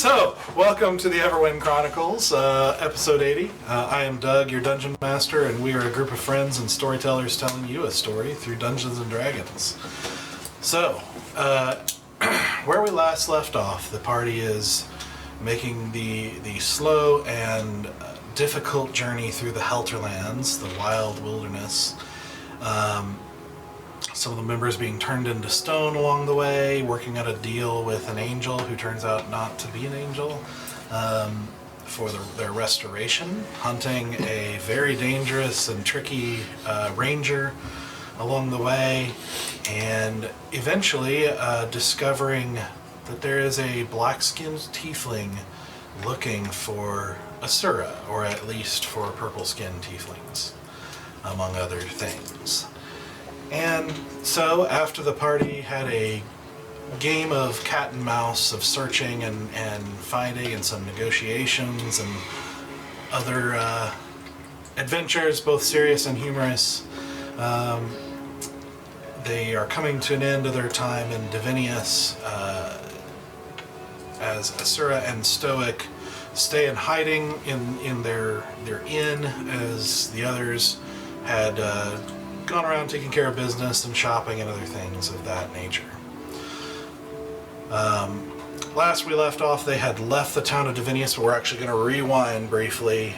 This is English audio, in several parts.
So, welcome to the Everwind Chronicles, episode 80. I am Doug, your dungeon master, and we are a group of friends and storytellers telling you a story through Dungeons and Dragons. So, where we last left off, the party is making the slow and difficult journey through the Helterlands, the wild wilderness. Some of the members being turned into stone along the way, working out a deal with an angel who turns out not to be an angel for their restoration, hunting a very dangerous and tricky ranger along the way, and eventually discovering that there is a black-skinned tiefling looking for Asura, or at least for purple-skinned tieflings, among other things. And so, after the party had a game of cat and mouse, of searching and finding, and some negotiations and other adventures, both serious and humorous, they are coming to an end of their time in VENATUS as Asura and Stoic stay in hiding in their inn, as the others had gone around taking care of business and shopping and other things of that nature. Last we left off, they had left the town of VENATUS, but we're actually going to rewind briefly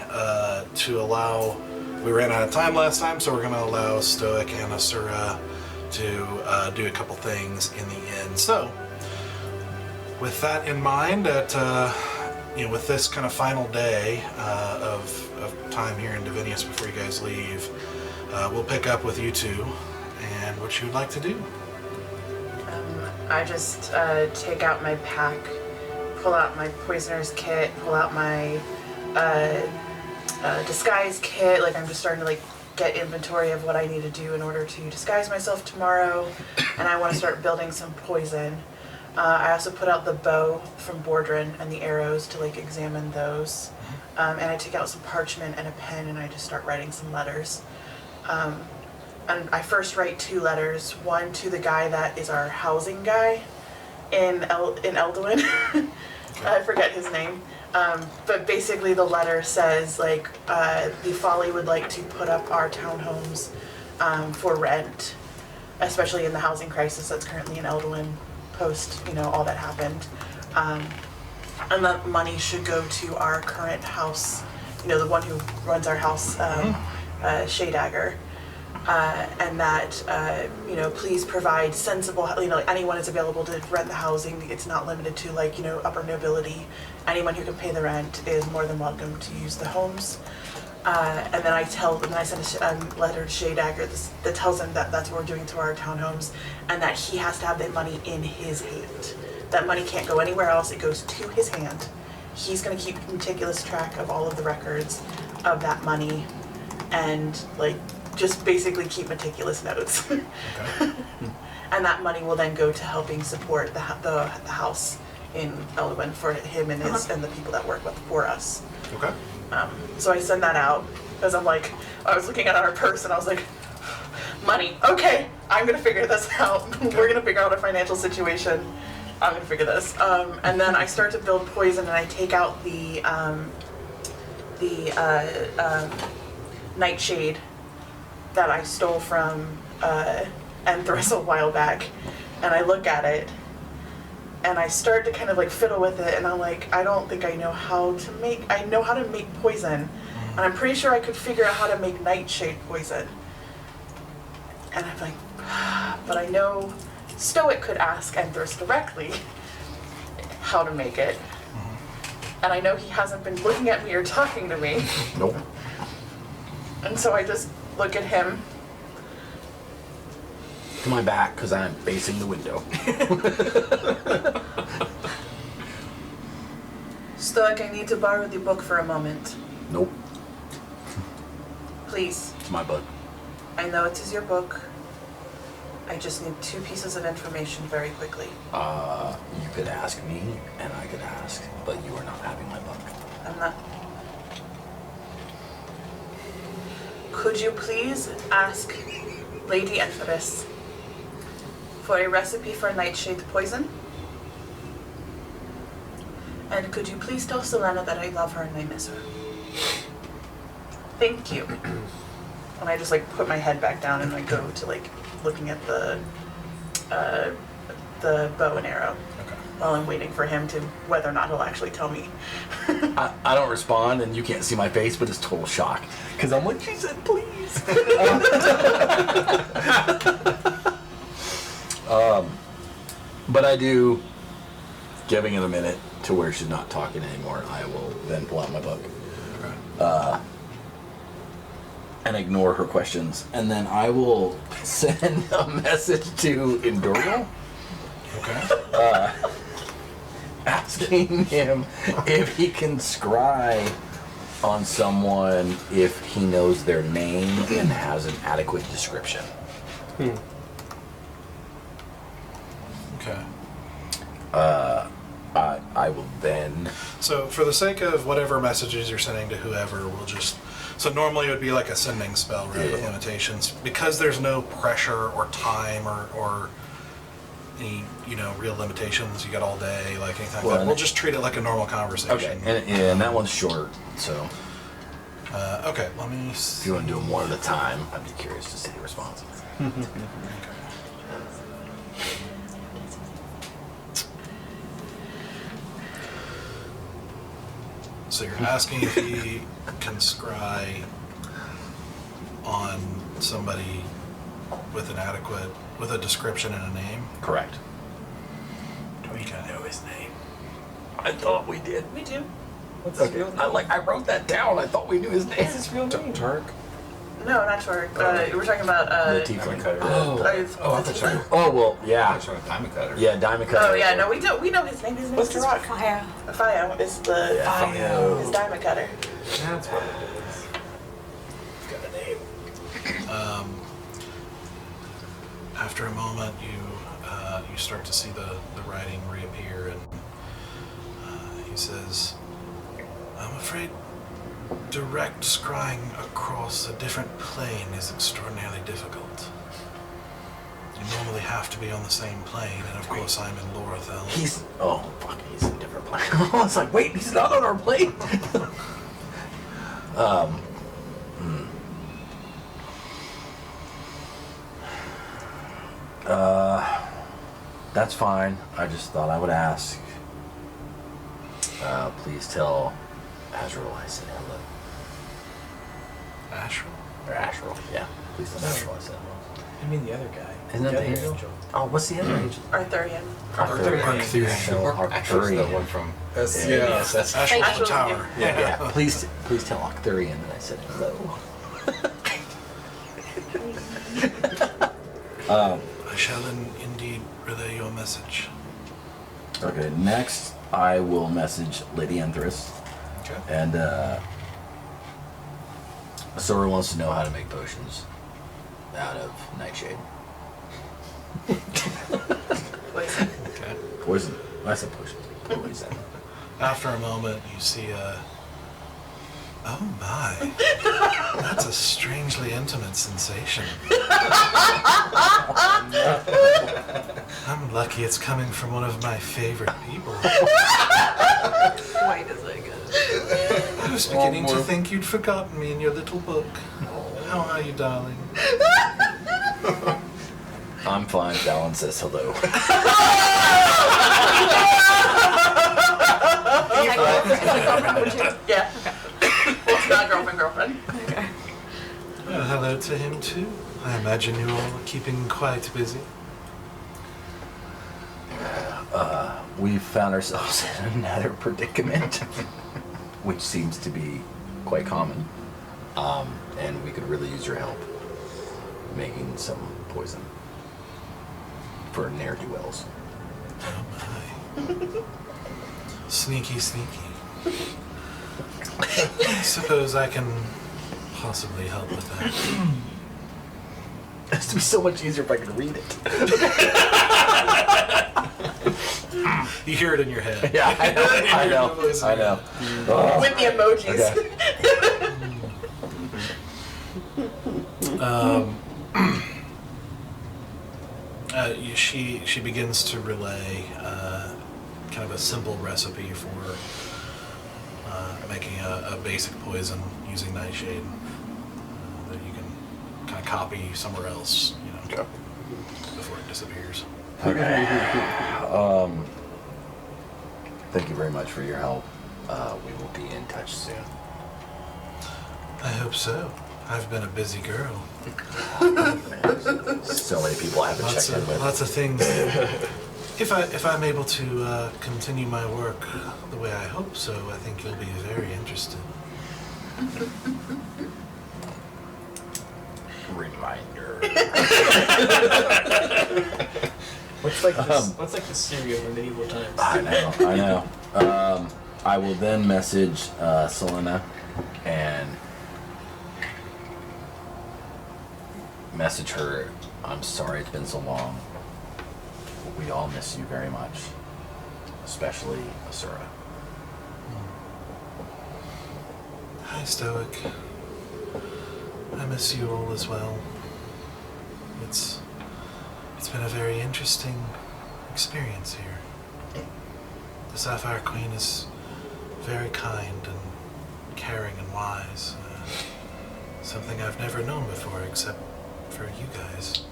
to allow... We ran out of time last time, so we're going to allow Stoic and Asura to do a couple things in the inn. So, with that in mind, with this kind of final day of time here in VENATUS before you guys leave, we'll pick up with you two and what you would like to do. I just take out my pack, pull out my poisoner's kit, pull out my disguise kit. Like, I'm just starting to get inventory of what I need to do in order to disguise myself tomorrow, and I want to start building some poison. I also put out the bow from Bordrin and the arrows to examine those, and I take out some parchment and a pen, and I just start writing some letters. And I first write 2 letters, one to the guy that is our housing guy in Elduin. I forget his name. But basically the letter says, the Folly would like to put up our townhomes for rent, especially in the housing crisis that's currently in Elduin post, all that happened. And that money should go to our current house, the one who runs our house, Shaydagger, and that, please provide sensible, anyone is available to rent the housing. It's not limited to upper nobility. Anyone who can pay the rent is more than welcome to use the homes. And then I send a letter to Shaydagger that tells him that that's what we're doing to our townhomes, and that he has to have that money in his hand. That money can't go anywhere else, it goes to his hand. He's gonna keep meticulous track of all of the records of that money, and just basically keep meticulous notes. Okay. And that money will then go to helping support the house in Elduin for him and and the people that work for us. Okay. So I send that out because I was looking at our purse and I was like, money, okay, I'm gonna figure this out. Okay. We're gonna figure out our financial situation. I'm gonna figure this. And then I start to build poison, and I take out the nightshade that I stole from Empress a while back, and I look at it, and I start to kind of fiddle with it, and I'm like, I don't think I know how to make. I know how to make poison, and I'm pretty sure I could figure out how to make nightshade poison. And I'm like, but I know Stoic could ask Empress directly how to make it, and I know he hasn't been looking at me or talking to me. Nope. And so I just look at him. To my back, because I'm facing the window. Stoic, I need to borrow the book for a moment. Nope. Please. It's my book. I know it is your book. I just need 2 pieces of information very quickly. You could ask me, and I could ask, but you are not having my book. I'm not. Could you please ask Lady Empress for a recipe for nightshade poison? And could you please tell Selena that I love her and I miss her? Thank you. And I just like put my head back down and I go to like looking at the bow and arrow. Okay. While I'm waiting for him to whether or not he'll actually tell me. I don't respond, and you can't see my face, but it's total shock. Because I'm like, she said please. But I do, giving it a minute to where she's not talking anymore, I will then pull out my book. Okay. And ignore her questions. And then I will send a message to Endurial. Okay. Asking him if he can scry on someone if he knows their name and has an adequate description. Okay. I will then... So for the sake of whatever messages you're sending to whoever, we'll just... So normally it would be like a sending spell, right, with limitations. Because there's no pressure or time or any, real limitations, you got all day, like anything like that. We'll just treat it like a normal conversation. Okay, and that one's short, so... Okay, let me see. If you want to do them one at a time, I'd be curious to see the response. So you're asking if he can scry on somebody with a description and a name? Correct. Do we know his name? I thought we did. We do. What's his real name? I wrote that down. I thought we knew his name. What's his real name? Tark? No, not Torque. We're talking about The tiefling. Oh, I I thought you were Oh, well, yeah. Diamond Cutter. Yeah, Diamond Cutter. Oh yeah, no, we do. We know his name. His name What's is his Rock. fire? Faya is the Yeah. his diamond cutter. That's what it is. He's got a name. After a moment, you start to see the writing reappear, and he says, "I'm afraid direct scrying across a different plane is extraordinarily difficult. You normally have to be on the same plane, and of course I'm in Lorethel." He's in a different plane. I was like, wait, he's not on our plane. That's fine. I just thought I would ask. Please tell Azrael I said hello. Ashral? Or Azrael, yeah. Please tell Azrael I said hello. I mean the other guy. Isn't that the the other angel? angel. Oh, what's the other angel? Arthurian. Actually, the one from That's yes, that's Ashral the Ashral, Tower. Yeah. Please tell Arthurian that I said hello. I shall indeed relay your message. Okay, next I will message Lady Endress. Okay. And Sora wants to know how to make potions out of nightshade. Poison. Okay. Poison. I said potion. Poison. After a moment, you see oh my. That's a strangely intimate sensation. I'm lucky it's coming from one of my favorite people. Wait a second. I was beginning to think you'd forgotten me in your little book. How are you, darling? I'm fine. Dallin says hello. Yeah. Well, it's not girlfriend. Well, hello to him too. I imagine you're all keeping quite busy. We've found ourselves in another predicament, which seems to be quite common. And we could really use your help making some poison for ne'er-do-wells. Oh my. Sneaky, sneaky. I suppose I can possibly help with that. It would be so much easier if I could read it. You hear it in your head. Yeah, I know. I know. With the emojis. Okay. She begins to relay kind of a simple recipe for making a basic poison using nightshade that you can kind of copy somewhere else, Okay. before it disappears. Okay. Thank you very much for your help. We will be in touch soon. I hope so. I've been a busy girl. So many people I haven't checked in with. Lots of things. If I'm able to continue my work the way I hope so, I think you'll be very interested. Reminder. What's like this? What's like the Syria of medieval times? I know. I will then message Selena and message her. I'm sorry it's been so long. But we all miss you very much, especially Asura. Hi, Stoic. I miss you all as well. It's been a very interesting experience here. The Sapphire Queen is very kind and caring and wise. Something I've never known before except for you guys.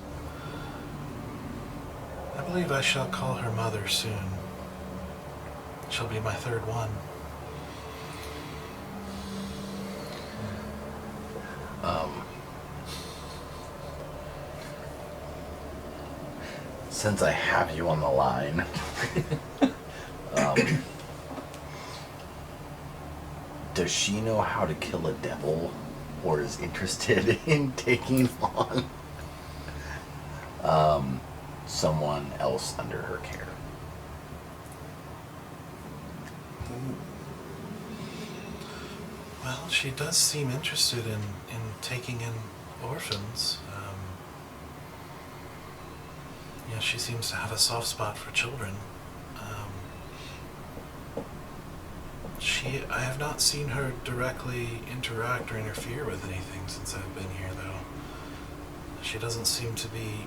I believe I shall call her mother soon. She'll be my third one. Since I have you on the line, does she know how to kill a devil, or is interested in taking on someone else under her care? Well, she does seem interested in taking in orphans. Yeah, she seems to have a soft spot for children. I have not seen her directly interact or interfere with anything since I've been here, though. She doesn't seem to be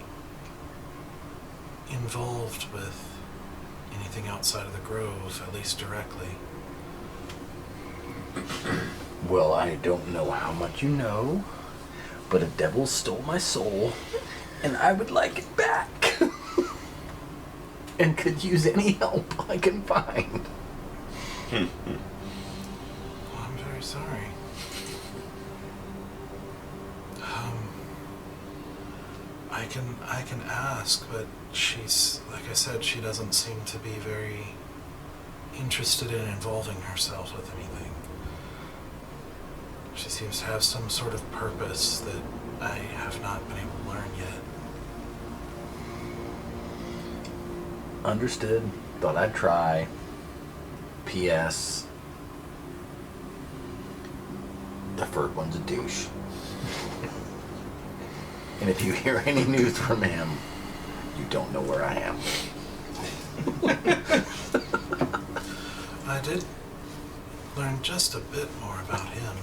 involved with anything outside of the grove, at least directly. Well, I don't know how much you know, but a devil stole my soul, and I would like it back. And could use any help I can find. Well, I'm very sorry. I can ask, but she's, like I said, she doesn't seem to be very interested in involving herself with anything. She seems to have some sort of purpose that I have not been able to learn yet. Understood. Thought I'd try. P.S. The third one's a douche. And if you hear any news from him, you don't know where I am. I did learn just a bit more about him.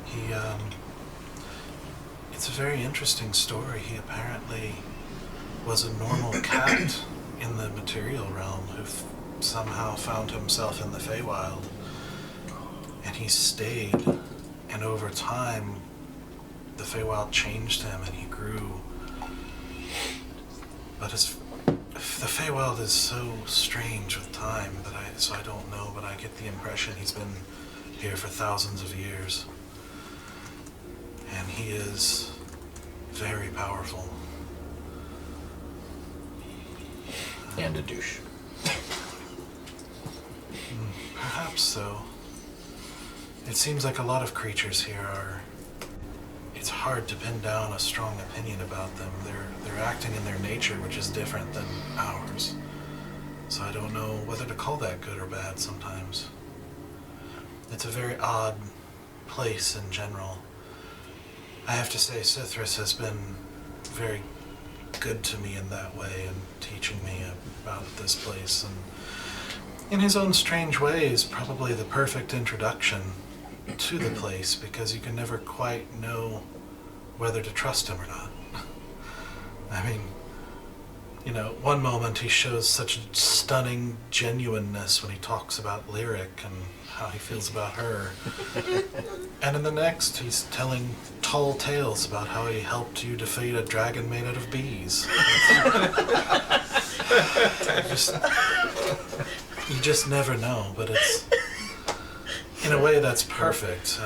He, it's a very interesting story. He apparently was a normal cat in the material realm who somehow found himself in the Feywild. And he stayed, and over time, the Feywild changed him and he grew. But the Feywild is so strange with time that I don't know, but I get the impression he's been here for thousands of years. And he is very powerful. And a douche. Perhaps so. It seems like a lot of creatures here are... It's hard to pin down a strong opinion about them. They're acting in their nature, which is different than ours. So I don't know whether to call that good or bad sometimes. It's a very odd place in general. I have to say, Sithris has been very good to me in that way and teaching me about this place, and in his own strange ways, probably the perfect introduction to the place, because you can never quite know whether to trust him or not. I mean, You know, one moment he shows such stunning genuineness when he talks about Lyric and how he feels about her. And in the next, he's telling tall tales about how he helped you defeat a dragon made out of bees. You just never know, but it's, in a way, that's perfect.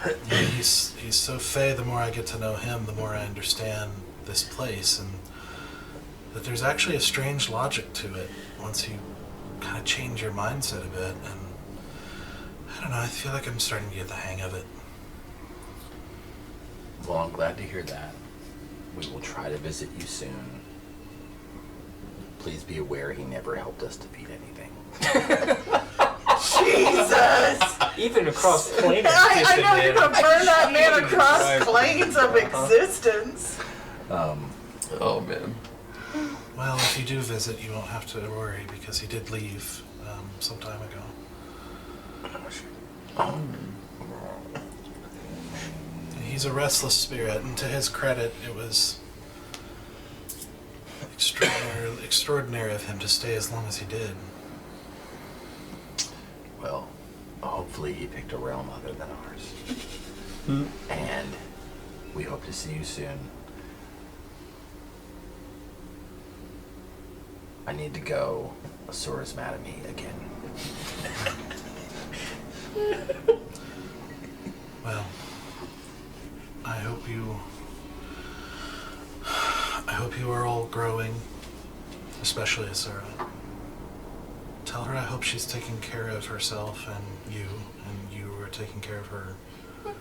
You know, he's so fey. The more I get to know him, the more I understand this place, and that there's actually a strange logic to it once you kind of change your mindset a bit. And I don't know, I feel like I'm starting to get the hang of it. Well, I'm glad to hear that. We will try to visit you soon. Please be aware he never helped us defeat anything. Jesus! Even across planes. I know you're gonna burn that man Jesus. across planes of existence. Oh man. Well, if you do visit, you won't have to worry because he did leave some time ago. He's a restless spirit, and to his credit, it was extraordinary of him to stay as long as he did. Well, hopefully he picked a realm other than ours. And we hope to see you soon. I need to go. Asura's mad at me again. Well, I hope you are all growing, especially Asura. Tell her I hope she's taking care of herself and you are taking care of her. And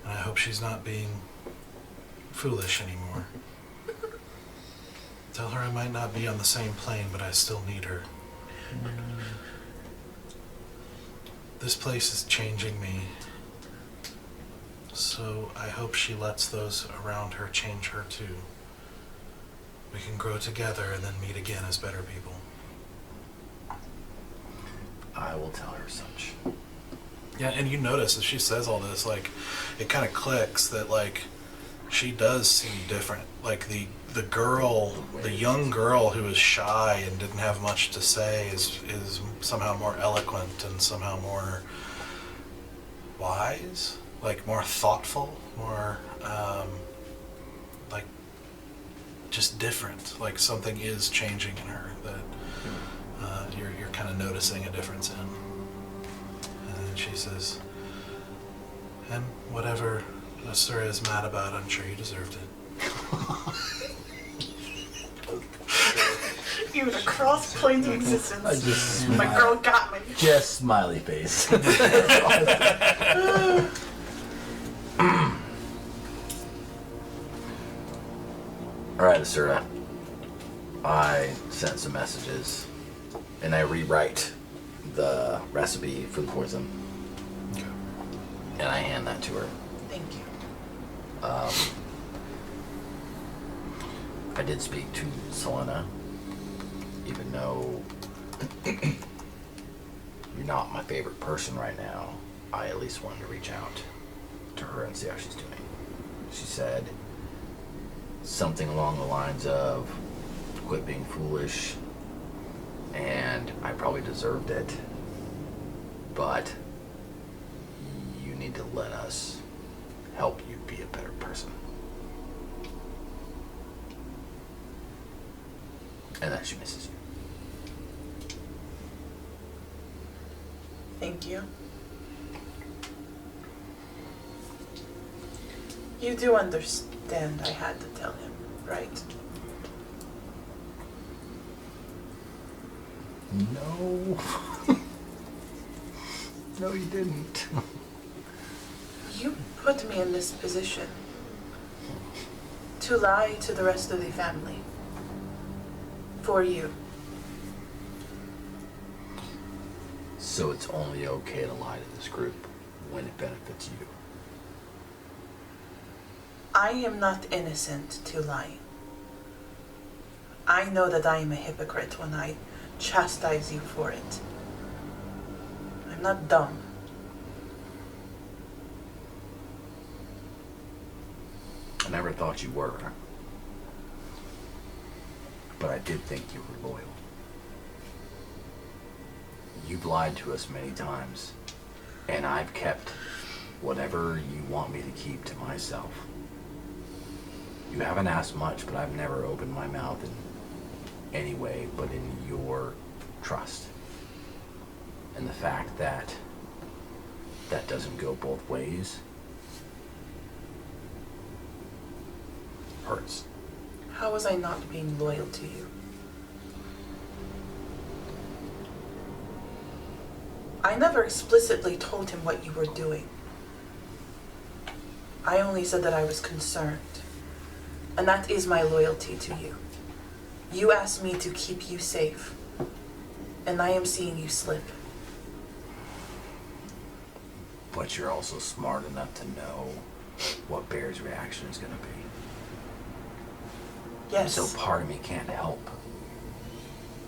I hope she's not being foolish anymore. Tell her I might not be on the same plane, but I still need her. This place is changing me, so I hope she lets those around her change her too. We can grow together and then meet again as better people. I will tell her such. Yeah, and you notice as she says all this, like, it kind of clicks that, like, she does seem different. Like, the young girl who is shy and didn't have much to say is somehow more eloquent and somehow more wise, like more thoughtful, more, like, just different. Like, something is changing in her that you're kind of noticing a difference in. And she says, and whatever Asura is mad about, I'm sure you deserved it. Even across planes of existence. I just My girl got me. Just smiley face. Alright, Asura. I sent some messages and I rewrite the recipe for the poison. Okay. And I hand that to her. Thank you. I did speak to Selena, even though you're not my favorite person right now. I at least wanted to reach out to her and see how she's doing. She said something along the lines of, quit being foolish, and I probably deserved it, but you need to let us help you be a better person. And that she misses you. Thank you. You do understand I had to tell him, right? No. No, you didn't. You put me in this position to lie to the rest of the family. For you. So it's only okay to lie to this group when it benefits you. I am not innocent to lying. I know that I am a hypocrite when I chastise you for it. I'm not dumb. I never thought you were. but I did think you were loyal. You've lied to us many times, and I've kept whatever you want me to keep to myself. You haven't asked much, but I've never opened my mouth in any way but in your trust. And the fact that that doesn't go both ways hurts. How was I not being loyal to you? I never explicitly told him what you were doing. I only said that I was concerned. And that is my loyalty to you. You asked me to keep you safe. And I am seeing you slip. But you're also smart enough to know what Bear's reaction is going to be. Yes. So part of me can't help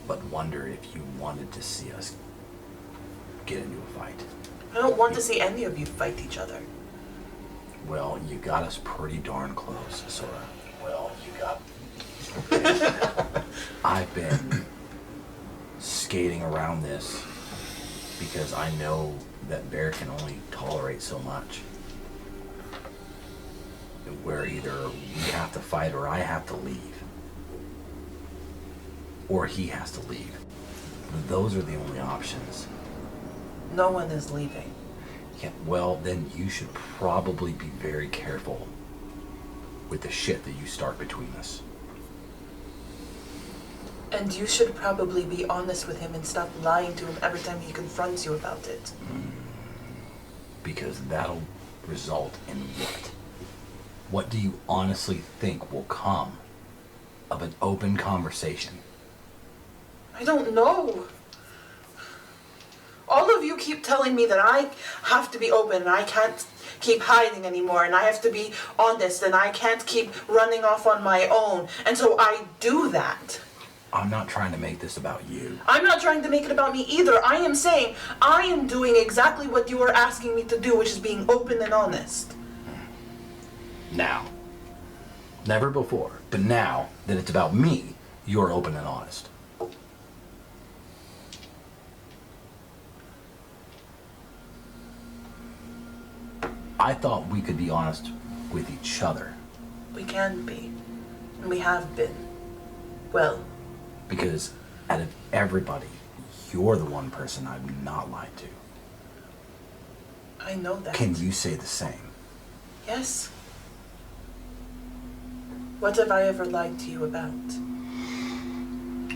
but wonder if you wanted to see us get into a fight. I don't want to see any of you fight each other. Well, you got us pretty darn close, Sora. Well, you got... I've been skating around this because I know that Bear can only tolerate so much. Where either we have to fight or I have to leave. Or he has to leave. Those are the only options. No one is leaving. Yeah, well, then you should probably be very careful with the shit that you start between us. And you should probably be honest with him and stop lying to him every time he confronts you about it. Because that'll result in what? What do you honestly think will come of an open conversation? I don't know. All of you keep telling me that I have to be open and I can't keep hiding anymore and I have to be honest and I can't keep running off on my own. And so I do that. I'm not trying to make this about you. I'm not trying to make it about me either. I am saying I am doing exactly what you are asking me to do, which is being open and honest. Now. Never before. But now that it's about me, you're open and honest. I thought we could be honest with each other. We can be. And we have been. Well. Because out of everybody, you're the one person I've not lied to. I know that. Can you say the same? Yes. What have I ever lied to you about?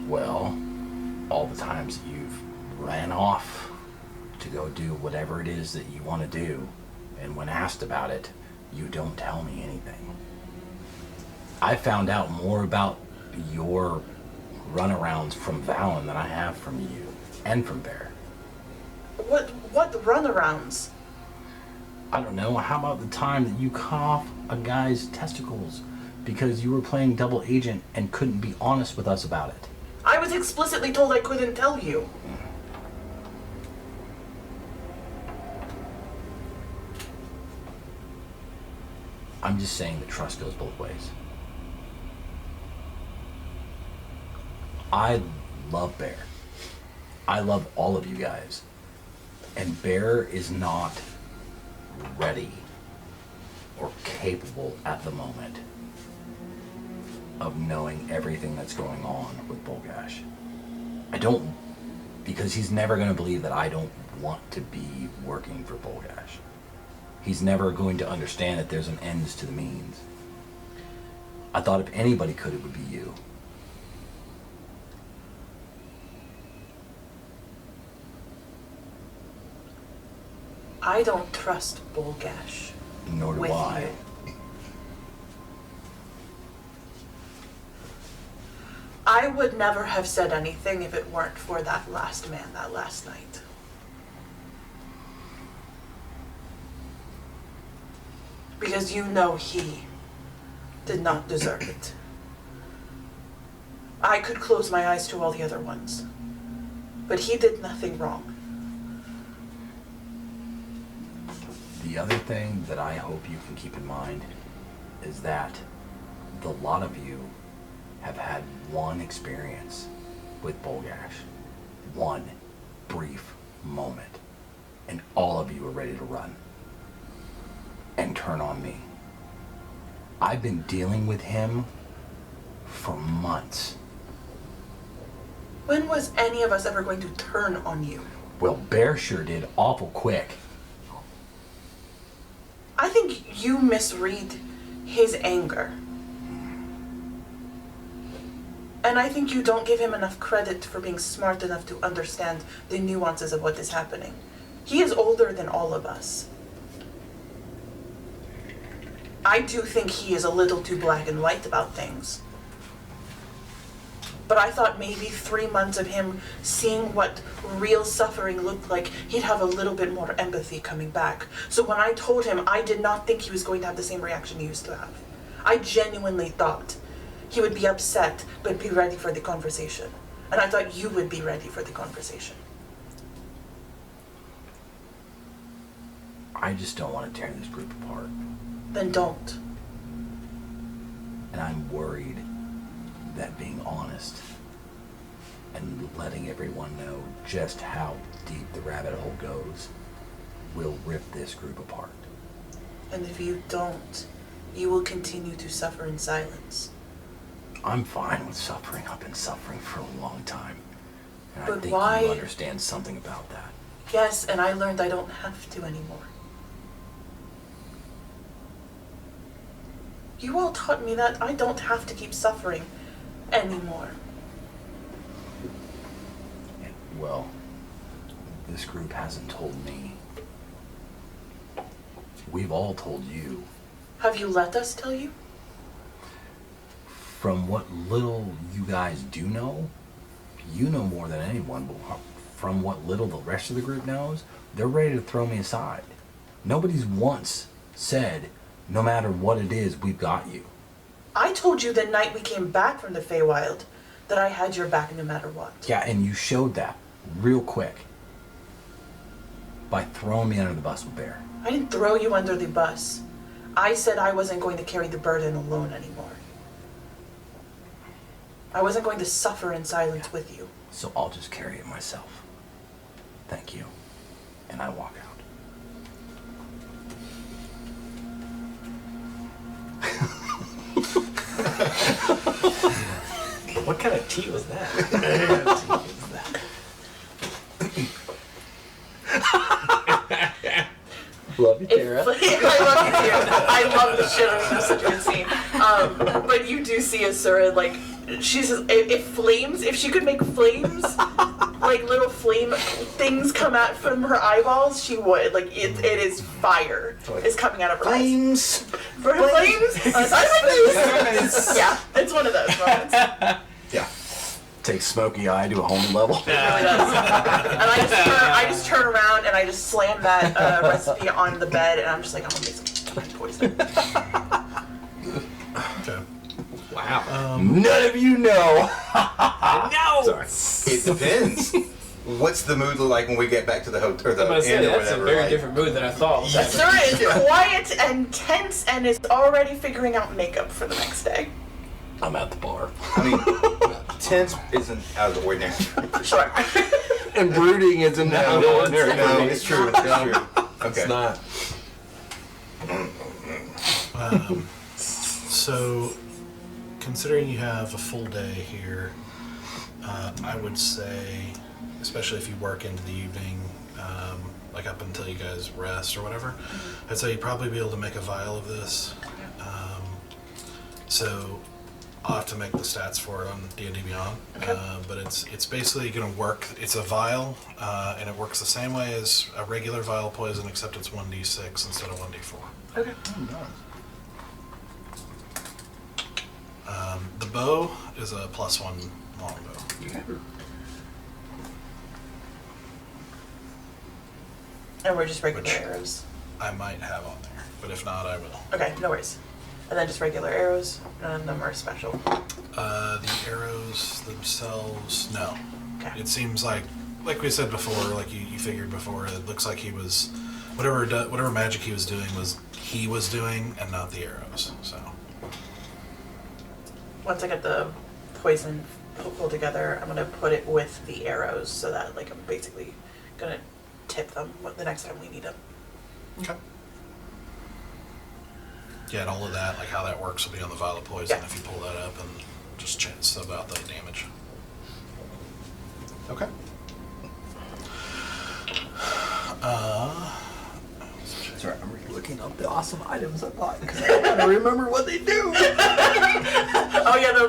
Well, all the times that you've ran off to go do whatever it is that you want to do, and when asked about it, you don't tell me anything. I found out more about your runarounds from Valen than I have from you and from Bear. What runarounds? I don't know. How about the time that you cut off a guy's testicles because you were playing double agent and couldn't be honest with us about it? I was explicitly told I couldn't tell you. I'm just saying that trust goes both ways. I love Bear. I love all of you guys. And Bear is not ready or capable at the moment of knowing everything that's going on with Bolgash. I don't, because he's never going to believe that I don't want to be working for Bolgash. He's never going to understand that there's an ends to the means. I thought if anybody could, it would be you. I don't trust Bolgash. Nor do with I. You. I would never have said anything if it weren't for that last man that last night. Because you know he did not deserve it. I could close my eyes to all the other ones, but he did nothing wrong. The other thing that I hope you can keep in mind is that the lot of you have had one experience with Bolgash. One brief moment. And all of you are ready to run. And turn on me. I've been dealing with him for months. When was any of us ever going to turn on you? Well, Bear sure did awful quick. I think you misread his anger. And I think you don't give him enough credit for being smart enough to understand the nuances of what is happening. He is older than all of us. I do think he is a little too black and white about things. But I thought maybe 3 months of him seeing what real suffering looked like, he'd have a little bit more empathy coming back. So when I told him, I did not think he was going to have the same reaction he used to have. I genuinely thought he would be upset, but be ready for the conversation. And I thought you would be ready for the conversation. I just don't want to tear this group apart. Then don't. And I'm worried that being honest and letting everyone know just how deep the rabbit hole goes will rip this group apart. And if you don't, you will continue to suffer in silence. I'm fine with suffering. I've been suffering for a long time. And I But think why- you understand something about that. Yes, and I learned I don't have to anymore. You all taught me that I don't have to keep suffering anymore. Well, this group hasn't told me. We've all told you. Have you let us tell you? From what little you guys do know, you know more than anyone, but from what little the rest of the group knows, they're ready to throw me aside. Nobody's once said, no matter what it is, we've got you. I told you the night we came back from the Feywild that I had your back no matter what. Yeah, and you showed that real quick by throwing me under the bus with Bear. I didn't throw you under the bus. I said I wasn't going to carry the burden alone anymore. I wasn't going to suffer in silence with you. So I'll just carry it myself. Thank you. And I walk out. What kind of tea was that? Love you, I Tara. love you too. I love the shit out of this such a good scene. But you do see Asura, like, she says, if flames, if she could make flames, like little flame things come out from her eyeballs, she would. Like, it is fire is coming out of her eyes. Flames! For her flames? On the side of my face? Yeah, it's one of those moments. Yeah. Take Smoky Eye to a whole new level. It really does. And I just turn around and I just slam that recipe on the bed and I'm just like, I'm gonna make some poison. Okay. Wow. None of you know. No! It depends. What's the mood like when we get back to the hotel or the I'm gonna say, inn or that's whatever? a very like, different mood than I thought. Asura is quiet and tense and is already figuring out makeup for the next day. I'm at the bar. I mean, tense isn't out of the ordinary. Sure. And brooding isn't out of the ordinary. No, it's true. It's true. Okay. It's not. So, considering you have a full day here, I would say, especially if you work into the evening, like up until you guys rest or whatever, I'd say you'd probably be able to make a vial of this. So, I'll have to make the stats for it on D&D Beyond, Okay. but it's basically going to work. It's a vial, and it works the same way as a regular vial poison, except it's 1d6 instead of 1d4. Okay. The bow is a +1 longbow. And we're just regular Which- arrows. I might have on there, but if not, I will. Okay, no worries. And then just regular arrows, none of them are special. The arrows themselves, no. Okay. It seems like we said before, like you figured before, it looks like he was, whatever magic he was doing, and not the arrows, so. Once I get the poison pulled together. I'm gonna put it with the arrows so that like I'm basically gonna tip them the next time we need them. Okay. Yeah, and all of that, like how that works, will be on the vial of poison if you pull that up and just sub out the damage. Okay. Sorry, I'm looking up the awesome items I bought because I gotta remember what they do. Oh yeah, the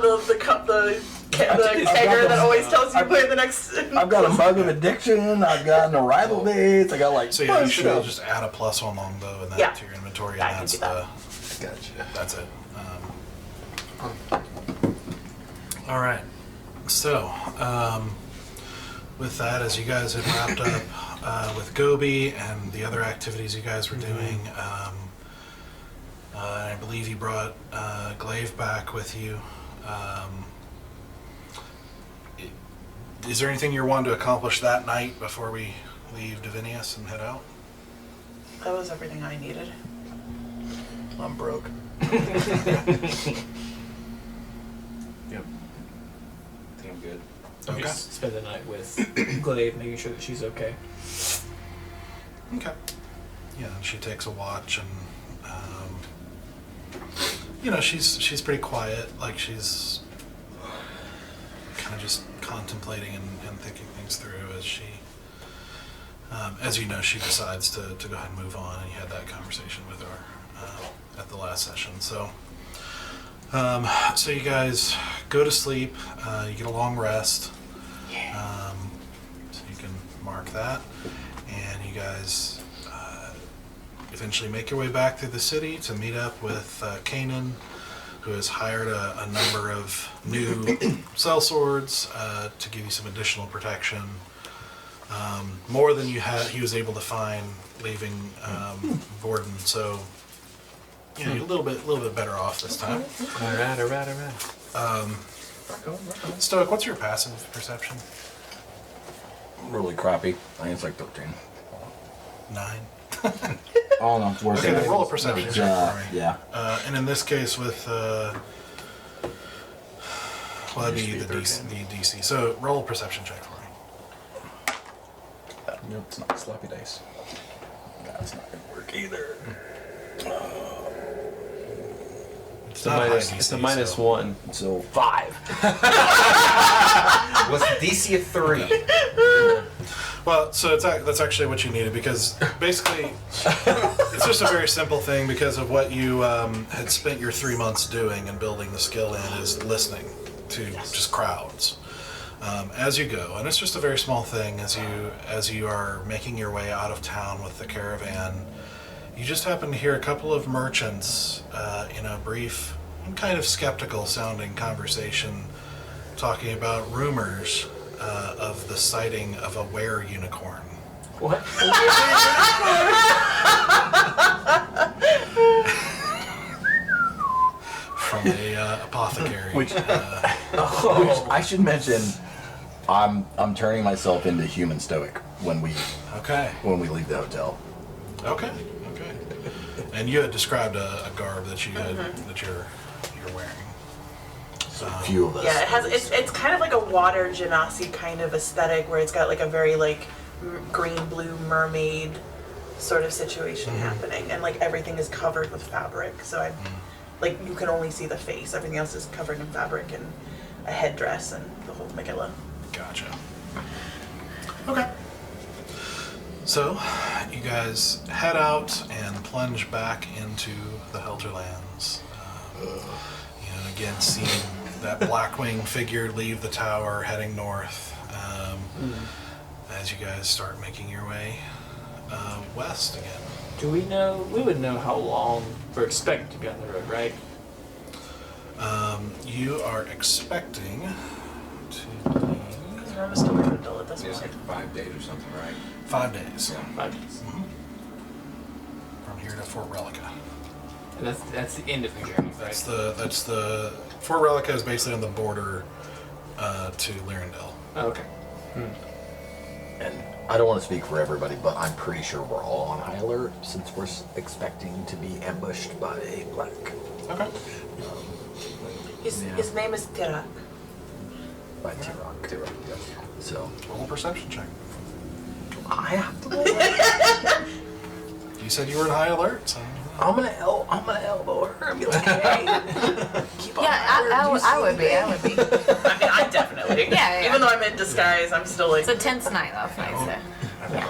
kegger that always tells you where the next. I've got a mug of addiction. I've got an arrival dates. I got like. So yeah, you should be able to just add a +1 longbow and that to your inventory, Yeah, and I that's can do that. Gotcha. that's it. All right. So, with that, as you guys had wrapped up with Gobi and the other activities you guys were doing, I believe you brought Glaive back with you. Is there anything you're wanting to accomplish that night before we leave Divinius and head out? That was everything I needed. I'm broke. Yep. I think I'm good. Okay. Just spend the night with Glaive, making sure that she's okay. Okay. Yeah, and she takes a watch, and you know, she's pretty quiet. Like she's kind of just contemplating and thinking things through as she, as you know, she decides to go ahead and move on. And you had that conversation with her at the last session. So, so you guys go to sleep. You get a long rest. So you can mark that, and you guys eventually make your way back through the city to meet up with Kanan, who has hired a number of new sellswords to give you some additional protection. More than he was able to find leaving Borden. So yeah, you're a little bit better off this time. Alright. Stoic, what's your passive perception? Really crappy. I think it's like 13. 9. Oh no, it's worse. Okay, then roll a perception check for me. Yeah. And in this case with, well, that'd be the DC. So roll a perception check for me. Nope, it's not sloppy dice. That's not gonna work either. It's a not minus, high it's a DC, minus so- 1. So 5. What's the DC of 3? Well, so that's actually what you needed, because basically it's just a very simple thing because of what you had spent your 3 months doing and building the skill in is listening to just crowds as you go, and it's just a very small thing as you are making your way out of town with the caravan. You just happen to hear a couple of merchants in a brief and kind of skeptical sounding conversation talking about rumors of the sighting of a were-unicorn. What? From a apothecary. Which I should mention, I'm turning myself into human stoic when we Okay. leave the hotel. Okay. And you had described a garb that you had that you're wearing. So a few of us. Yeah, it has. It's kind of like a water genasi kind of aesthetic where it's got like a very like green blue mermaid sort of situation happening, and like everything is covered with fabric. So I, like you can only see the face. Everything else is covered in fabric and a headdress and the whole megilla. Gotcha. Okay. So, you guys head out and plunge back into the Helterlands. Again, seeing that Blackwing figure leave the tower, heading north. As you guys start making your way west again. Do we know? We would know how long we're expecting to be on the road, right? You are expecting to be Because we're almost still Rivendell at this It's like point. 5 days or something, right? 5 days 5 days. from here to Fort Relica. And that's the end of the journey, right? That's the Fort Relica is basically on the border to Lyrandel. Oh, okay. And I don't want to speak for everybody, but I'm pretty sure we're all on high alert since we're expecting to be ambushed by a black. Okay. His name is Tirak. by T-Rock. So Roll a perception check. I have to roll it. You said you were in high alert, so. I'm gonna elbow her and be like, hey. Keep on I would be. I mean, I definitely. Yeah. Even though I'm in disguise, I'm still like. It's a tense night last night, so. I think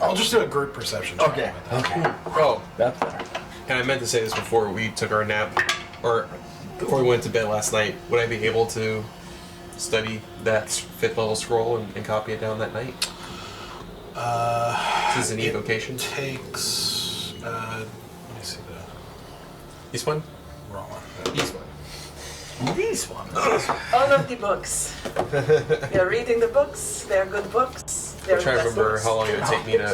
I'll just do a group perception check. Okay. with that. Okay. Oh, That's better. and I meant to say this before we took our nap, or before we went to bed last night. Would I be able to study that 5th level scroll and copy it down that night? This is an evocation. Takes. Let me see the This one? wrong one. This one. These ones. All of the books. They're reading the books. They're good books. They're I'm trying to the best remember books. how long it would take me to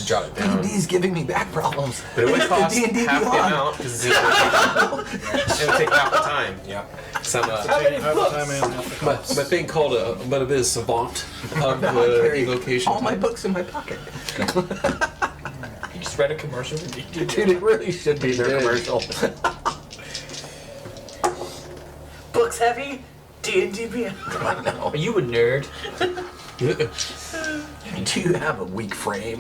jot it down. D&D's giving me back problems. But it would cost D&D half the Beyond. amount because it would take half the time. Yeah. Some, Half the time and half the my cost. thing called a bit of savant of I the carry evocation. all my books in my pocket. You just read a commercial for D&D. Dude, it really should be their commercial. Books heavy. D&D Beyond. I know. Are you a nerd? Do you have a weak frame?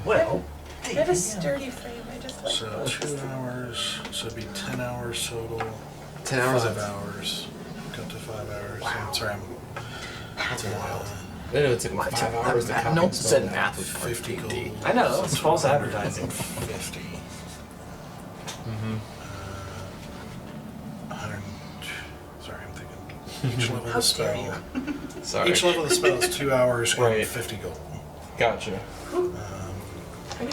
Well, I have a sturdy frame. I just like. So 2 hours, so it'd be 10 hours total. 10 hours. 5 hours. Go to 5 hours. Wow. Sorry, That's wild. I know it took me 5 hours to copy. no one the said spell. math was 50 gold. D&D. I know, it's false advertising. 50. 100. Sorry, I'm thinking. Each level of How the dare spell. Sorry. Each level of the spell is 2 hours and Right. 50 gold. Gotcha. And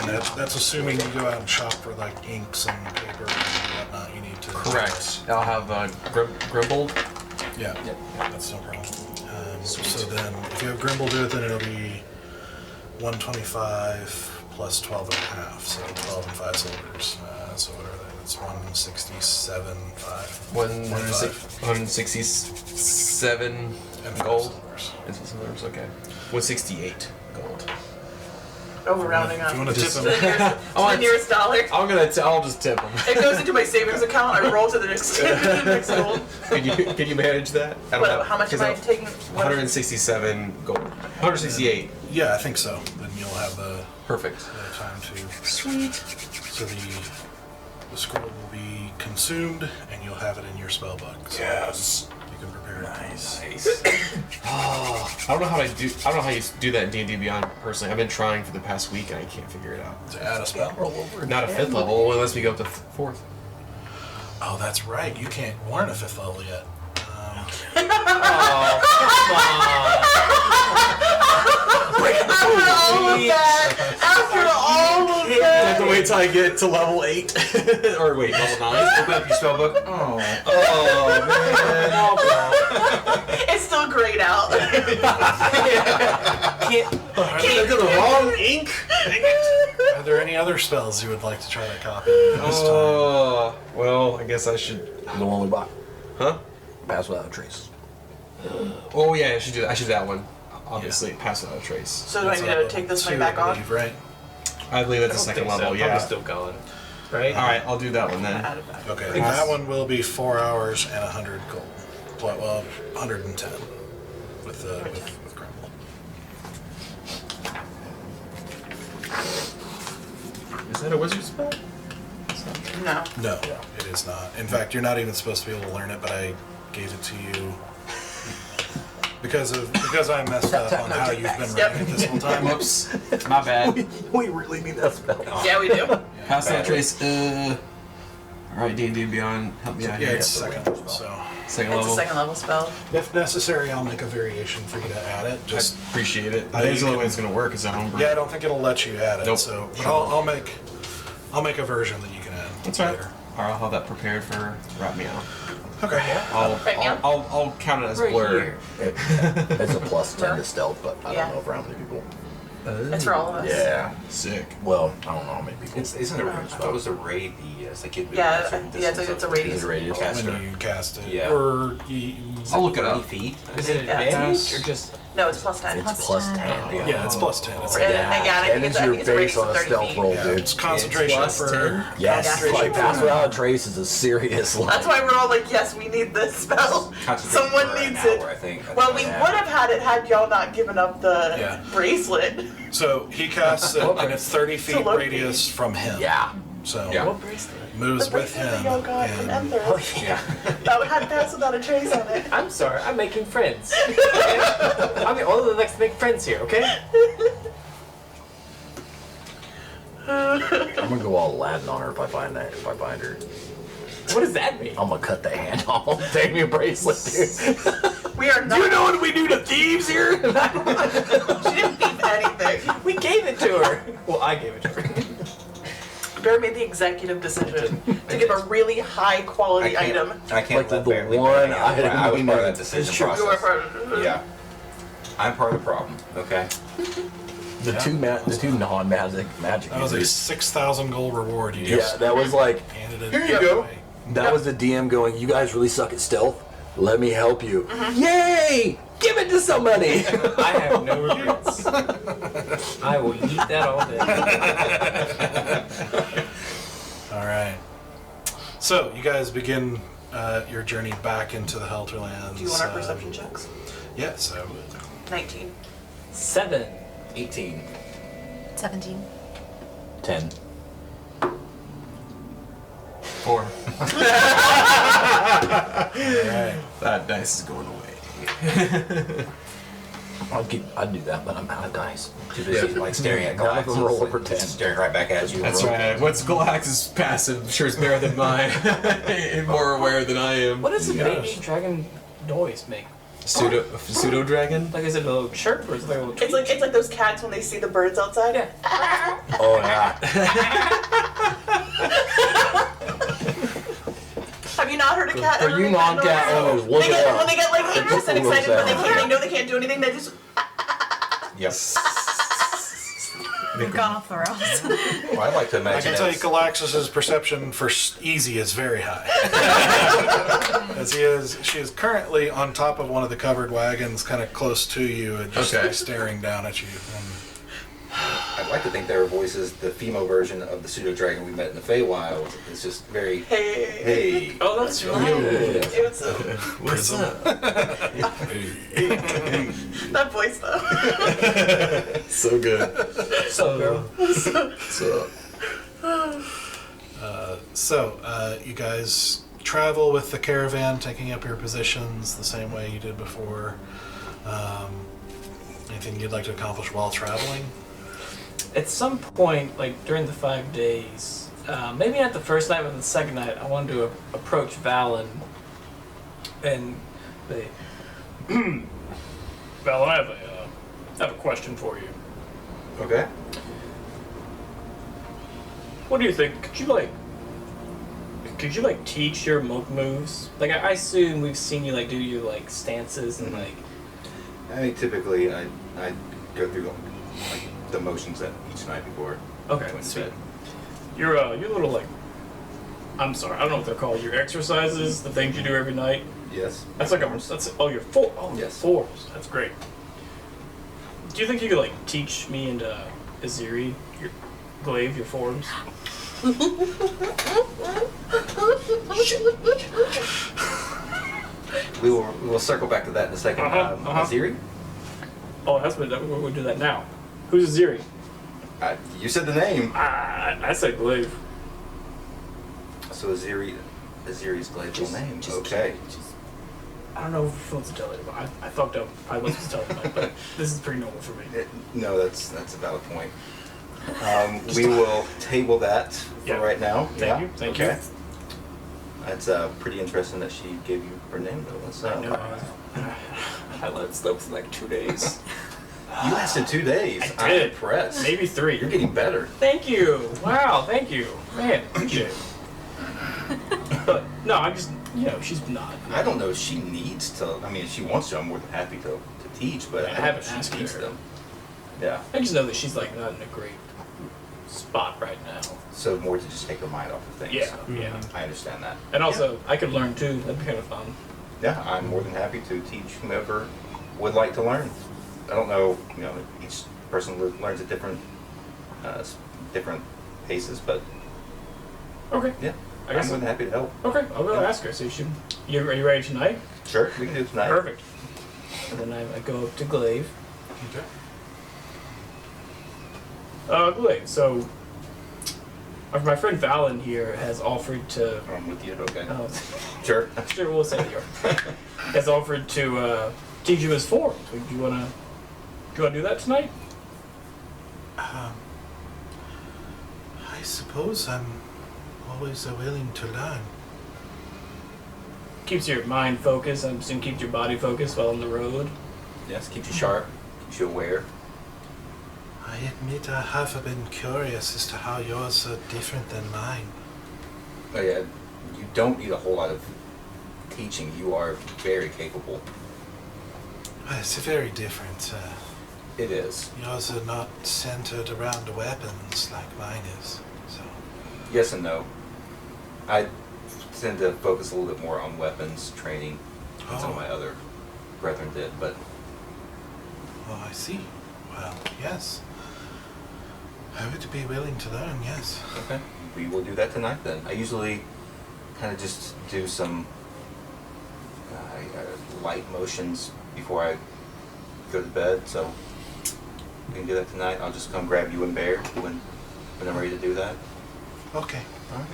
that's assuming you go out and shop for like inks and paper and whatnot. You need to. Correct. I'll have Grimbold. Yeah. That's no problem. So then, if you have Grimble do it, then it'll be 125 plus 12 and a half. So 12 and 5 silvers. So what are they? That's 167.5. 167 And gold. silvers. Is it silvers? Okay. 168 gold. Oh, we're rounding If up. you want to tip To them, the nearest dollar. I'll just tip them. It goes into my savings account. I roll to the next, next gold. Can you manage that? I don't What, have- how much am 'cause I taking? 167 gold. 168. yeah, I think so. Then you'll have the Perfect. time to. Sweet. So the scroll will be consumed, and you'll have it in your spell book. So Yes. you can prepare it. Nice. I don't know how I don't know how you do that in D&D Beyond personally. I've been trying for the past week and I can't figure it out. To add a spell. Roll over. Not a 5th level unless we go up to 4th. Oh, that's right. You weren't a 5th level yet. After all of I that. have to wait till I get to level 8. Or wait, level 9. Open up your spell book. Oh It's still grayed out. I got the wrong ink. Are there any other spells you would like to try to copy this time? Oh, well, I guess I should. The one we bought. Huh? Pass without a trace. Oh yeah, I should do that. I should do that one. Obviously, pass without a trace. So do I need to take this one 2, back I on? believe, right? I believe that's I the don't second think level. so. Yeah. Probably still going. Right? All right, I'll do that one then. Add it back. Okay, that one will be 4 hours and 100 gold. Well, 110 with Grumble. Is that a wizard spell? No. No, it is not. In fact, you're not even supposed to be able to learn it, but I gave it to you because I messed up on how you've been running it this whole time. Whoops, my bad. We really need that spell. Yeah, we do. Pass without a trace. All right, D&D Beyond, help me out Yeah, here. it's second level. So, Second It's a level. second level spell. if necessary, I'll make a variation for you to add it. Just Appreciate it. I That's the only can- way it's gonna work is at homebrew. yeah, I don't think it'll let you add it. Nope. So, but I'll make a version that you can add. That's right. later. Or I'll have that prepared for Rat Meow. Okay. Right, Meow? I'll count it as blur. It's a plus 10 to stealth, but I Yeah. don't know for how many people. It's for all of us. Yeah. Sick. Well, I don't know how many people. Isn't it? I thought it was a raid. It's like it. Yeah, it's a radius. Is it radius? Caster. When you cast it, Yeah. or you, I'll look it 30 up. feet. Is it Yeah. advantage or just No, it's plus 10. It's plus 10. Yeah, it's plus 10. It's, And, and yeah, I think 10 it's, is I your think it's a base radius on of a 30 stealth feet. roll, yeah, dude. it's concentration plus for 10? Yes, Concentration like pass for- without a trace is a serious line. That's why we're all like, yes, we need this spell. Concentrate Someone for an needs hour, it. I think. That's Well, what we I would have. have had it had y'all not given up the Yeah. bracelet. So he casts it, and it's 30 feet low radius from him. Yeah. So Yeah. What bracelet? moves The with bracelet that him. y'all got from And Emperor. Yeah. That had passed without a trace on it. I'm sorry, I'm making friends. Okay? I'm the only one that likes to make friends here, okay? I'm gonna go all Aladdin on her if I find her. What does that mean? I'm gonna cut the hand off. Take me a bracelet, dude. We are not. You know what we do to thieves here? She didn't thief anything. We gave it to her. Well, I gave it to her. Bear made the executive decision to give a really high quality item. I can't Like the let Bear leave one anything out. item I was we part of need. that decision It's true. You were process. part of it. Yeah. I'm part of the problem, okay? The two non-magic magic. that was a users. 6,000 gold reward. You Yeah, just that was like handed it Here you go. away. that was the DM going. You guys really suck at stealth. Let me help you. Yay! Give it to somebody. I have no regrets. I will eat that all day. All right. So you guys begin your journey back into the Helterlands. Do you want our perception checks? Yeah. So 19. 7. 18. 17. 10. 4. all right. That dice is going away. I'd do that, but I'm out of dice. Too busy like staring at None of Galactus. them roll over 10. Staring right back at you. That's right. What's Galax's passive? Sure is better than mine. And more aware than I am. What does a Yes. baby dragon noise make? Pseudo dragon? Like, is it a little chirp or is it like a little tweet? It's like those cats when they see the birds outside. Yeah. Oh yeah. Have you not heard a cat For ever you make that non-cat noise? owners, look They it get, up. when they get like anxious and excited, but they know they can't do anything. They just. Yep. We've gone off the rails. Well, I like to I imagine can tell you, that's- Galaxus's perception for easy is very high. As she is currently on top of one of the covered wagons, kind of close to you, and just Okay. like, staring down at you. And I'd like to think their voice is the female version of the pseudo dragon we met in the Feywild. It's just very, Hey. hey. Oh, that's right. It's What's up? that voice though. So good. So, girl. So, you guys travel with the caravan, taking up your positions the same way you did before. Anything you'd like to accomplish while traveling? At some point, like during the 5 days, maybe not the first night, but the second night, I wanted to approach Valen and say, Valen, I have a question for you. Okay. What do you think? Could you teach your monk moves? Like, I assume we've seen you like do your like stances and like. I mean, typically I go through like the motions that each night before. Okay, Twin sweet. bed. Your little like. I'm sorry, I don't know what they're called. Your exercises, the things you do every night. Yes. That's like your four. Oh, Yes. forms. That's great. Do you think you could like teach me and Aziri your glaive, your forms? We'll circle back to that in a second. Aziri? Oh, that's what we'll do that now. Who's Aziri? You said the name. I said glaive. So Aziri's glaive's name. just Okay. I don't know if wants to tell it, but I fucked up. I wasn't supposed to tell it, but this is pretty normal for me. No, that's a valid point. We will table that for Yeah. right now. Thank you. Thank you. That's pretty interesting that she gave you her name though. Let's, I know. I let it slip for like 2 days. You lasted 2 days. I I'm did. impressed. Maybe 3. You're getting better. Thank you. Wow, thank you. Man, appreciate it. But, no, I'm just, she's not. I don't know if she needs to. I mean, if she wants to, I'm more than happy to teach. But I I don't haven't know if asked she needs her. them. Yeah. I just know that she's, like, not in a great spot right now. So more to just take her mind off of things. Yeah, yeah. I understand that. And also, I could learn, too. That'd be kind of fun. Yeah, I'm more than happy to teach whomever would like to learn. I don't know, each person learns at different paces, but Okay. yeah, I guess I'm more than happy to help. Okay, I'll go ask her. So are you ready tonight? Sure, we can do it tonight. Perfect. And then I go up to Glaive. Okay. Glaive, so my friend Valen here has offered to. I'm with you, okay. Sure. Sure. Sure, we'll say here. Has offered to teach you his forms. Do you wanna do that tonight? I suppose I'm always willing to learn. Keeps your mind focused. I'm assuming keeps your body focused while on the road. Yes, keeps you sharp, keeps you aware. I admit I have been curious as to how yours are different than mine. Oh yeah, you don't need a whole lot of teaching. You are very capable. It's very different. It is. Yours are not centered around weapons like mine is. So Yes and no. I tend to focus a little bit more on weapons training than some of my other brethren did, but oh, I see. Well, yes. I would be willing to learn, yes. okay, we will do that tonight then. I usually kind of just do some light motions before I go to bed, so we can do that tonight. I'll just come grab you and Bear when I'm ready to do that. Okay. All right.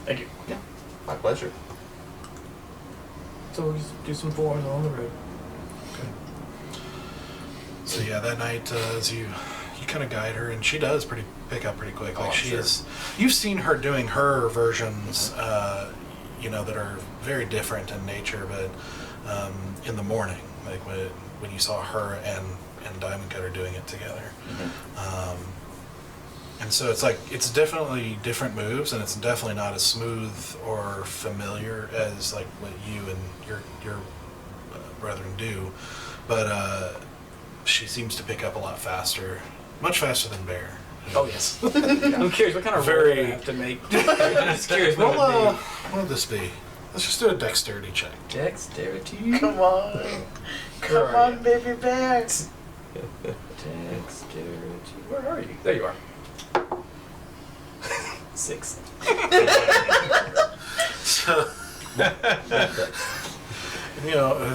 Thank you. Yeah, my pleasure. So we'll just do some forms on the road. Okay. So yeah, that night as you kind of guide her, and she does pick up pretty quick. Like Oh, she sure. is. You've seen her doing her versions, that are very different in nature, but in the morning, like when you saw her and Diamond Cutter doing it together. Mm-hmm. And so it's definitely different moves, and it's definitely not as smooth or familiar as like what you and your brethren do, but she seems to pick up a lot faster, much faster than Bear. Oh yes. I'm curious what kind of roll Very- I have to make. I'm just curious what Well, it would what would this be? Let's just do a dexterity check. be. Dexterity. Come on. Where Come are on, you? baby bear. Dexterity. Where are you? There you are. 6. So,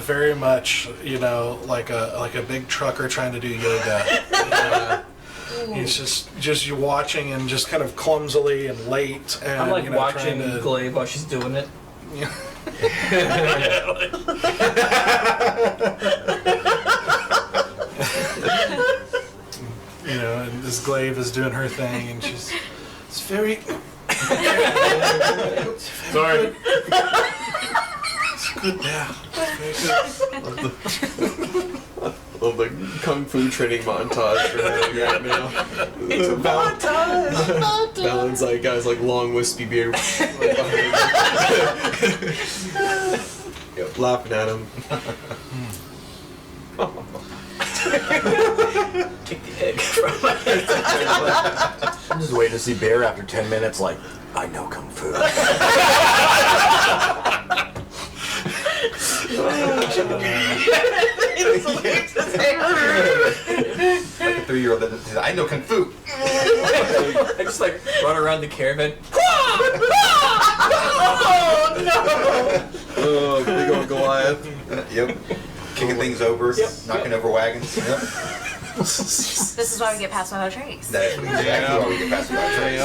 very much, like a big trucker trying to do yoga. He's just you watching and just kind of clumsily and late, and I'm like trying watching to, Glaive while she's doing it. And this Glaive is doing her thing, and it's very. Sorry. It's good now. It's very good. Love the kung fu training montage for her right now. It's a montage. Valen's like guys like long wispy beard, laughing at him. Take the egg from my head. I'm just waiting to see Bear after 10 minutes, like, I know Kung Fu. Like a 3-year-old that says, I know Kung Fu. I just like run around the caravan. Oh, big old Goliath. Yep. Kicking things over, knocking over wagons. Yep. This is why we get passed without trace. That's exactly why we get past that train.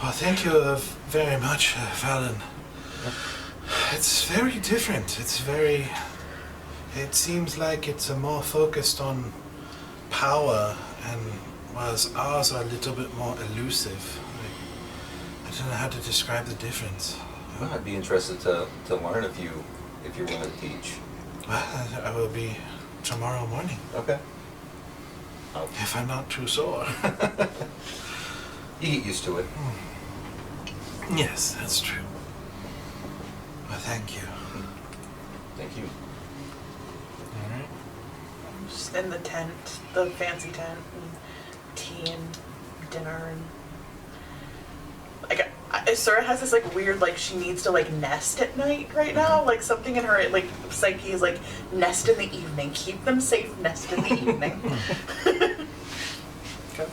Well, thank you very much, Valen. It's very different. It seems like it's more focused on power, and whereas ours are a little bit more elusive. I don't know how to describe the difference. Well, I'd be interested to learn if you're willing to teach. Well, I will be tomorrow morning, Okay. if I'm not too sore. You get used to it. Yes, that's true. Well, thank you. Thank you. All right. Just in the tent, the fancy tent, and tea and dinner, and like Isura has this like weird like she needs to like nest at night right now. Like something in her like psyche is like nest in the evening. Keep them safe. Nest in the evening. Okay.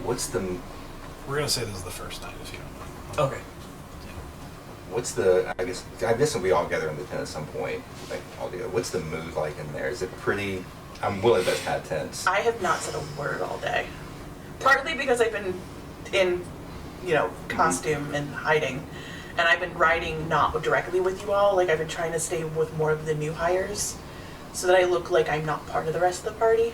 What's the We're gonna say this is the first night, if you don't mind. Okay. What's the? I guess we all gather in the tent at some point. Like all together. What's the mood like in there? Is it pretty? I'm willing to bet it's kind of tense. I have not said a word all day. Partly because I've been in, costume and hiding, and I've been riding not directly with you all. Like I've been trying to stay with more of the new hires, so that I look like I'm not part of the rest of the party.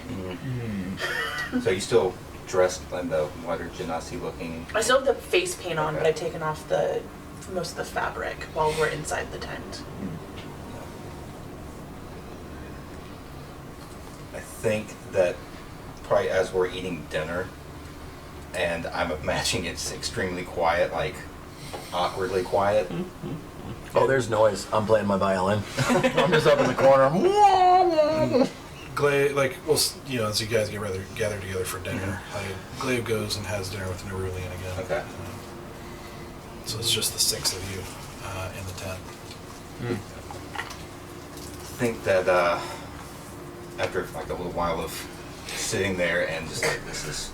So you still dressed in the wider genasi looking? I still have the face paint on, but Okay. I've taken off most of the fabric while we're inside the tent. I think that probably as we're eating dinner, and I'm imagining it's extremely quiet, like awkwardly quiet. Oh, there's noise. I'm playing my violin. I'm just up in the corner. Glaive, as you guys gather together for dinner, Glaive goes and has dinner with Nerulian again. Okay. So it's just the 6 of you in the tent. I think that after like a little while of sitting there and just like this is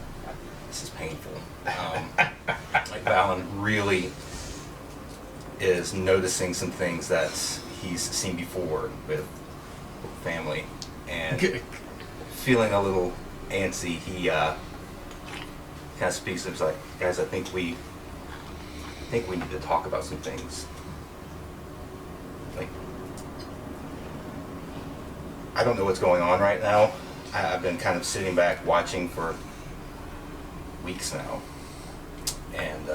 painful. Like Valen really is noticing some things that he's seen before with family and feeling a little antsy. He kind of speaks to him, he's like, guys, I think we need to talk about some things. Like, I don't know what's going on right now. I've been kind of sitting back watching for weeks now. And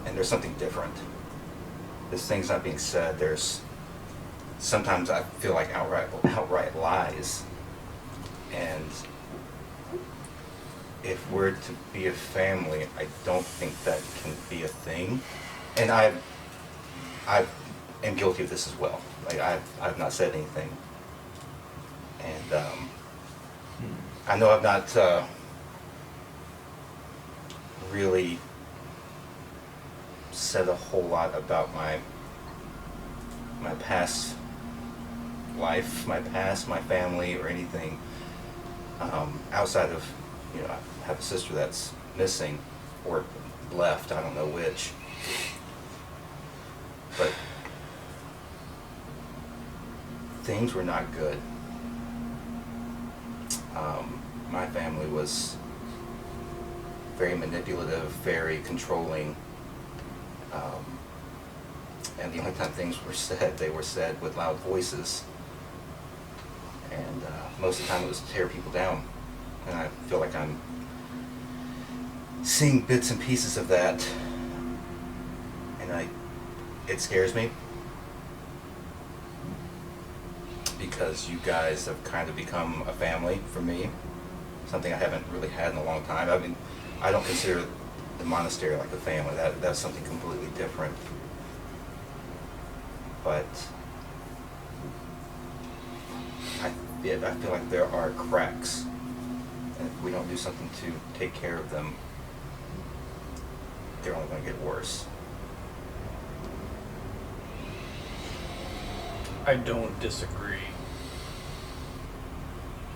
and there's something different. This thing's not being said. There's sometimes I feel like outright lies. And if we're to be a family, I don't think that can be a thing. And I am guilty of this as well. Like I've not said anything. And I know I've not really said a whole lot about my past life, my family, or anything outside of, I have a sister that's missing or left, I don't know which. But things were not good. My family was very manipulative, very controlling. And the only time things were said, they were said with loud voices. And most of the time it was to tear people down. And I feel like I'm seeing bits and pieces of that. And it scares me. Because you guys have kind of become a family for me. Something I haven't really had in a long time. I mean, I don't consider the monastery like a family. That's something completely different. But I feel like there are cracks, and if we don't do something to take care of them, they're only going to get worse. I don't disagree.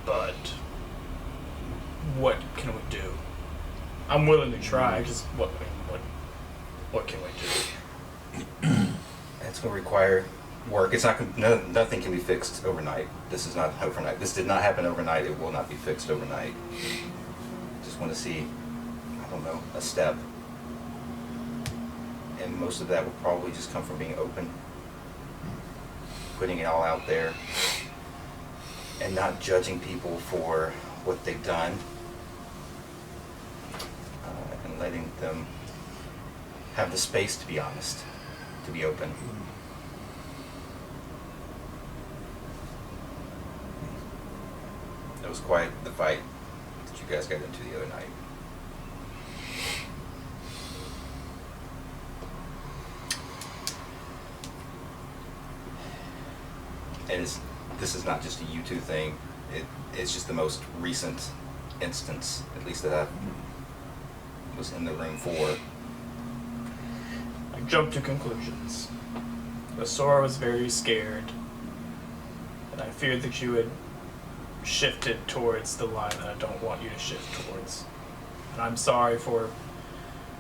But what can we do? I'm willing to try. Just what can we do? It's going to require work. It's not. Nothing can be fixed overnight. This is not overnight. This did not happen overnight. It will not be fixed overnight. Just want to see, I don't know, a step. And most of that will probably just come from being open, putting it all out there, and not judging people for what they've done, and letting them have the space to be honest, to be open. It was quite the fight that you guys got into the other night. And this is not just a U2 thing. It's just the most recent instance, at least that I've was in the room for. I jumped to conclusions. Asura was very scared, and I feared that you had shifted towards the line that I don't want you to shift towards. And I'm sorry for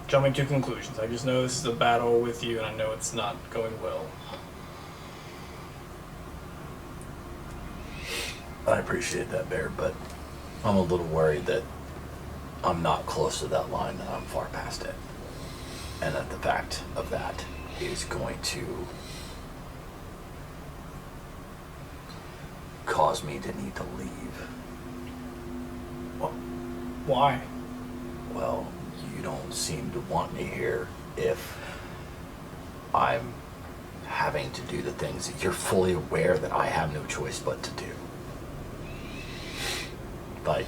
jumping to conclusions. I just know this is a battle with you, and I know it's not going well. I appreciate that, Bear, but I'm a little worried that I'm not close to that line, that I'm far past it. And that the fact of that is going to cause me to need to leave. Why? Well, you don't seem to want me here if I'm having to do the things that you're fully aware that I have no choice but to do. Like,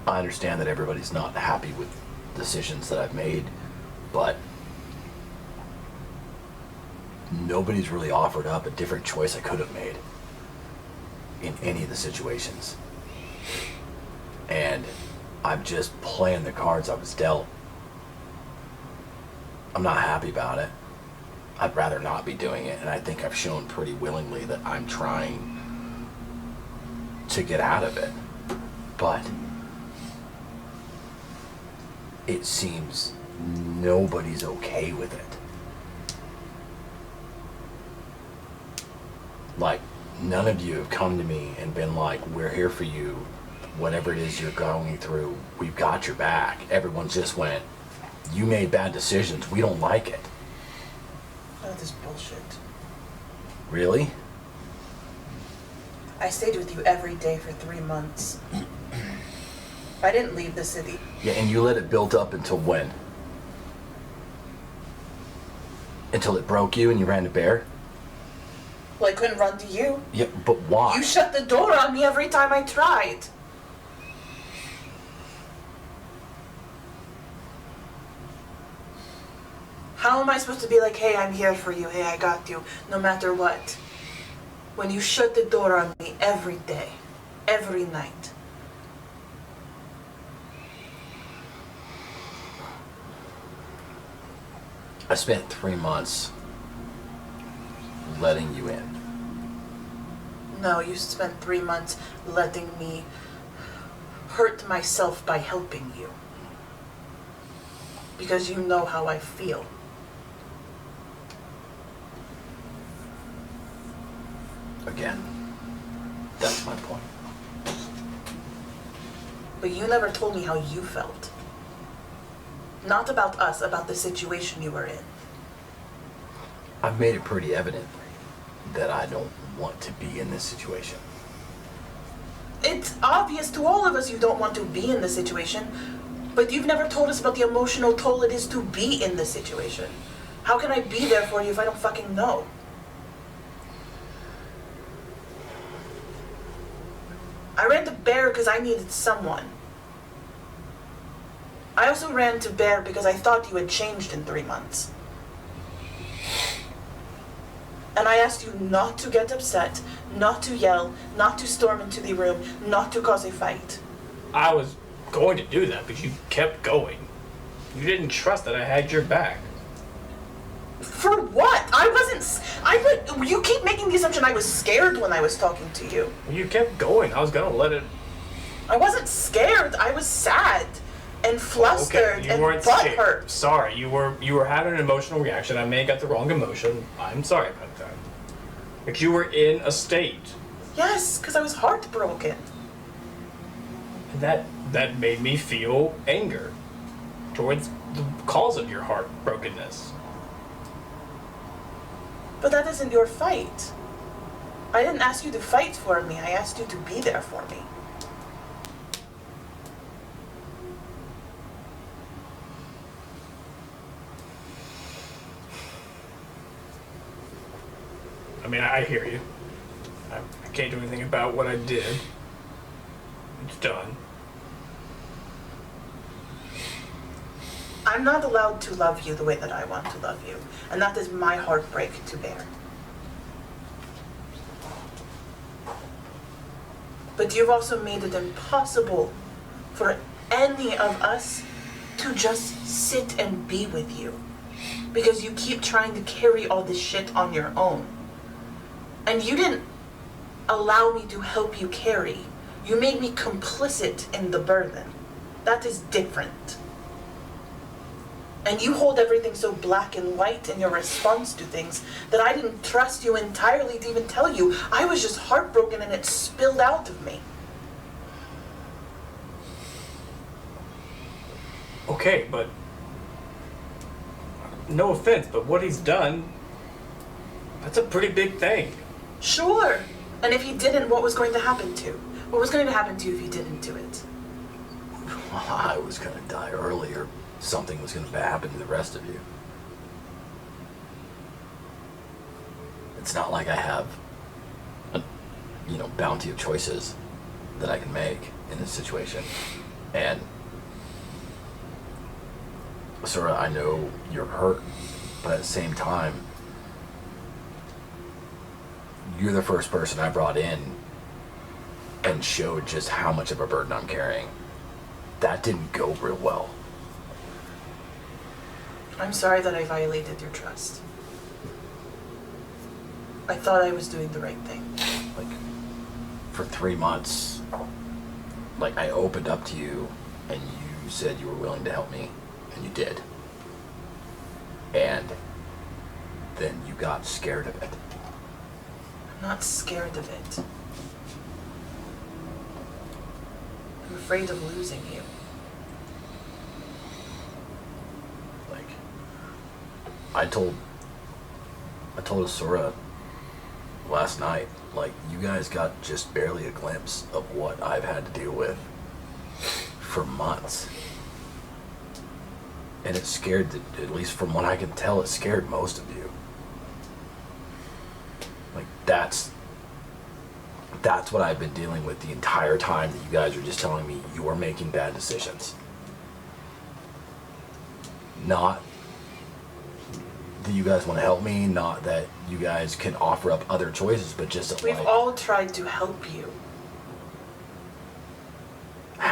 I understand that everybody's not happy with decisions that I've made, but nobody's really offered up a different choice I could have made in any of the situations. And I'm just playing the cards I was dealt. I'm not happy about it. I'd rather not be doing it, and I think I've shown pretty willingly that I'm trying to get out of it. But it seems nobody's okay with it. Like, none of you have come to me and been like, we're here for you. Whatever it is you're going through, we've got your back. Everyone just went, you made bad decisions. We don't like it. That is bullshit. Really? I stayed with you every day for 3 months. I didn't leave the city. Yeah, and you let it build up until when? Until it broke you and you ran to Bear? Well, I couldn't run to you. Yeah, but why? You shut the door on me every time I tried. How am I supposed to be like, hey, I'm here for you, hey, I got you, no matter what? When you shut the door on me every day, every night. I spent 3 months letting you in. No, you spent 3 months letting me hurt myself by helping you. Because you know how I feel. Again, that's my point. But you never told me how you felt. Not about us, about the situation you were in. I've made it pretty evident that I don't want to be in this situation. It's obvious to all of us you don't want to be in this situation, but you've never told us about the emotional toll it is to be in this situation. How can I be there for you if I don't fucking know? I ran to Bear because I needed someone. I also ran to Bear because I thought you had changed in 3 months. And I asked you not to get upset, not to yell, not to storm into the room, not to cause a fight. I was going to do that, but you kept going. You didn't trust that I had your back. For what? You keep making the assumption I was scared when I was talking to you. You kept going. I was gonna let it. I wasn't scared. I was sad and flustered You and weren't butthurt. scared. Sorry, you were having an emotional reaction. I may have got the wrong emotion. I'm sorry about that. But you were in a state. Yes, because I was heartbroken. And that made me feel anger towards the cause of your heartbrokenness. But that isn't your fight. I didn't ask you to fight for me. I asked you to be there for me. I mean, I hear you. I can't do anything about what I did. It's done. I'm not allowed to love you the way that I want to love you. And that is my heartbreak to bear. But you've also made it impossible for any of us to just sit and be with you. Because you keep trying to carry all this shit on your own. And you didn't allow me to help you carry. You made me complicit in the burden. That is different. And you hold everything so black and white in your response to things that I didn't trust you entirely to even tell you. I was just heartbroken and it spilled out of me. Okay, but no offense, but what he's done, that's a pretty big thing. Sure. And if he didn't, what was going to happen to? What was going to happen to you if he didn't do it? I was going to die early, or something was going to happen to the rest of you. It's not like I have a, bounty of choices that I can make in this situation. And Sora, I know you're hurt, but at the same time, you're the first person I brought in and showed just how much of a burden I'm carrying. That didn't go real well. I'm sorry that I violated your trust. I thought I was doing the right thing. Like, for 3 months, like, I opened up to you and you said you were willing to help me, and you did. And then you got scared of it. I'm not scared of it. I'm afraid of losing you. Like, I told Sora last night, like, you guys got just barely a glimpse of what I've had to deal with for months. And it scared, at least from what I can tell, it scared most of you. Like, that's what I've been dealing with the entire time that you guys are just telling me you are making bad decisions. Not that you guys want to help me, not that you guys can offer up other choices, but just that, We've like, all tried to help you.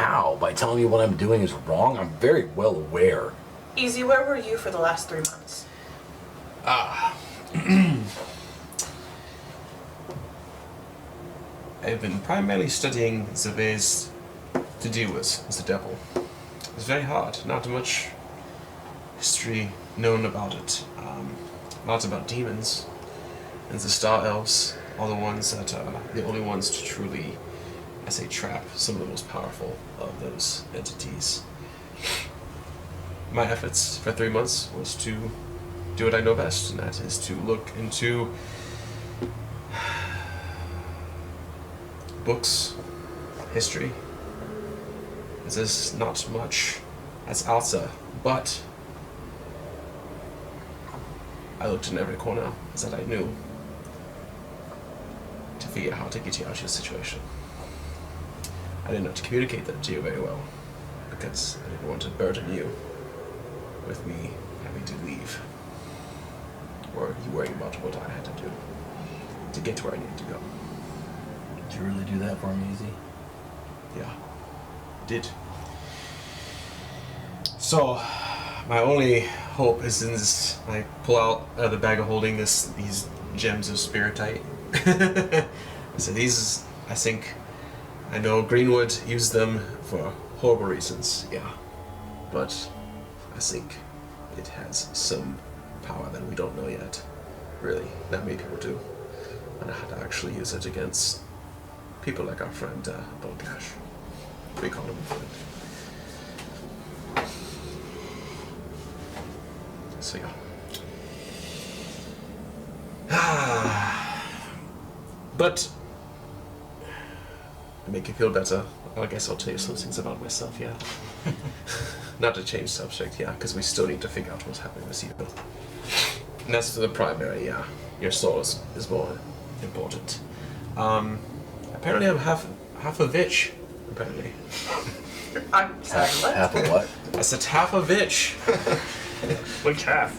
how? By telling me what I'm doing is wrong? I'm very well aware. Easy, where were you for the last 3 months? I've been primarily studying the ways to deal with the devil. It's very hard. Not much history known about it. Lots about demons, and the Star Elves are the ones that are the only ones to truly, I say, trap some of the most powerful of those entities. My efforts for 3 months was to do what I know best, and that is to look into books, history. There's not much that's out there, but I looked in every corner that I knew to figure out how to get you out of your situation. I didn't know how to communicate that to you very well, because I didn't want to burden you with me having to leave, or you worrying about what I had to do to get to where I needed to go. Did you really do that for me, Easy? Yeah, did. So, my only hope is in this. I pull out the bag of holding these gems of spiritite. So these, I think, I know Greenwood used them for horrible reasons. Yeah, but I think it has some power that we don't know yet. Really, not many people do. And how to actually use it against people like our friend Bolgash. We call him a friend. So yeah. But to make you feel better, I guess I'll tell you some things about myself, yeah. Not to change subject, yeah, because we still need to figure out what's happening with you. And that's the primary, yeah. Your soul is more important. Apparently I'm half a vitch, apparently. I'm sorry, what? Half of what? I said half a vitch. Which half?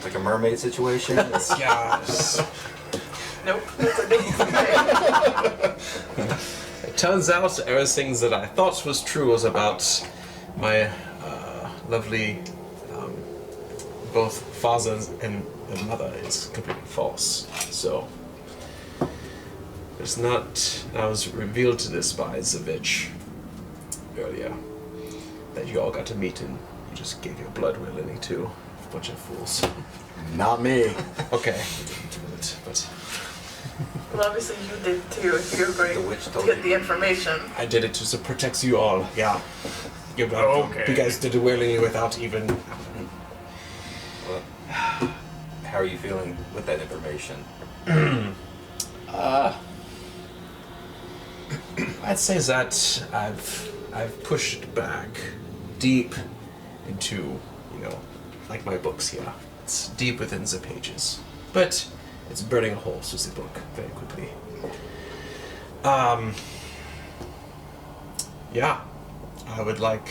Like a mermaid situation? Yes. Nope, that's a big thing. It turns out everything that I thought was true was about my lovely both father and mother is completely false. So it's not. I was revealed to this by Zavich earlier that you all got to meet and you just gave your blood willingly to a bunch of fools. Not me. Okay, we didn't do it, but Well, obviously you did too if you were going The witch to told get you. the information. I did it to protect you all. Yeah. You're welcome. Okay. You guys did it willingly without even. Well, how are you feeling with that information? I'd say that I've pushed it back deep into, like my books here. It's deep within the pages, but it's burning a hole through the book very quickly. Yeah, I would like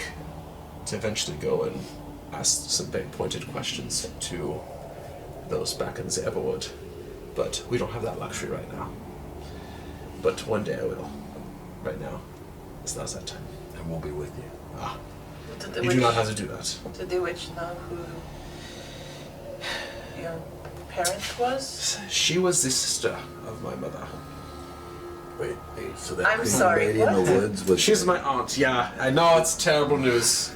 to eventually go and ask some very pointed questions to those back in the Everwood, but we don't have that luxury right now. But one day I will. Right now, it's not that time. And we'll be with you. Ah, Did the you do not have to do that. Did the witch know who your parent was? She was the sister of my mother. Wait, so that I'm green sorry, lady in what? the woods was... She's my aunt, yeah. I know it's terrible news.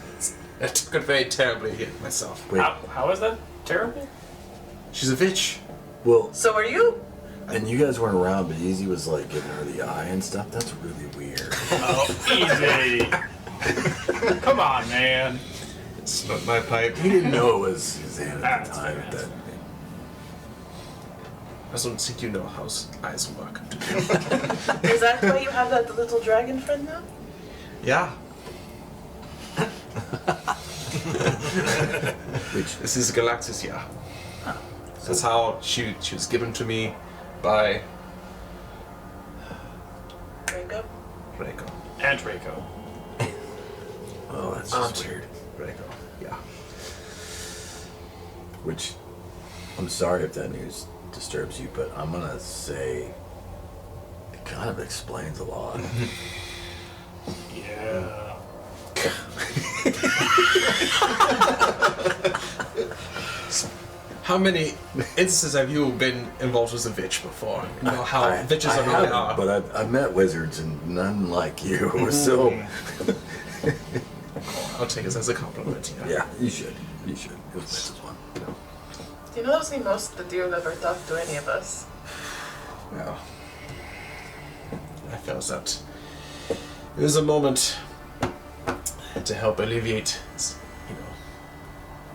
I took it very terribly myself. Wait, How is that terrible? She's a bitch. well, So are you? and you guys weren't around, but Easy was like giving her the eye and stuff. That's really weird. Oh, easy. Come on, man. It's not my pipe. He didn't know it was his hand at the That's time. fair. That, I don't think you know how eyes work. Is that why you have that little dragon friend now? Yeah. which, This is Galactus, yeah. That's how she was given to me by Draco? Reiko. And Draco. oh, that's Aunt just weird. Reiko, yeah. Which, I'm sorry if that news disturbs you, but I'm gonna say it kind of explains a lot. Yeah. How many instances have you been involved with a bitch before? You know how bitches I are really haven't, are. but I've met wizards and none like you. So, I'll take it as a compliment. yeah, you should. You should. It was Mrs. One. Do you know that was the most that you've ever talked to any of us? Well, I felt that it was a moment to help alleviate,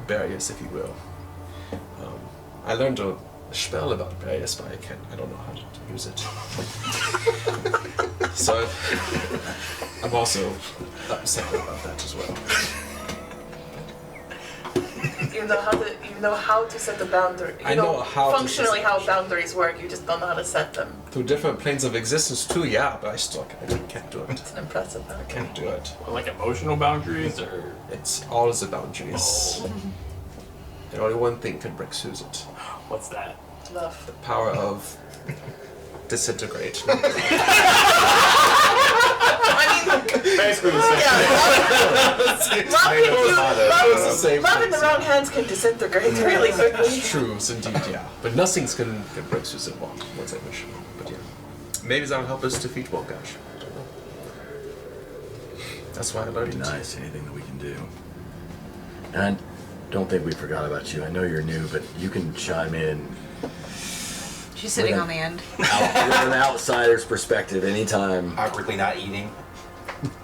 barriers, if you will. I learned a spell about barriers, but I don't know how to use it. So I'm also upset about that as well. You know how to set the boundary. I know how to functionally set- how boundaries work. You just don't know how to set them. Through different planes of existence too, yeah, but I can't do it. It's an impressive I boundary. can't do it. Like emotional boundaries, or It's all the boundaries. And only one thing can break through it. what's that? Love. Power of disintegrate. Basically the same. Love in the wrong hands can disintegrate really quickly. True, indeed, yeah. But nothing can break through the wall once I wish. But yeah. Maybe that'll help us defeat Wolgash. I don't know. That's why I learned be it. nice. Anything that we can do. And I don't think we forgot about you. I know you're new, but you can chime in She's sitting on the end. with an outsider's perspective anytime. Awkwardly not eating.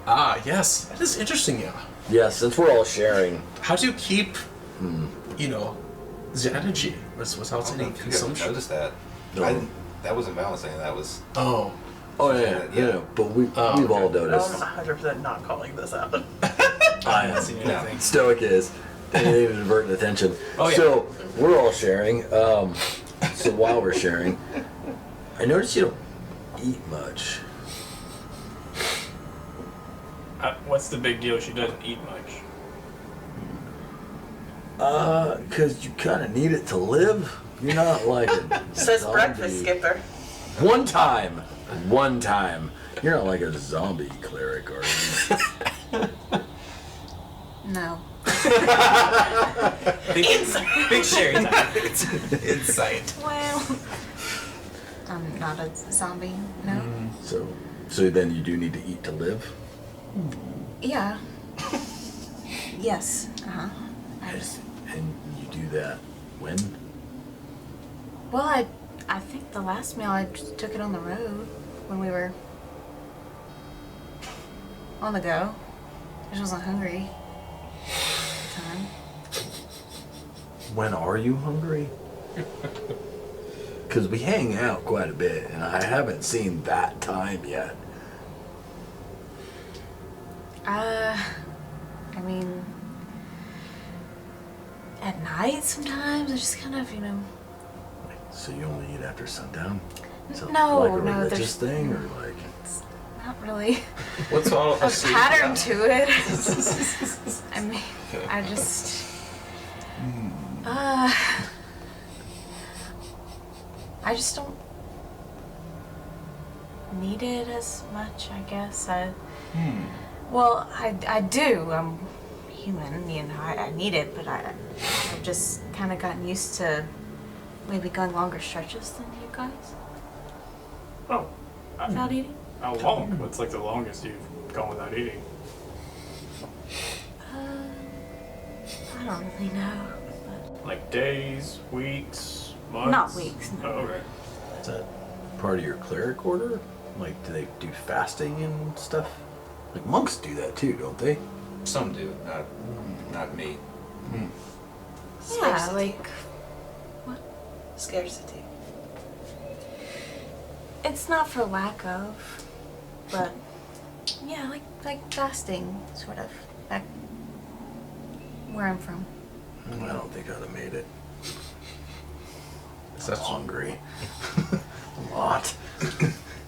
Ah, yes. That is interesting, yeah. Yeah, since we're all sharing. How do you keep, the energy without I don't any know if you ever consumption? noticed that. No. That wasn't balancing. That was. Oh. Oh yeah. But we've all I'm noticed. 100% not calling this out. I haven't seen anything. Stoic is. Anything to divert attention. Oh, yeah. So we're all sharing. So while we're sharing, I noticed you don't eat much. What's the big deal? She doesn't eat much. Because you kind of need it to live. You're not like a Says zombie. breakfast skipper. One time. You're not like a zombie cleric, are you? No. Big sharing time. Insight. Well, I'm not a zombie. No. So then you do need to eat to live? Yeah. Yes. And you do that when? Well, I think the last meal I just took it on the road when we were on the go. I just wasn't hungry at the time. When are you hungry? Because we hang out quite a bit, and I haven't seen that time yet. I mean, at night sometimes I just kind of, So you only eat after sundown? Is it No, like a no, religious there's- thing, or like? It's not really What's all a pattern to it. I mean, I just, I just don't need it as much, I guess. Well, I do. I'm human, I need it, but I've just kind of gotten used to maybe going longer stretches than you guys Oh, without eating. how long? What's like the longest you've gone without eating? I don't really know, but Like days, weeks, months? not weeks. No. Oh, okay. Is that part of your cleric order? Like, do they do fasting and stuff? Like, monks do that too, don't they? Some do, not me. Yeah, Scarcity. like Scarcity. it's not for lack of, but yeah, like fasting, sort of. Back where I'm from. I don't think I'd have made it. Is I'm that, hungry. A lot.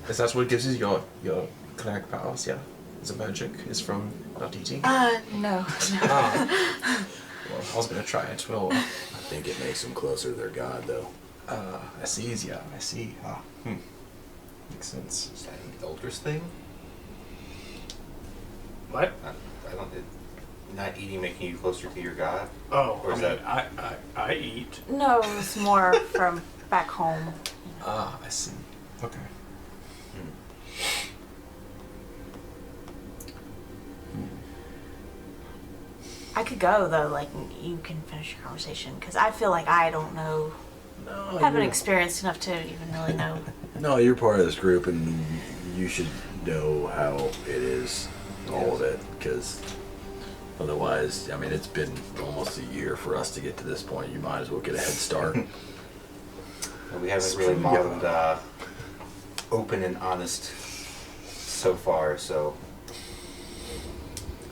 is that what gives you your cleric powers? Yeah. Is it magic? Is from not eating? No. Ah. Well, I was gonna try it. Well, I think it makes them closer to their god, though. I see. Yeah, I see. Makes sense. Is that an Eldritch thing? What? I don't. Not eating making you closer to your god? Oh, Or I is mean, that- I eat. No, it's more from back home. Ah, I see. Okay. I could go though, like you can finish your conversation, because I feel like I don't know, No, haven't you're- experienced enough to even really know. No, you're part of this group, and you should know how it is, all of it, because otherwise, I mean, it's been almost a year for us to get to this point. You might as well get a head start. We haven't really modeled open and honest so far, so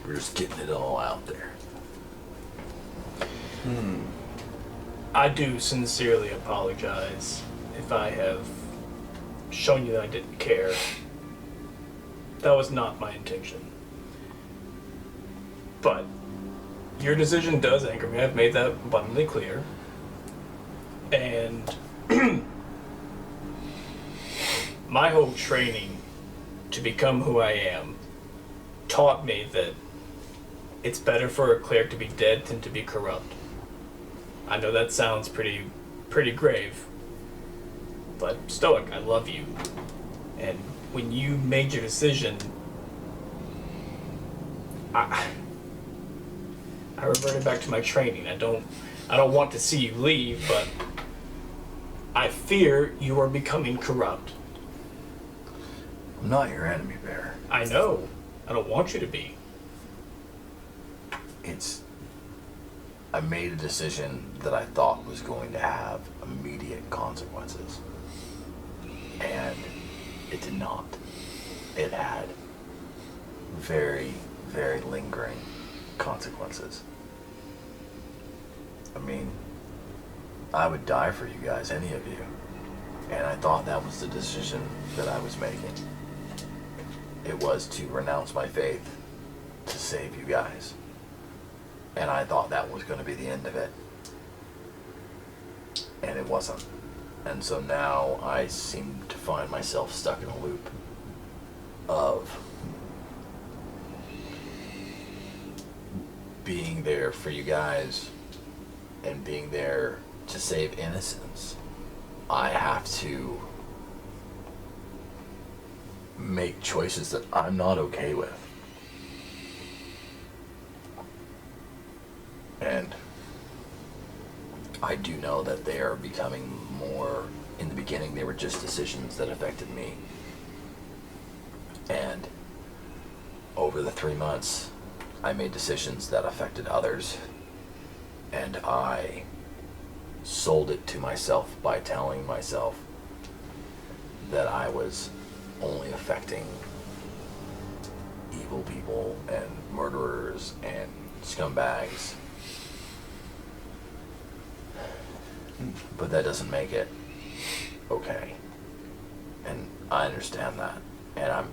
We're just getting it all out there. I do sincerely apologize if I have shown you that I didn't care. That was not my intention. But your decision does anger me. I've made that abundantly clear. And my whole training to become who I am taught me that it's better for a cleric to be dead than to be corrupt. I know that sounds pretty grave, but Stoic, I love you. And when you made your decision, I reverted back to my training. I don't want to see you leave, but I fear you are becoming corrupt. I'm not your enemy, Bear. I know. I don't want you to be. I made a decision that I thought was going to have immediate consequences. And it did not. It had very, very lingering consequences. I mean, I would die for you guys, any of you. And I thought that was the decision that I was making. It was to renounce my faith to save you guys. And I thought that was going to be the end of it. And it wasn't. And so now I seem to find myself stuck in a loop of being there for you guys and being there to save innocence. I have to make choices that I'm not okay with. And I do know that they are becoming more, in the beginning they were just decisions that affected me. And over the 3 months, I made decisions that affected others. And I sold it to myself by telling myself that I was only affecting evil people and murderers and scumbags. But that doesn't make it okay. And I understand that. And I'm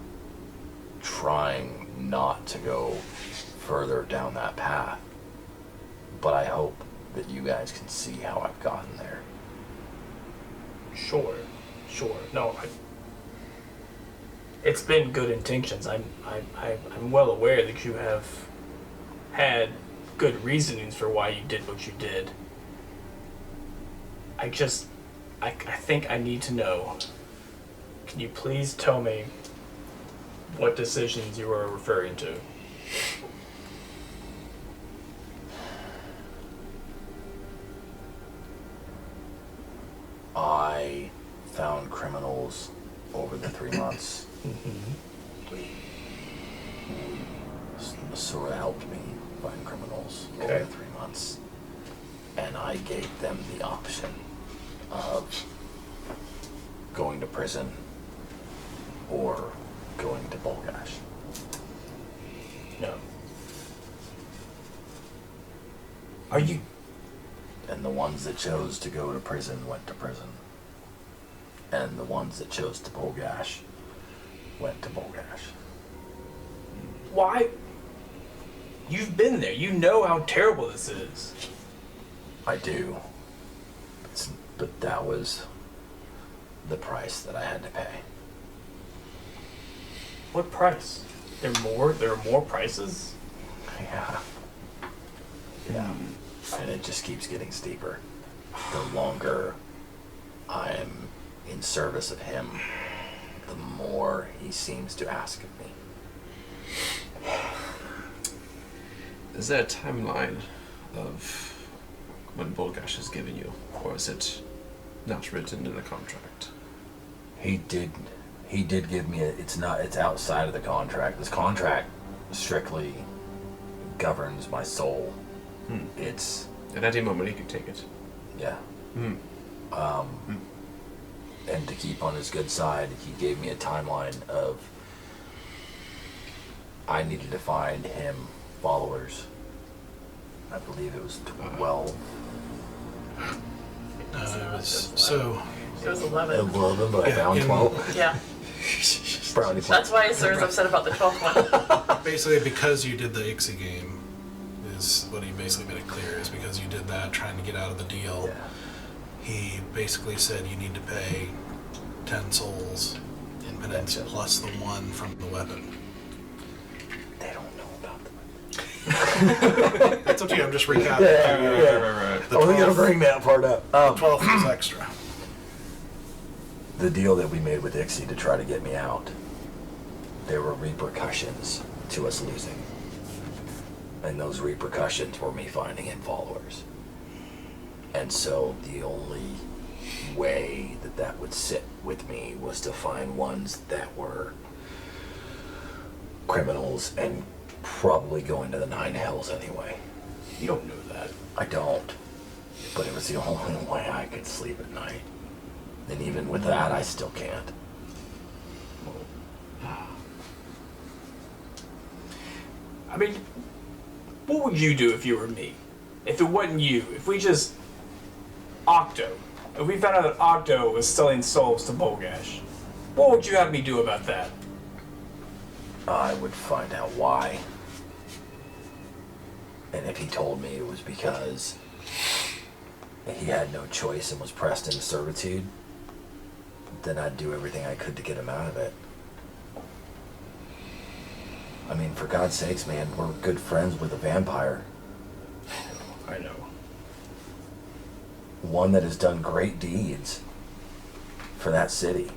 trying not to go further down that path. But I hope that you guys can see how I've gotten there. Sure. No, it's been good intentions. I'm well aware that you have had good reasonings for why you did what you did. I think I need to know. Can you please tell me what decisions you are referring to? I found criminals over the 3 months. Sora helped me find criminals over the 3 months. And I gave them the option of going to prison or going to Bolgash. No. Are you... And the ones that chose to go to prison went to prison. And the ones that chose to Bolgash went to Bolgash. Why? You've been there. You know how terrible this is. I do. But that was the price that I had to pay. What price? There are more prices? Yeah. Yeah. And it just keeps getting steeper. The longer I am in service of him, the more he seems to ask of me. Is there a timeline of when Bolgash has given you, or is it not written in the contract? He did give me it's outside of the contract. This contract strictly governs my soul. It's At any moment he can take it. yeah. And to keep on his good side, he gave me a timeline of I needed to find him followers. I believe it was 12. It was 11. 11, but I found 12. Yeah. Brownie points. That's why Sir's upset about the 12th one. Basically, because you did the Ixie game, is what he basically made it clear, is because you did that trying to get out of the deal. Yeah. He basically said you need to pay 10 souls in penance plus the 1 from the weapon. They don't know about them. That's up to you, I'm just recapping. Right. The I wasn't going to 12th bring that part up. 12th was extra. The deal that we made with Ixie to try to get me out, there were repercussions to us losing. And those repercussions were me finding him followers. And so the only way that would sit with me was to find ones that were criminals and probably going to the 9 hells anyway. You don't know that. I don't. But it was the only way I could sleep at night. And even with that, I still can't. I mean, what would you do if you were me? If it wasn't you, if we just... Octo. If we found out that Octo was selling souls to Bolgash, what would you have me do about that? I would find out why. And if he told me it was because he had no choice and was pressed into servitude, then I'd do everything I could to get him out of it. I mean, for God's sakes, man, we're good friends with a vampire. I know. One that has done great deeds for that city.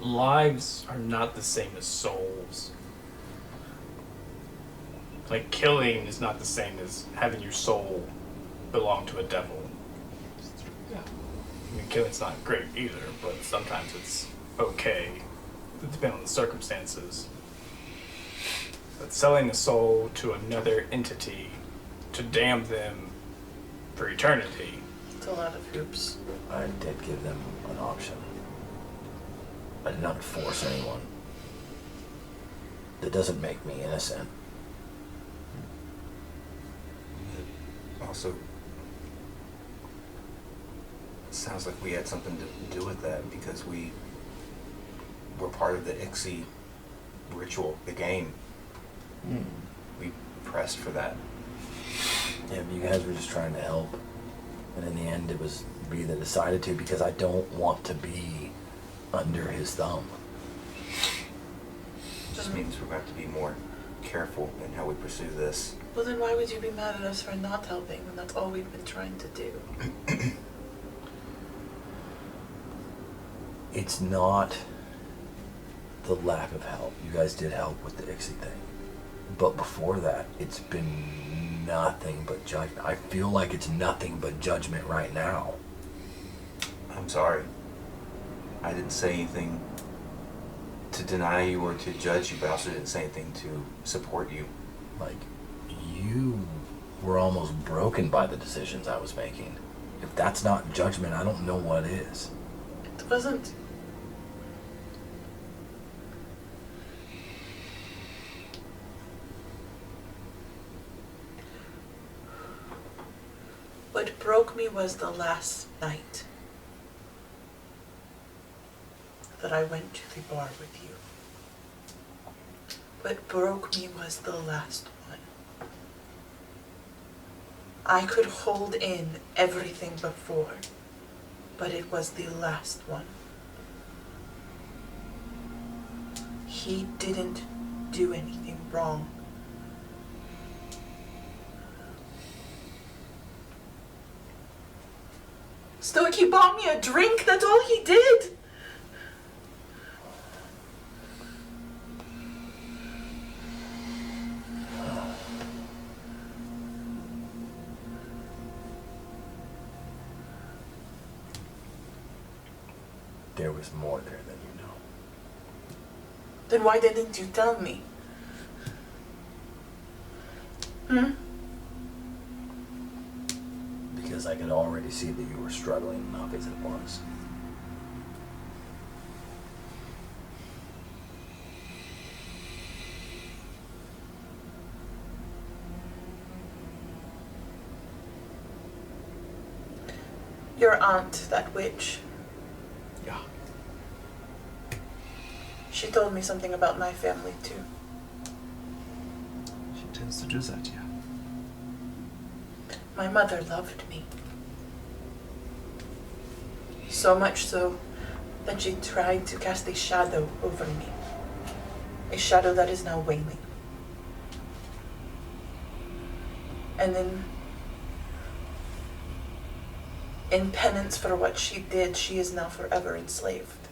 Lives are not the same as souls. Like, killing is not the same as having your soul belong to a devil. Yeah. I mean, killing's not great either, but sometimes it's okay. It depends on the circumstances. But selling a soul to another entity to damn them for eternity. It's a lot of hoops. I did give them an option. I did not force anyone. That doesn't make me innocent. Also, it sounds like we had something to do with that because we were part of the Ixie ritual, the game. We pressed for that. Yeah, but you guys were just trying to help. And in the end, it was me that decided to, because I don't want to be under his thumb. Just means we're going to have to be more careful in how we pursue this. Well, then why would you be mad at us for not helping when that's all we've been trying to do? It's not the lack of help. You guys did help with the Ixie thing. But before that, it's been nothing but judgment. I feel like it's nothing but judgment right now. I'm sorry. I didn't say anything to deny you or to judge you, but I also didn't say anything to support you. Like, you were almost broken by the decisions I was making. If that's not judgment, I don't know what is. It wasn't. What broke me was the last night that I went to the bar with you. What broke me was the last one. I could hold in everything before, but it was the last one. He didn't do anything wrong. Stoic, he bought me a drink, that's all he did! There was more there than you know. Then why didn't you tell me? Because I could already see that you were struggling enough as it was. Your aunt, that witch, Yeah. she told me something about my family too. She tends to do that, yeah. My mother loved me. So much so that she tried to cast a shadow over me. A shadow that is now waning. And then, in penance for what she did, she is now forever enslaved.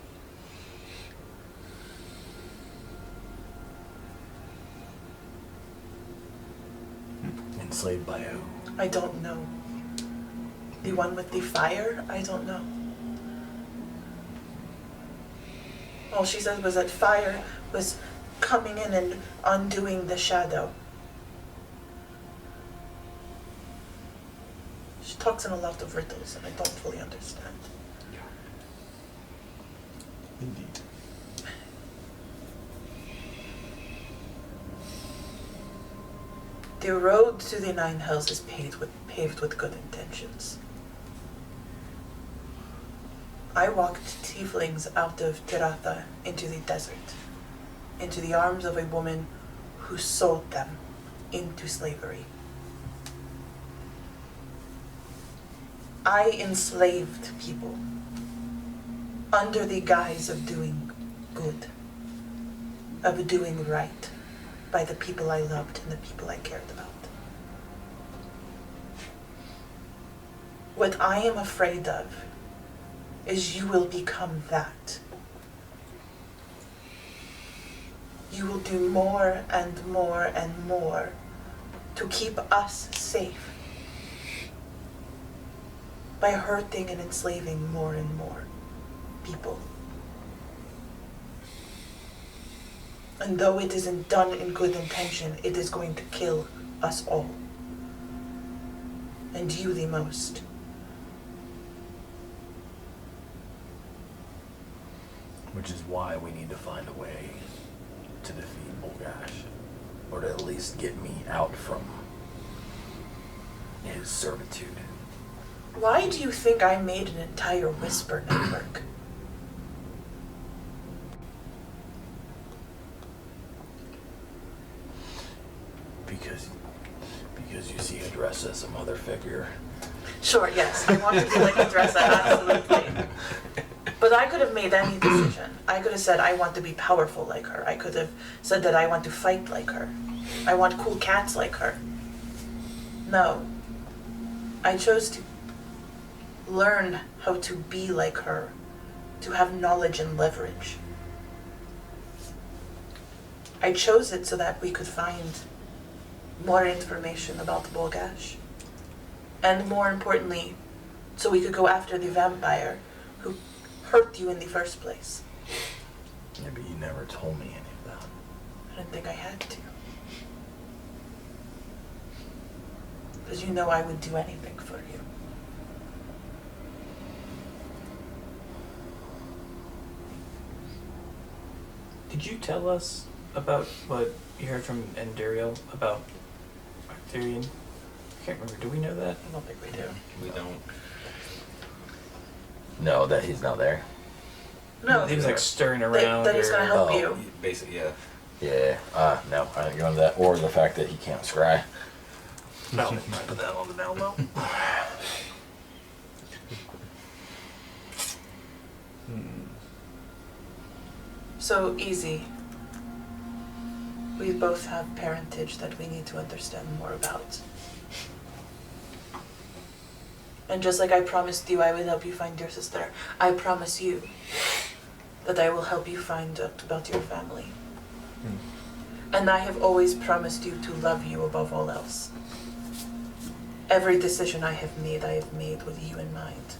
Enslaved by who? I don't know. The one with the fire? I don't know. All she said was that fire was coming in and undoing the shadow. She talks in a lot of riddles and I don't fully understand. Indeed. The road to the Nine Hells is paved with good intentions. I walked tieflings out of Tiratha into the desert, into the arms of a woman who sold them into slavery. I enslaved people under the guise of doing good, of doing right by the people I loved and the people I cared about. What I am afraid of is you will become that. You will do more and more and more to keep us safe by hurting and enslaving more and more people. And though it isn't done in good intention, it is going to kill us all. And you the most. Which is why we need to find a way to defeat Bolgash. Or to at least get me out from his servitude. Why do you think I made an entire whisper network? Because you see Adressa as a mother figure. Sure, yes, I want to be like Adressa, absolutely. But I could have made any decision. I could have said I want to be powerful like her. I could have said that I want to fight like her. I want cool cats like her. No. I chose to learn how to be like her, to have knowledge and leverage. I chose it so that we could find more information about Bolgash. And more importantly, so we could go after the vampire who hurt you in the first place. Yeah, but you never told me any of that. I didn't think I had to. Because you know I would do anything for you. Did you tell us about what you heard from Enduriel about Arthurian? I can't remember. Do we know that? I don't think we do. We don't. No, that he's not there. No. He was like stirring around. That he's gonna help you. Basically, yeah. Yeah, no, I didn't go into that. Or the fact that he can't scry. No, put that on the down low. So easy. We both have parentage that we need to understand more about. And just like I promised you I would help you find your sister, I promise you that I will help you find out about your family. And I have always promised you to love you above all else. Every decision I have made with you in mind.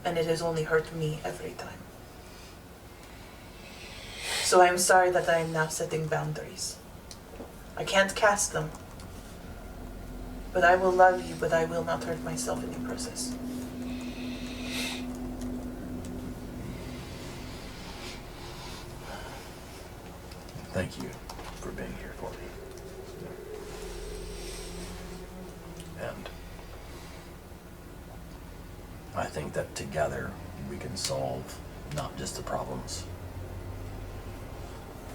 And it has only hurt me every time. So I'm sorry that I am now setting boundaries. I can't cast them. But I will love you, but I will not hurt myself in the process. Thank you for being here for me. And I think that together we can solve not just the problems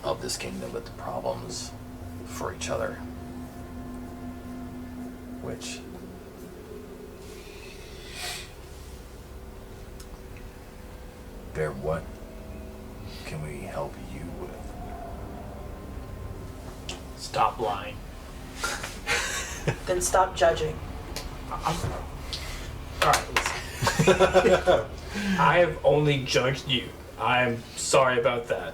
of this kingdom, but the problems for each other. Which Bear, what can we help you with? Stop lying. Then stop judging. Alright, listen. I have only judged you. I'm sorry about that.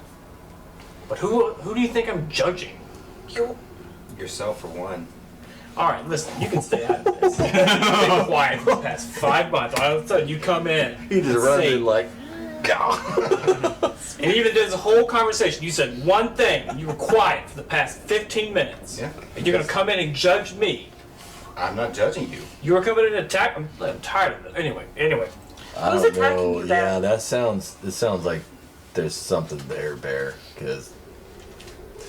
But who do you think I'm judging? You. Yourself for one. Alright, listen, you can stay out of this. You've been quiet for the past 5 months. All of a sudden you come in. He just and runs say- in like, And even there's a whole conversation. You said one thing, and you were quiet for the past 15 minutes. Yeah. And you're gonna come in and judge me. I'm not judging you. You were coming in and attack. I'm tired of it. Anyway. I Who's don't attacking know. you, Bear? Yeah, it sounds like there's something there, Bear, because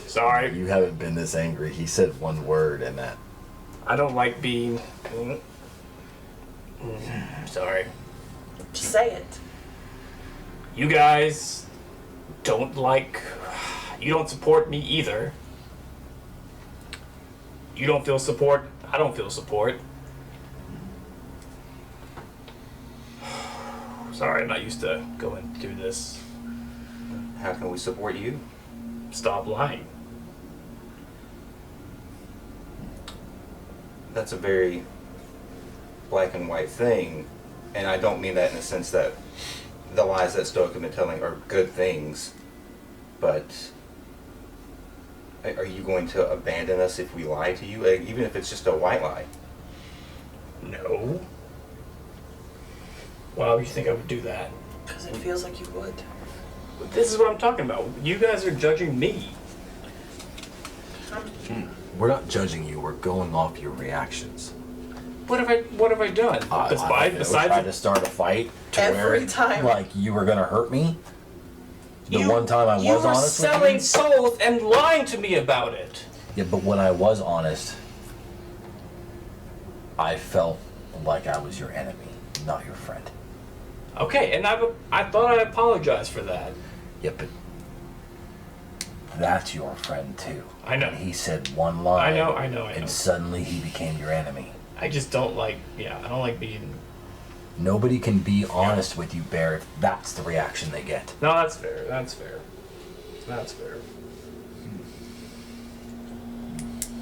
Sorry. you haven't been this angry. He said one word and that. I don't like being. Sorry. Just say it. You guys don't like. You don't support me either. You don't feel support. I don't feel support. Sorry, I'm not used to going through this. How can we support you? Stop lying. That's a very black and white thing, and I don't mean that in the sense that the lies that Stoic have been telling are good things, but are you going to abandon us if we lie to you, even if it's just a white lie? No. Why would you think I would do that? Because it feels like you would. This is what I'm talking about. You guys are judging me. We're not judging you. We're going off your reactions. What have I done? I tried to start a fight to Every where, time. like, you were gonna hurt me. The one time I was you were honest selling with souls and lying to me about it. you. Yeah, but when I was honest, I felt like I was your enemy, not your friend. Okay, and I thought I apologized for that. Yeah, but that's your friend too. I know. He said one line. I know. And suddenly he became your enemy. I just don't like. Yeah, I don't like being. Nobody can be honest with you, Bear, if that's the reaction they get. No, that's fair. That's fair.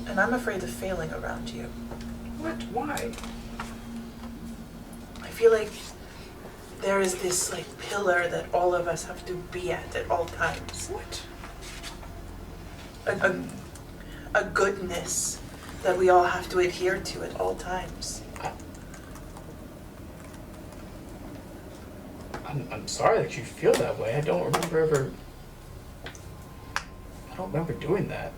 And I'm afraid of failing around you. What? Why? I feel like there is this like pillar that all of us have to be at all times. What? A goodness that we all have to adhere to at all times. I'm sorry that you feel that way. I don't remember doing that.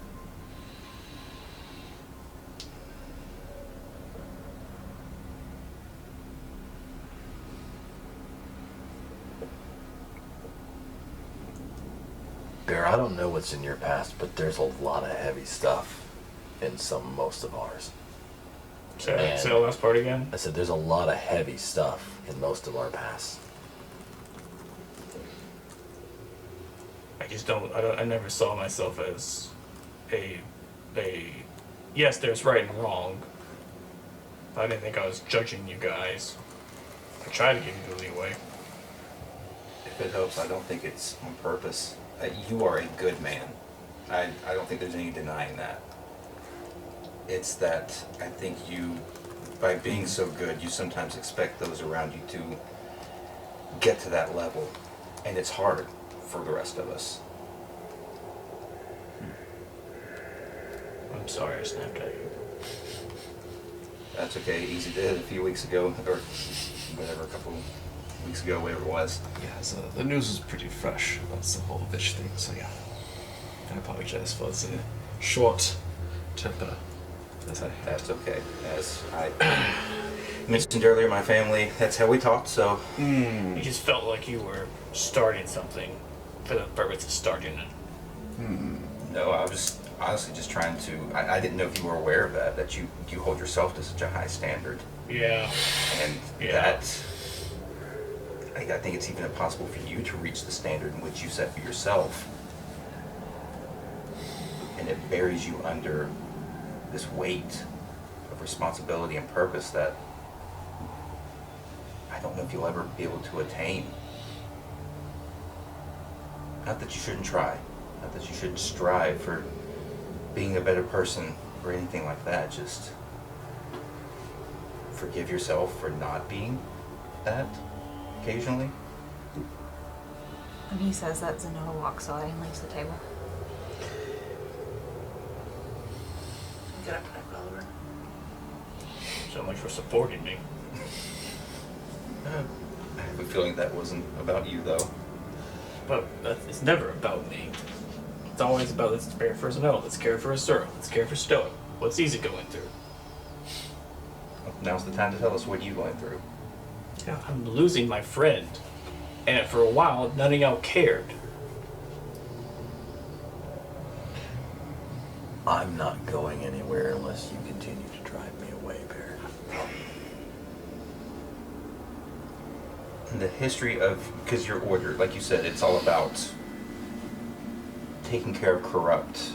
Bear, I don't know what's in your past, but there's a lot of heavy stuff in most of ours. Say the last part again. I said there's a lot of heavy stuff in most of our past. I never saw myself as a yes, there's right and wrong. I didn't think I was judging you guys. I tried to give you the leeway. If it helps, I don't think it's on purpose. You are a good man. I don't think there's any denying that. It's that I think you, by being so good, you sometimes expect those around you to get to that level. And it's hard for the rest of us. I'm sorry I snapped at you. That's okay. Easy did a few weeks ago, or whatever, a couple weeks ago, whatever it was. Yeah, so the news was pretty fresh about the whole bitch thing, so yeah. I apologize for the short temper. That's okay. As I mentioned earlier, my family, that's how we talked, so. You just felt like you were starting something for the purpose of starting it. No, I was honestly just trying to, I didn't know if you were aware of that you hold yourself to such a high standard. Yeah. And Yeah. that, I think it's even impossible for you to reach the standard in which you set for yourself. And it buries you under this weight of responsibility and purpose that I don't know if you'll ever be able to attain. Not that you shouldn't try, not that you shouldn't strive for being a better person or anything like that, just forgive yourself for not being that occasionally. When he says that, Zenoa walks away and leaves the table. Get up and I follow her. So much for supporting me. I have a feeling that wasn't about you, though. But it's never about me. It's always about let's care for Zenoa, let's care for Asura, let's care for Stoic. What's easy going through? Now's the time to tell us what you're going through. Yeah, I'm losing my friend. And for a while, none of y'all cared. I'm not going anywhere unless you continue to drive me away, Bear. The history of, because your order, like you said, it's all about taking care of corrupt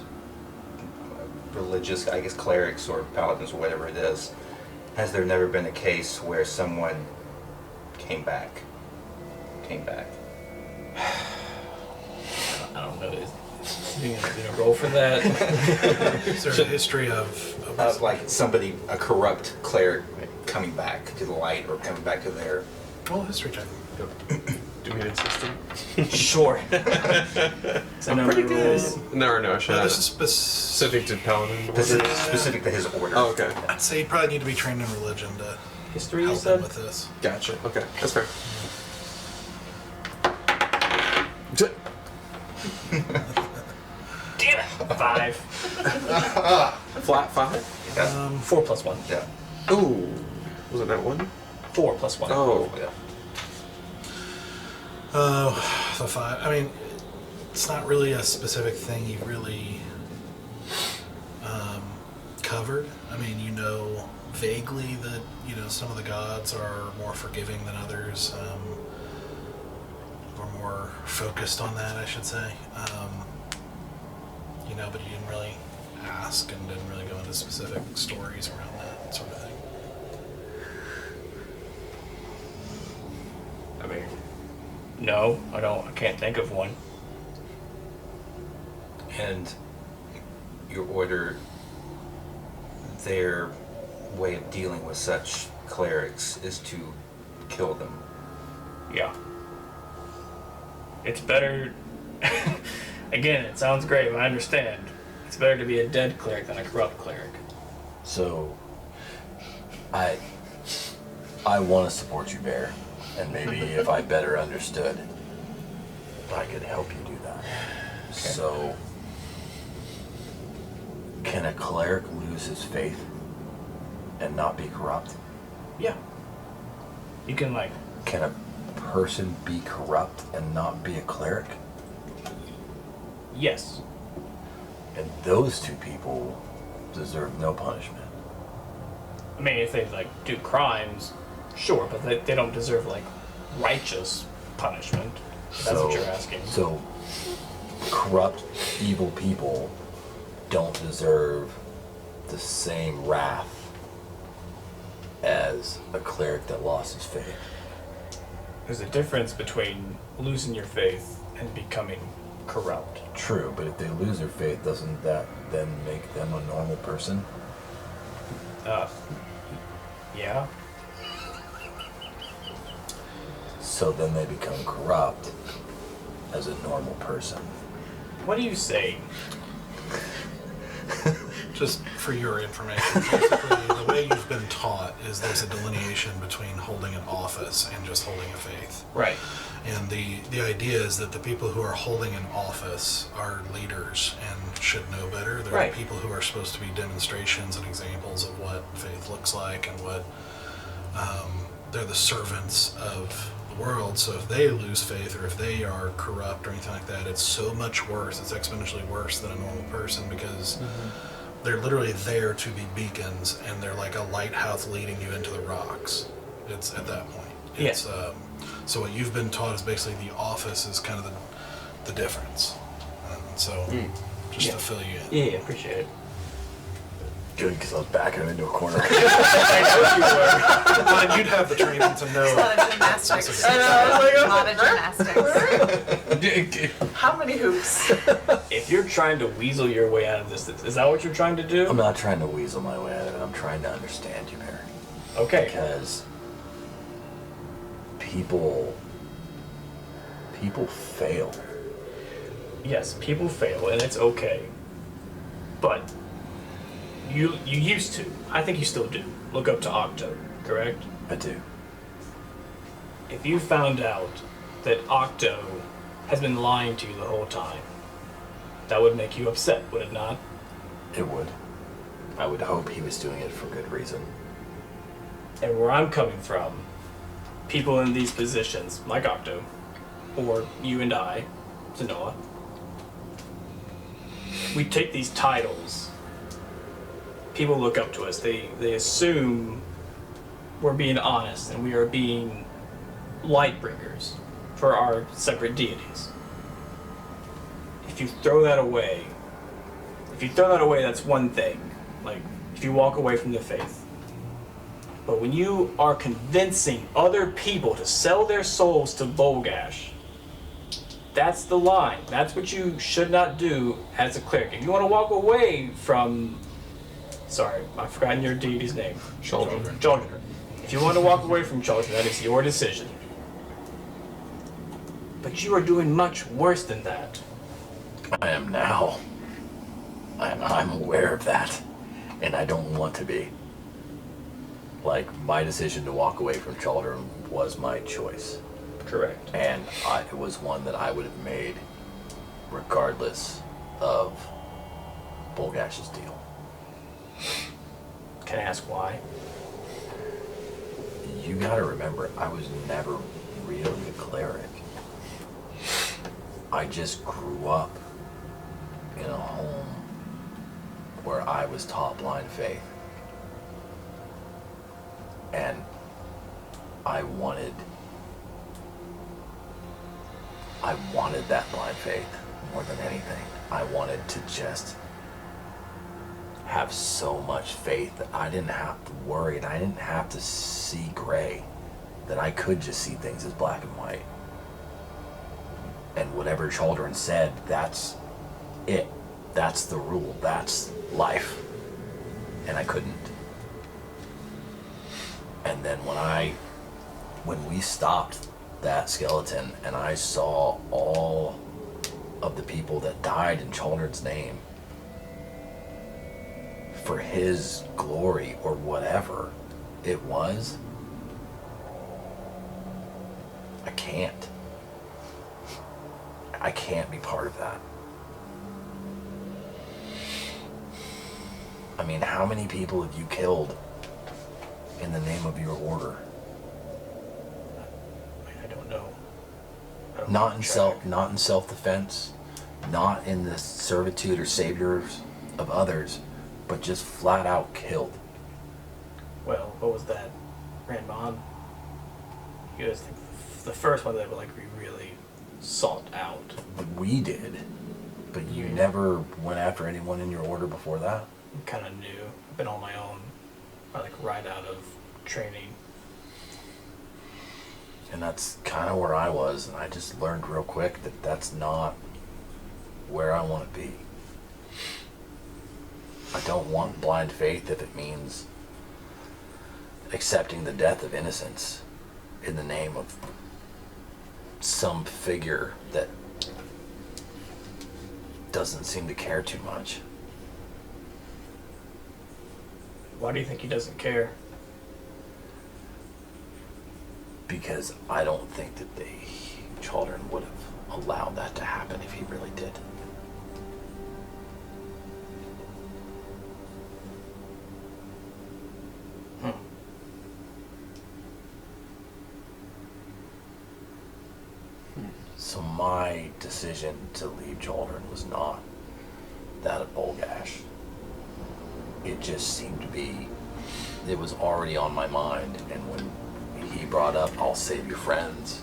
religious, I guess, clerics or paladins or whatever it is, has there never been a case where someone came back? I don't know. Is you gonna roll for that? Is there a history of Like somebody, a corrupt cleric coming back to the light or coming back to their... Well, history check. Do we need a system? Sure. I'm pretty good. No, should I? This is Specific to Paladin? Specific to his order. Oh, okay. I'd say you probably need to be trained in religion to History, you help said? him with this. Gotcha. Okay, that's fair. Damn it! 5. Flat 5? Yeah. 4 plus 1. Yeah. Ooh. Was it that one? 4 plus 1. Oh. Yeah. Oh, the 5. I mean, it's not really a specific thing you've really covered. I mean, you know vaguely that, you know, some of the gods are more forgiving than others, or more focused on that, I should say. You know, but you didn't really ask and didn't really go into specific stories around that sort of thing. I mean, no, I don't. I can't think of one. And your order, their way of dealing with such clerics is to kill them. Yeah. It's better. Again, it sounds great, but I understand. It's better to be a dead cleric than a corrupt cleric. So, I want to support you, Bear, and maybe if I better understood, I could help you do that. Okay. So, can a cleric lose his faith and not be corrupt? Yeah. You can, like... Can a person be corrupt and not be a cleric? Yes. And those two people deserve no punishment. I mean, if they, like, do crimes, sure, but they don't deserve, like, righteous punishment. If that's what you're asking. So, corrupt, evil people don't deserve the same wrath as a cleric that lost his faith. There's a difference between losing your faith and becoming corrupt. True, but if they lose their faith, doesn't that then make them a normal person? Yeah. So then they become corrupt as a normal person. What do you say? Just for your information, basically, the way you've been taught is there's a delineation between holding an office and just holding a faith. Right. And the idea is that the people who are holding an office are leaders and should know better. They're Right. the people who are supposed to be demonstrations and examples of what faith looks like and what they're the servants of the world. So if they lose faith or if they are corrupt or anything like that, it's so much worse. It's exponentially worse than a normal person because they're literally there to be beacons and they're like a lighthouse leading you into the rocks. It's at that point. It's, so what you've been taught is basically the office is kind of the difference. And so just to fill you in. Yeah, appreciate it. Good, because I was backing him into a corner. Well, and you'd have the training to A know. lot of gymnastics. I know, A lot of gymnastics. How many hoops? If you're trying to weasel your way out of this, is that what you're trying to do? I'm not trying to weasel my way out of it. I'm trying to understand you, Mary. Okay. Because people fail. Yes, people fail, and it's okay. But you used to. I think you still do. Look up to Octo, correct? I do. If you found out that Octo has been lying to you the whole time, that would make you upset, would it not? It would. I would hope he was doing it for good reason. And where I'm coming from, people in these positions, like Octo, or you and I, Zenoa, we take these titles. People look up to us. They assume we're being honest and we are being light bringers for our separate deities. If you throw that away If you throw that away, that's one thing. Like, if you walk away from the faith. But when you are convincing other people to sell their souls to Bolgash, that's the line. That's what you should not do as a cleric. If you want to walk away from... Sorry, I've forgotten your deity's name. Children. Children. If you want to walk away from children, that is your decision. But you are doing much worse than that. I am now. I'm aware of that. And I don't want to be. Like, my decision to walk away from children was my choice. Correct. And it was one that I would have made regardless of Bolgash's deal. Can I ask why? You gotta remember, I was never really a cleric. I just grew up in a home where I was taught blind faith. And I wanted that blind faith more than anything. I wanted to just have so much faith that I didn't have to worry and I didn't have to see gray, that I could just see things as black and white. And whatever children said, that's it. That's the rule. That's life. And I couldn't. And then when we stopped that skeleton and I saw all of the people that died in Chaldron's name for his glory or whatever it was, I can't be part of that. I mean, how many people have you killed in the name of your order? I don't know. I don't Not keep in track. self-defense, not in the servitude or saviors of others, but just flat out killed. Well, what was that? Ranbon? You guys think the first one that we really sought out. We did, but you never went after anyone in your order before that? Kind of new. I've been on my own. Right out of training. And that's kind of where I was, and I just learned real quick that that's not where I want to be. I don't want blind faith if it means accepting the death of innocence in the name of some figure that doesn't seem to care too much. Why do you think he doesn't care? Because I don't think that the children would have allowed that to happen if he really did. So my decision to leave children was not that of Bolgash. It just seemed to be, it was already on my mind, and when he brought up, I'll save your friends,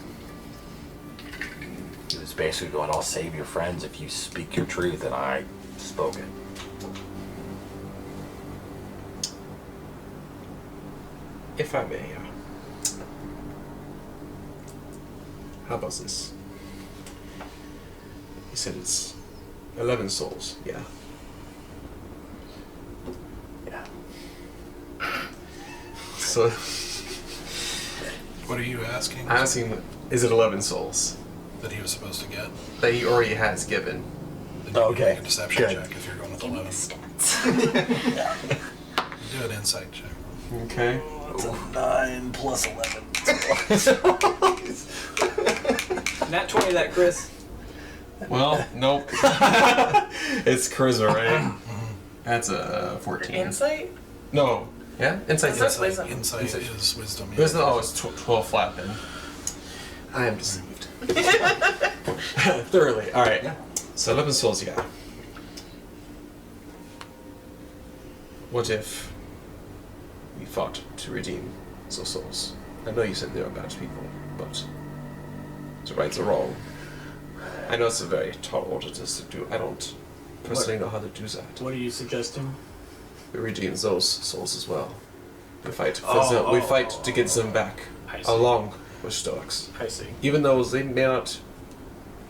he was basically going, I'll save your friends if you speak your truth, and I spoke it. If I may, how about this? You said it's 11 souls, yeah. Yeah. So, What are you asking? I'm asking, is it 11 souls That he was supposed to get. that he already has given? Then you Okay, make a deception good. check if you're going with Give me 11. the stats. Do an insight check. Okay. It's a 9 plus 11. Nat 20 that, Chris. Well, nope. It's charisma, right? That's a 14. Insight? No. Yeah? Insight. That's Yes. wisdom. Insight Insight. is wisdom. Wisdom. Oh, it's 12 flat then. I am deceived. Thoroughly. All right. Yeah. So 11 souls, yeah. What if we fought to redeem those souls? I know you said they were bad people, but to right the wrong. I know it's a very tall order to do. I don't personally know how to do that. What are you suggesting? We redeem those souls as well. We fight for them. We fight to get them back, I see. along with Stoics. I see. Even though they may not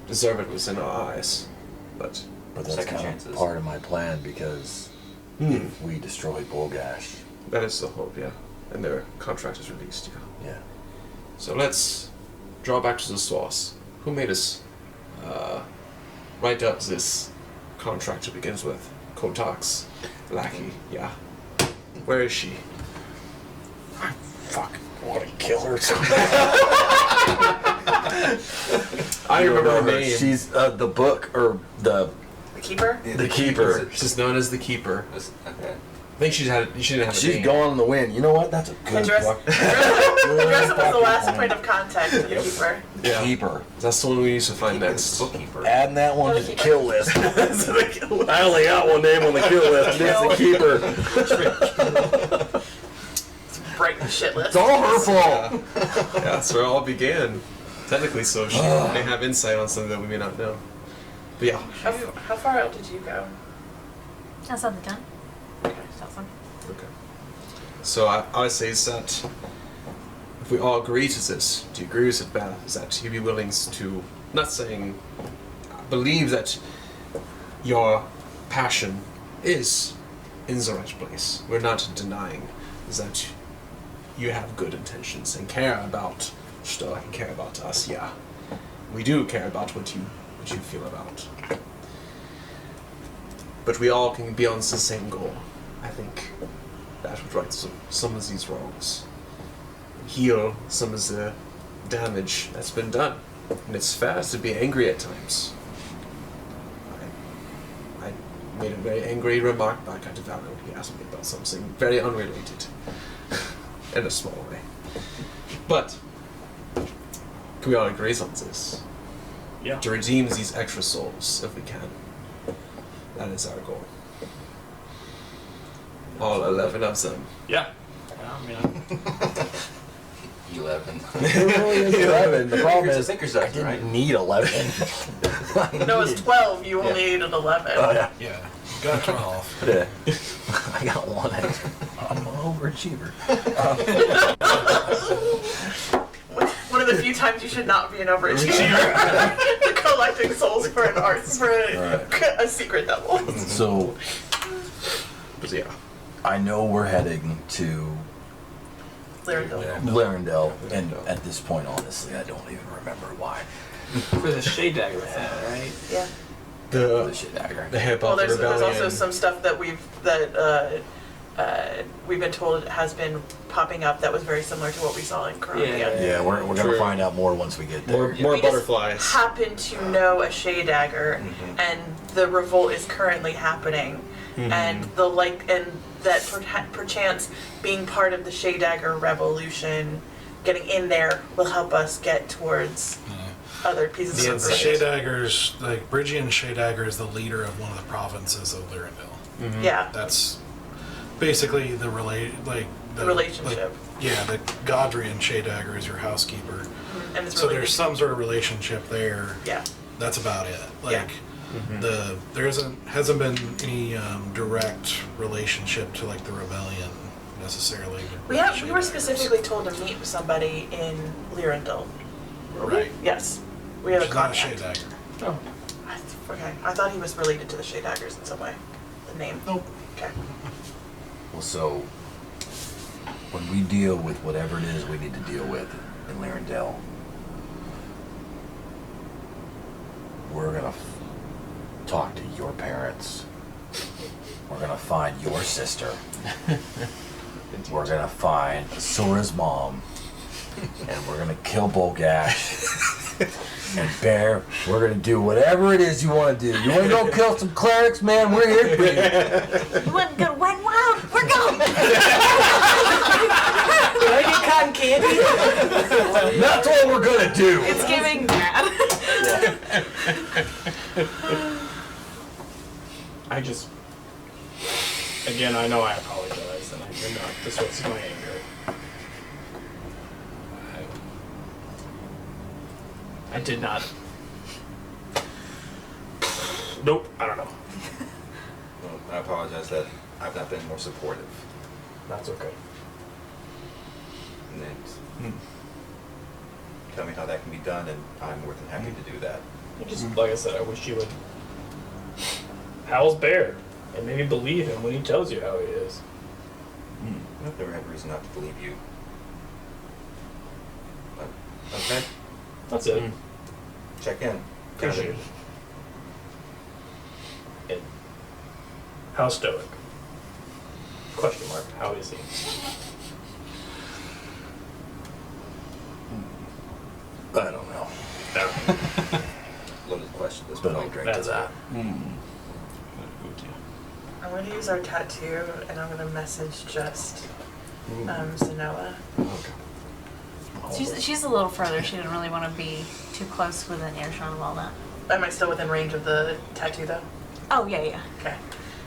deserve it within our eyes, but that's Second kind chances. of part of my plan because if we destroy Bolgash, that is the hope, yeah. And their contract is released, yeah. yeah. So let's draw back to the source. Who made us write up this contract to begin with? Kotak's lackey, yeah. Where is she? I fucking want to kill her. I remember her name. She's the book or the keeper? the keeper. She's known as the Keeper. Okay. I think she didn't have a She's name. gone in the wind. You know what? That's a good fuck. Andressa was the last point of contact with the keeper. Yeah. Keeper. That's the one we need to find next. Bookkeeper. Adding that one to the Keeper. kill list. I only got one name on the kill list. And it's the keeper. Break the shit list. It's all her fault. Yeah, that's where it all began. Technically, so she may have insight on something that we may not know. But yeah. How far out did you go? That's not the gun. That's awesome. Okay. So I would say is that if we all agree to this, do you agree with it, Beth? Is that you'd be willing to, not saying, believe that your passion is in the right place. We're not denying is that you have good intentions and care about Stoic and care about us. Yeah, we do care about what you feel about. But we all can be on the same goal. I think that would right some of these wrongs. Heal some of the damage that's been done. And it's fair to be angry at times. I made a very angry remark back at Valor when he asked me about something very unrelated. In a small way. But can we all agree on this? Yeah. To redeem these extra souls if we can. That is our goal. All 11 of them. Yeah. I mean, 11. It really is 11. The problem Here's is the thinker's I dice, didn't right? need 11. No, it's 12. You only needed 11. Oh yeah. Yeah, got 12. Yeah. I got one extra. I'm an overachiever. One of the few times you should not be an overachiever. Collecting souls for an art for a secret double. So But yeah. I know we're heading to Larendelle, and at this point, honestly, I don't even remember why. for the shade dagger thing, right? Yeah. The shit dagger. The hip Well, hop there's rebellion. also some stuff that we've been told has been popping up that was very similar to what we saw in Chronicles. Yeah, we're gonna True. find out more once we get there. more We just butterflies. happen to know a Shade Dagger, and the revolt is currently happening, and that perchance being part of the Shade Dagger revolution, getting in there will help us get towards other pieces The of information. Shaydaggers, like Bridgian Shaydagger is the leader of one of the provinces of Lyrandil. Yeah, That's basically the relationship. The Godrian Shaydagger is your housekeeper. And it's So related. there's some sort of relationship there. Yeah. That's about it. Like Yeah. there hasn't been any direct relationship to like the rebellion necessarily. We were specifically told to meet with somebody in Lyrandil. Right. Yes. We have She's a not a contact. Shaydagger. Oh. Okay. I thought he was related to the Shade Daggers in some way. The name. Nope. Okay. Well, so when we deal with whatever it is we need to deal with in Larendelle, we're gonna talk to your parents. We're gonna find your sister. We're gonna find Sora's mom, and we're gonna kill Bolgash. And Bear, we're gonna do whatever it is you want to do. You want to go kill some clerics, man? We're here for you. You want to go wet wild? We're going. Can I get cotton candy? That's what we're gonna do. It's giving bad. I just, again, I know I apologize, and you're not the source of my anger. I did not. Nope, I don't know. Well, I apologize that I've not been more supportive. That's okay. And then tell me how that can be done, and I'm more than happy to do that. Just like I said, I wish you would Howl's bear and maybe believe him when he tells you how he is. I've never had reason not to believe you. But, okay, That's it. check in. Appreciate it. And how stoic? Question mark. How is he? I don't know. Loaded question at this But I'll point. drink That's to that. I'm going to use our tattoo, and I'm going to message just Sanoa. She's a little further. She didn't really want to be too close within earshot of all that. Am I still within range of the tattoo, though? Oh, yeah. Okay.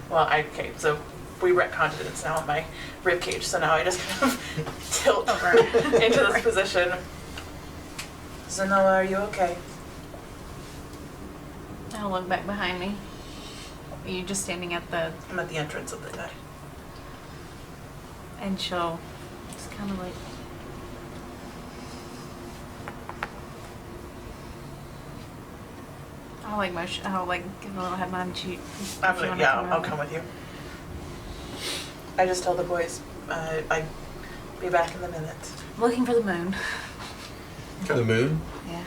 Well, okay, so we retconned it. It's now on my rib cage, so now I just kind of tilt Over. into this position. Sanoa, are you okay? I'll look back behind me. Are you just standing at the... I'm at the entrance of the die. And she'll just kind of like... I'll give a little head nod to you. I'll come with you. I just told the boys I'd be back in a minute. Looking for the moon. The moon? Yeah.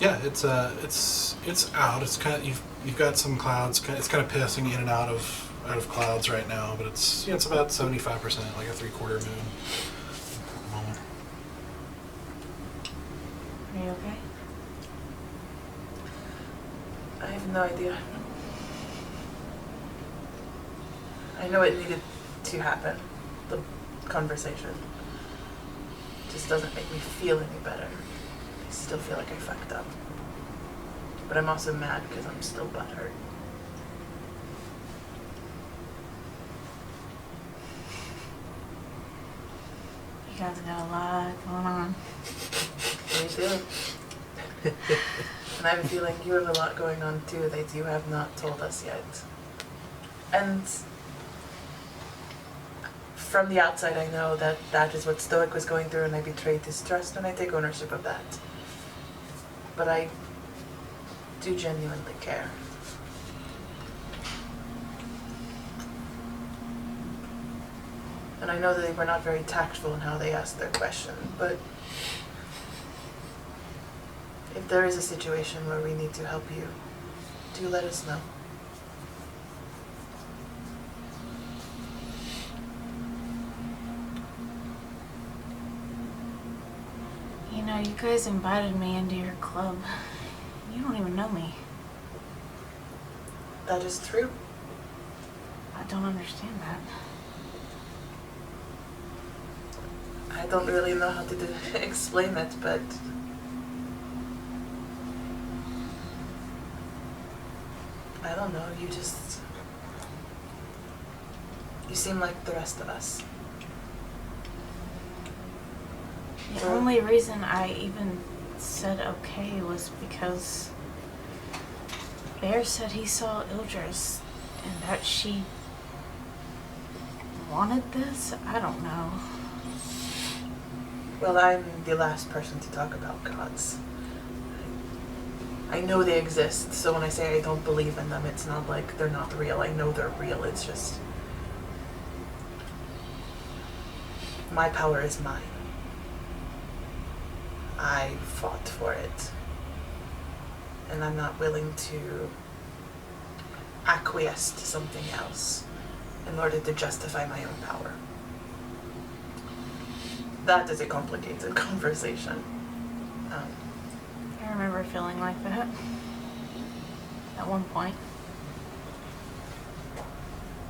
Yeah, it's out. It's kind of you've got some clouds. It's kind of passing in and out of clouds right now, but it's about 75%, like a 3/4 moon. At the moment. Are you okay? I have no idea. I know it needed to happen. The conversation just doesn't make me feel any better. I still feel like I fucked up. But I'm also mad because I'm still butthurt. You guys got a lot going on. We do. And I have a feeling you have a lot going on too that you have not told us yet. And from the outside I know that that is what Stoic was going through, and I betrayed his trust, and I take ownership of that. But I do genuinely care. And I know that they were not very tactful in how they asked their question, but if there is a situation where we need to help you, do let us know. You know, you guys invited me into your club. You don't even know me. That is true. I don't understand that. I don't really know how to explain it, but I don't know, you seem like the rest of us. The only reason I even said okay was because Bear said he saw Ildris and that she wanted this. I don't know. Well, I'm the last person to talk about gods. I know they exist, so when I say I don't believe in them, it's not like they're not real. I know they're real, it's just my power is mine. I fought for it. And I'm not willing to acquiesce to something else in order to justify my own power. That is a complicated conversation. I remember feeling like that at one point.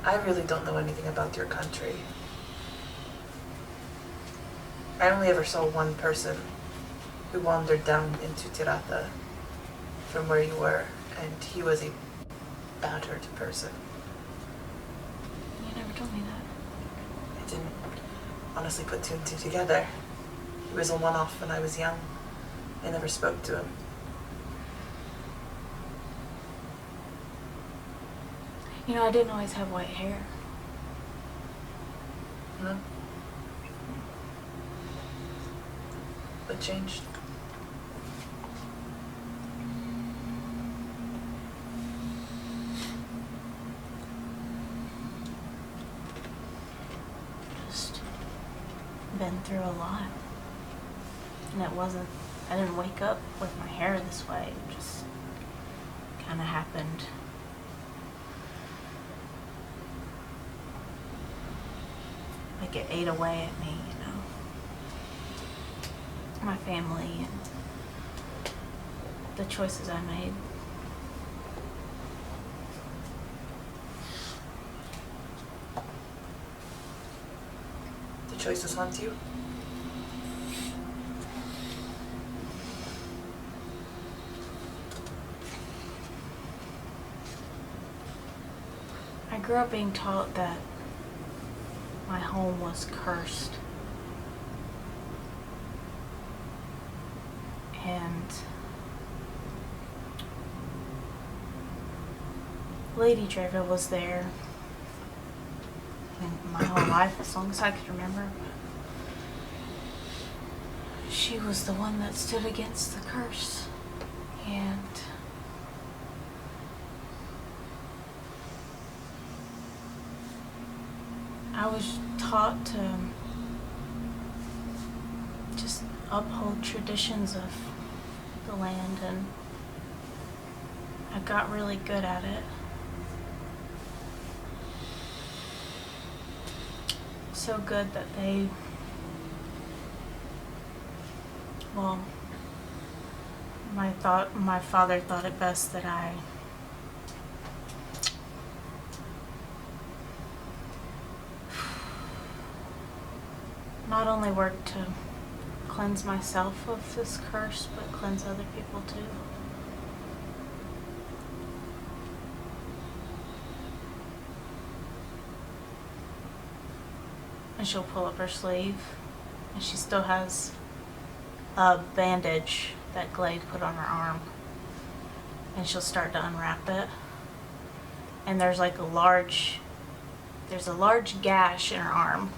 I really don't know anything about your country. I only ever saw one person who wandered down into Tirata from where you were, and he was a battered person. You never told me that. I didn't honestly put two and two together. He was a one-off when I was young. I never spoke to him. You know, I didn't always have white hair. No. What changed? Just been through a lot. And I didn't wake up with my hair this way. It just kind of happened. Like it ate away at me, you know. My family and the choices I made. The choices haunt you? I grew up being taught that my home was cursed. And Lady Dreva was there in my whole life, as long as I could remember. She was the one that stood against the curse. And I was taught to just uphold traditions of the land, and I got really good at it. So good that my father thought it best that I not only work to cleanse myself of this curse, but cleanse other people too. And she'll pull up her sleeve, and she still has a bandage that Glade put on her arm. And she'll start to unwrap it. And there's like a large gash in her arm.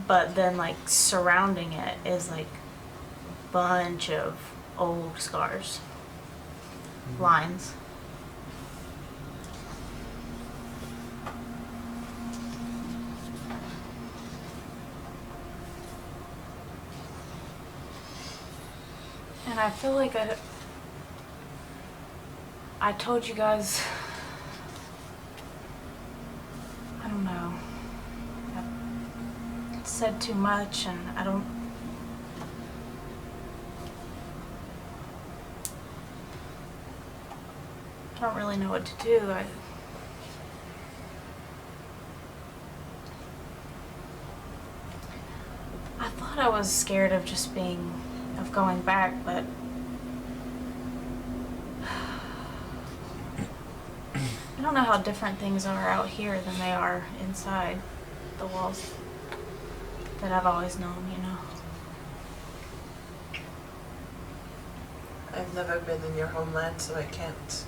But then like surrounding it is like a bunch of old scars, lines. And I feel like I told you guys, I don't know, I said too much, and I don't really know what to do. I thought I was scared of of going back, but I don't know how different things are out here than they are inside the walls that I've always known, you know. I've never been in your homeland, so I can't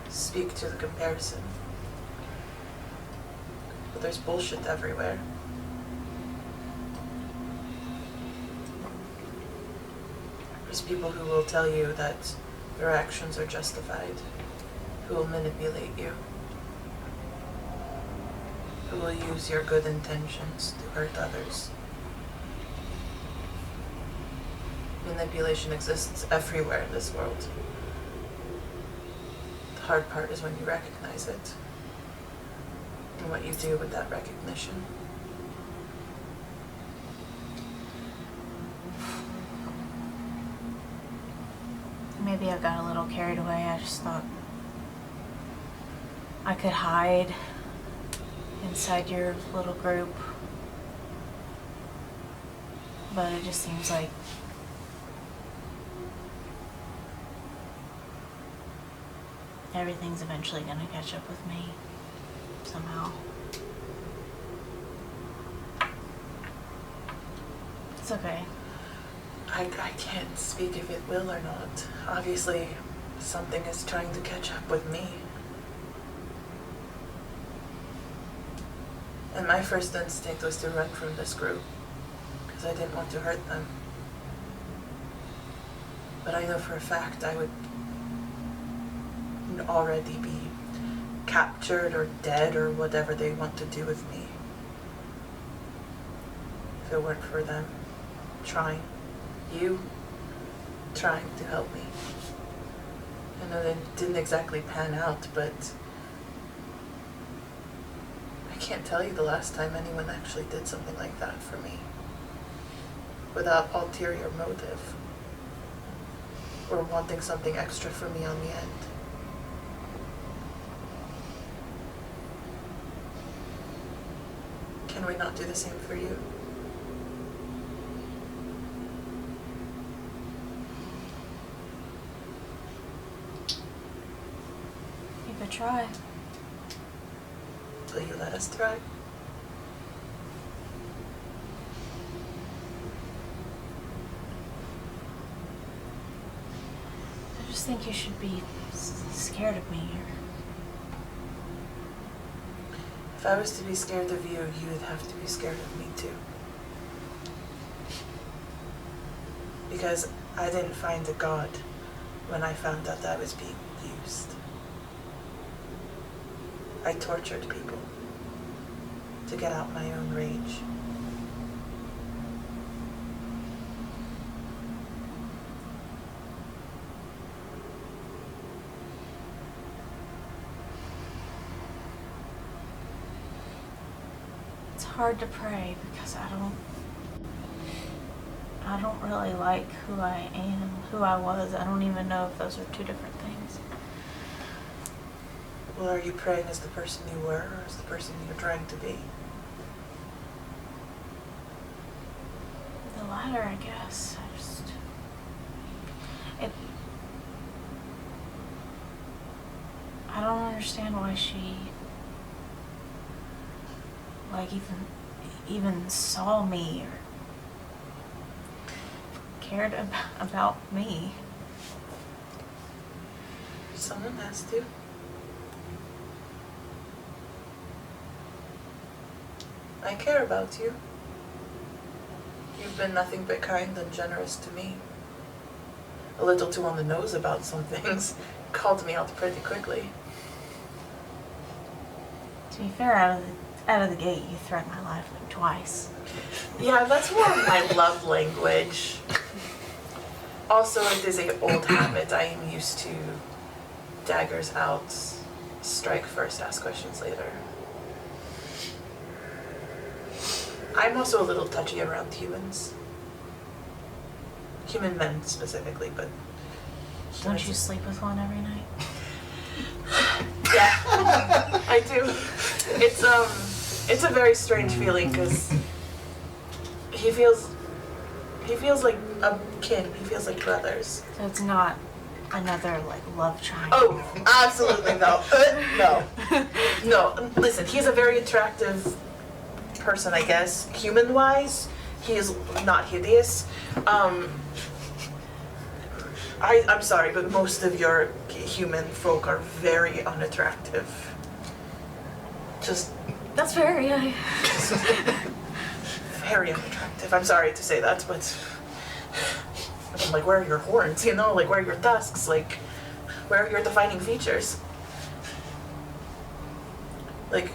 speak to the comparison. But there's bullshit everywhere. There's people who will tell you that your actions are justified, who will manipulate you, who will use your good intentions to hurt others. Manipulation exists everywhere in this world. The hard part is when you recognize it and what you do with that recognition. Maybe I got a little carried away. I just thought I could hide inside your little group. But it just seems like everything's eventually gonna catch up with me somehow. It's okay. I can't speak if it will or not. Obviously, something is trying to catch up with me. And my first instinct was to run from this group, because I didn't want to hurt them. But I know for a fact I would already be captured or dead or whatever they want to do with me if it weren't for them trying to help me. I know it didn't exactly pan out, but I can't tell you the last time anyone actually did something like that for me without ulterior motive or wanting something extra from me on the end. Can we not do the same for you? You could try. Will you let us try? I just think you should be scared of me. If I was to be scared of you, you would have to be scared of me too. Because I didn't find a God when I found out that I was being used. I tortured people to get out my own rage. It's hard to pray because I don't really like who I am, who I was. I don't even know if those are two different things. Well, are you praying as the person you were or as the person you're trying to be? The latter, I guess. I don't understand why she, like, even saw me or cared about me. Someone has to. I care about you. You've been nothing but kind and generous to me. A little too on the nose about some things. Called me out pretty quickly. To be fair, out of the gate, you threatened my life like twice. Yeah, that's more of my love language. Also, it is an old habit. I am used to daggers out, strike first, ask questions later. I'm also a little touchy around humans. Human men specifically, but... Don't you sleep with one every night? Yeah, I do. It's a very strange feeling because he feels like a kin. He feels like brothers. So it's not another like love triangle. Oh, absolutely no. No. Listen, he's a very attractive person, I guess. Human-wise, he is not hideous. I'm sorry, but most of your human folk are very unattractive. Just That's fair, yeah. very unattractive. I'm sorry to say that, but I'm like, where are your horns? You know, like, where are your tusks? Like, where are your defining features? Like,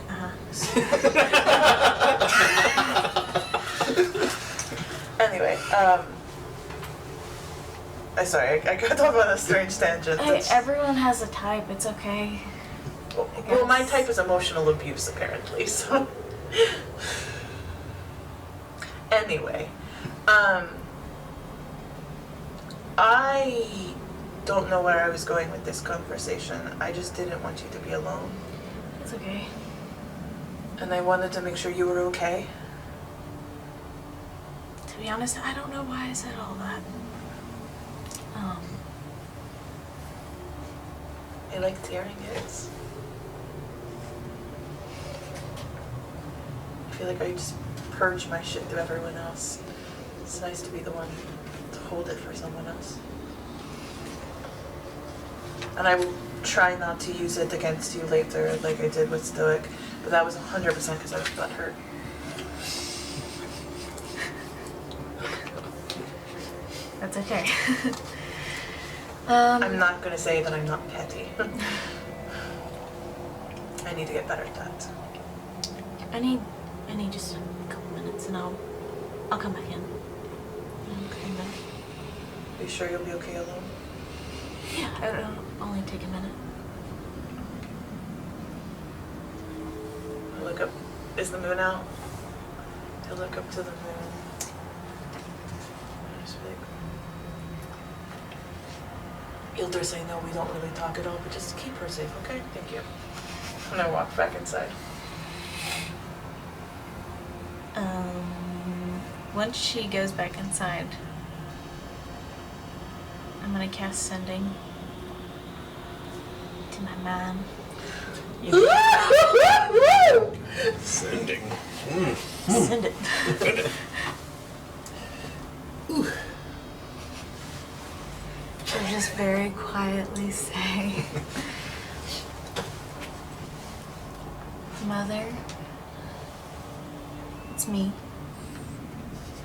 anyway, I'm sorry, I got off on a strange tangent. Hey, everyone has a type. It's okay. Well, my type is emotional abuse, apparently, so... Anyway, I don't know where I was going with this conversation. I just didn't want you to be alone. It's okay. And I wanted to make sure you were okay. To be honest, I don't know why I said all that. I like tearing it. I feel like I just purge my shit to everyone else. It's nice to be the one to hold it for someone else. And I will try not to use it against you later like I did with Stoic. But that was 100% because I was butthurt. That's okay. I'm not gonna say that I'm not petty. I need to get better at that. I need just a couple minutes and I'll come back in. Okay, then. Are you sure you'll be okay alone? Yeah, it'll only take a minute. I look up. Is the moon out? I look up to the moon. I just be like, Ilder's saying, no, we don't really talk at all, but just keep her safe, okay? Thank you. And I walk back inside. Once she goes back inside, I'm gonna cast Sending to my man. Sending. Send it. She'll just very quietly say, Mother, it's me.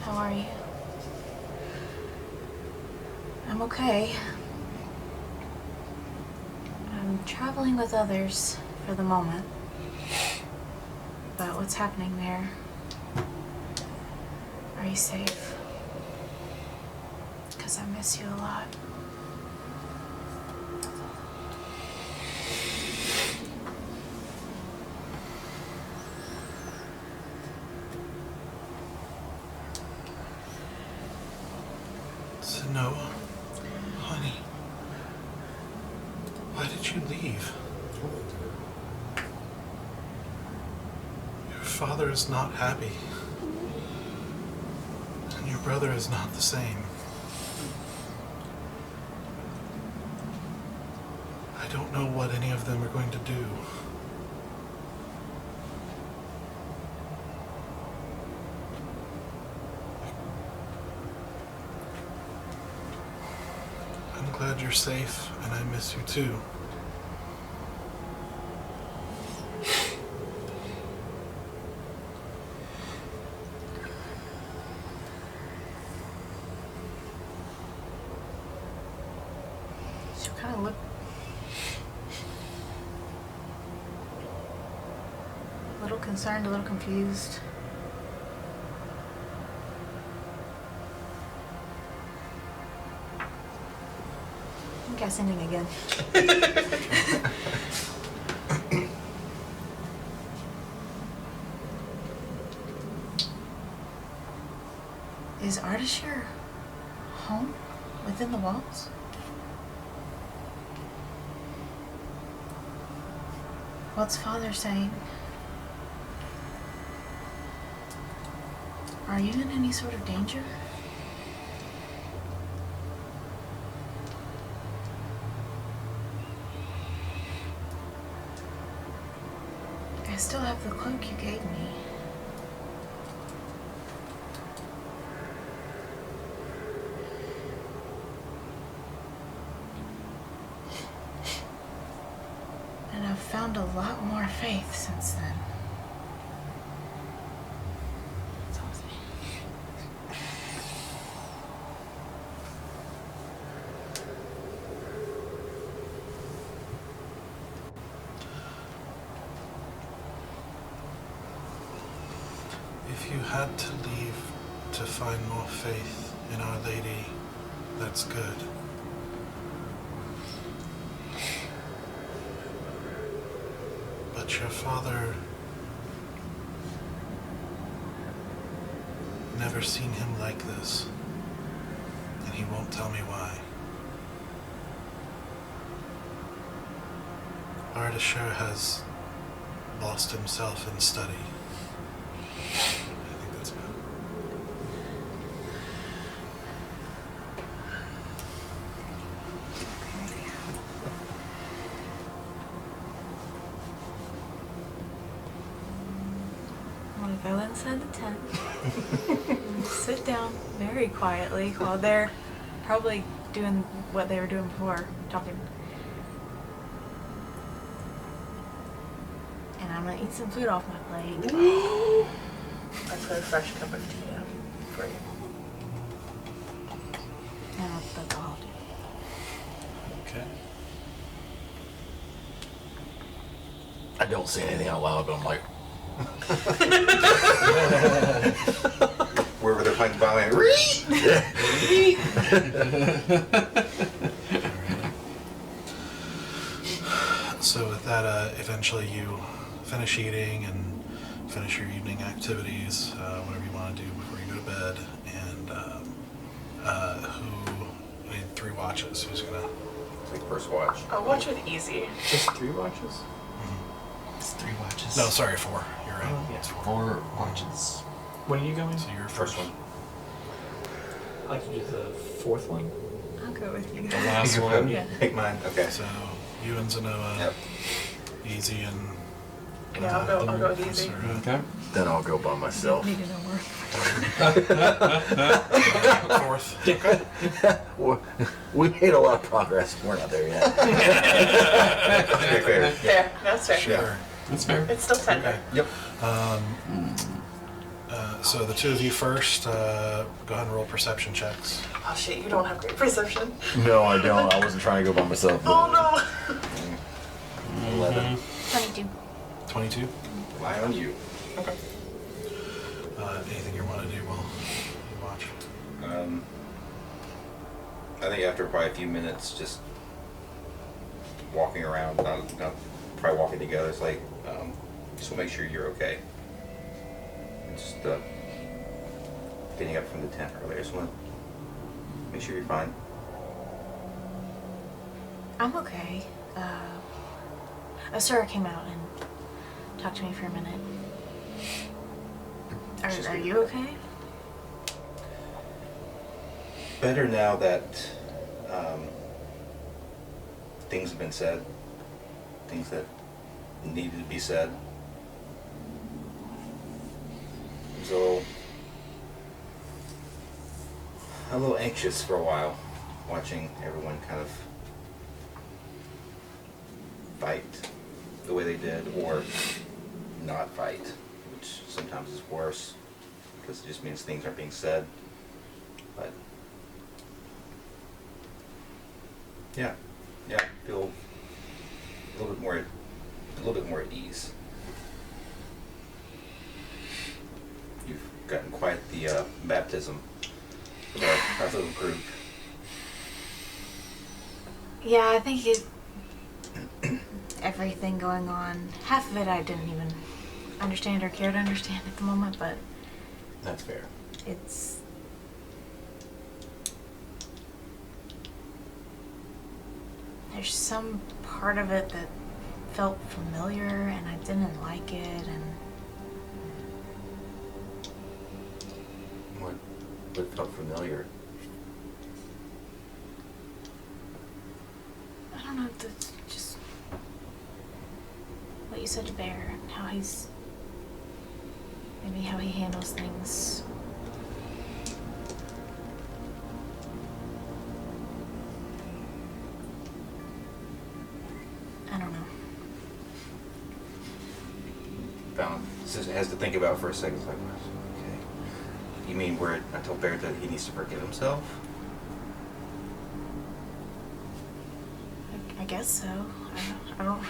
How are you? I'm okay. I'm traveling with others for the moment. But what's happening there? Are you safe? Because I miss you a lot. Noah, honey, why did you leave? Your father is not happy, and your brother is not the same. I don't know what any of them are going to do. I'm glad you're safe, and I miss you too. She'll kind of look a little concerned, a little confused. I'm casting it again. Is Ardashir home within the walls? What's Father saying? Are you in any sort of danger? I still have the cloak you gave me. And I've found a lot more faith since then. It's awesome. If you had to leave to find more faith in Our Lady, that's good. But your father, never seen him like this, and he won't tell me why. Ardashir has lost himself in study. I think that's about it. I'm gonna go inside the tent and sit down very quietly while they're probably doing what they were doing before, talking. And I'm gonna eat some food off my plate. I put a fresh cup of tea down for you. Yeah, that's all I'll do. Okay. I don't say anything out loud, but I'm like, Wherever they're playing the violin. So with that, eventually you finish eating and finish your evening activities, whatever you want to do before you go to bed. And we need 3 watches. Who's gonna? Take first watch. I'll watch with easy. Just 3 watches? It's 3 watches. No, sorry, 4. You're right. Oh, yeah. It's 4. 4 watches. When are you going? So you're First one. I'd like to do the 4th one. I'll go with you The guys. last one. Yeah. Take mine. Okay. So you and Zenoa, Yep. Easy, and Yeah, I'll go with easy. Okay. then I'll go by myself. Need to know more. 4th. Okay. We made a lot of progress. We're not there yet. Okay, fair. Fair. That's fair. Sure. That's fair. It's still tender. Okay. Yep. So the 2 of you first, go ahead and roll perception checks. Oh shit, you don't have great perception. No, I don't. I wasn't trying to go by myself. Oh no. 11. 22. 22. Rely on you. Okay. Anything you want to do while you watch? I think after probably a few minutes, just walking around, not probably walking together, it's like, just to make sure you're okay. Just getting up from the tent earlier, just want to make sure you're fine. I'm okay. Asura came out and talked to me for a minute. Are you okay? Better now that things have been said, things that needed to be said. So a little anxious for a while, watching everyone kind of fight the way they did, or not fight, which sometimes is worse because it just means things aren't being said. But yeah, feel a little bit more at ease. You've gotten quite the baptism of our little group. Yeah, I think everything going on, half of it I didn't even understand or care to understand at the moment, but That's fair. it's... There's some part of it that felt familiar and I didn't like it, and What felt familiar? I don't know, that's just what you said to Bear and how maybe how he handles things. I don't know. Found has to think about it for a second. It's like, okay. You mean where I told Barrett that he needs to forgive himself? I guess so. I don't.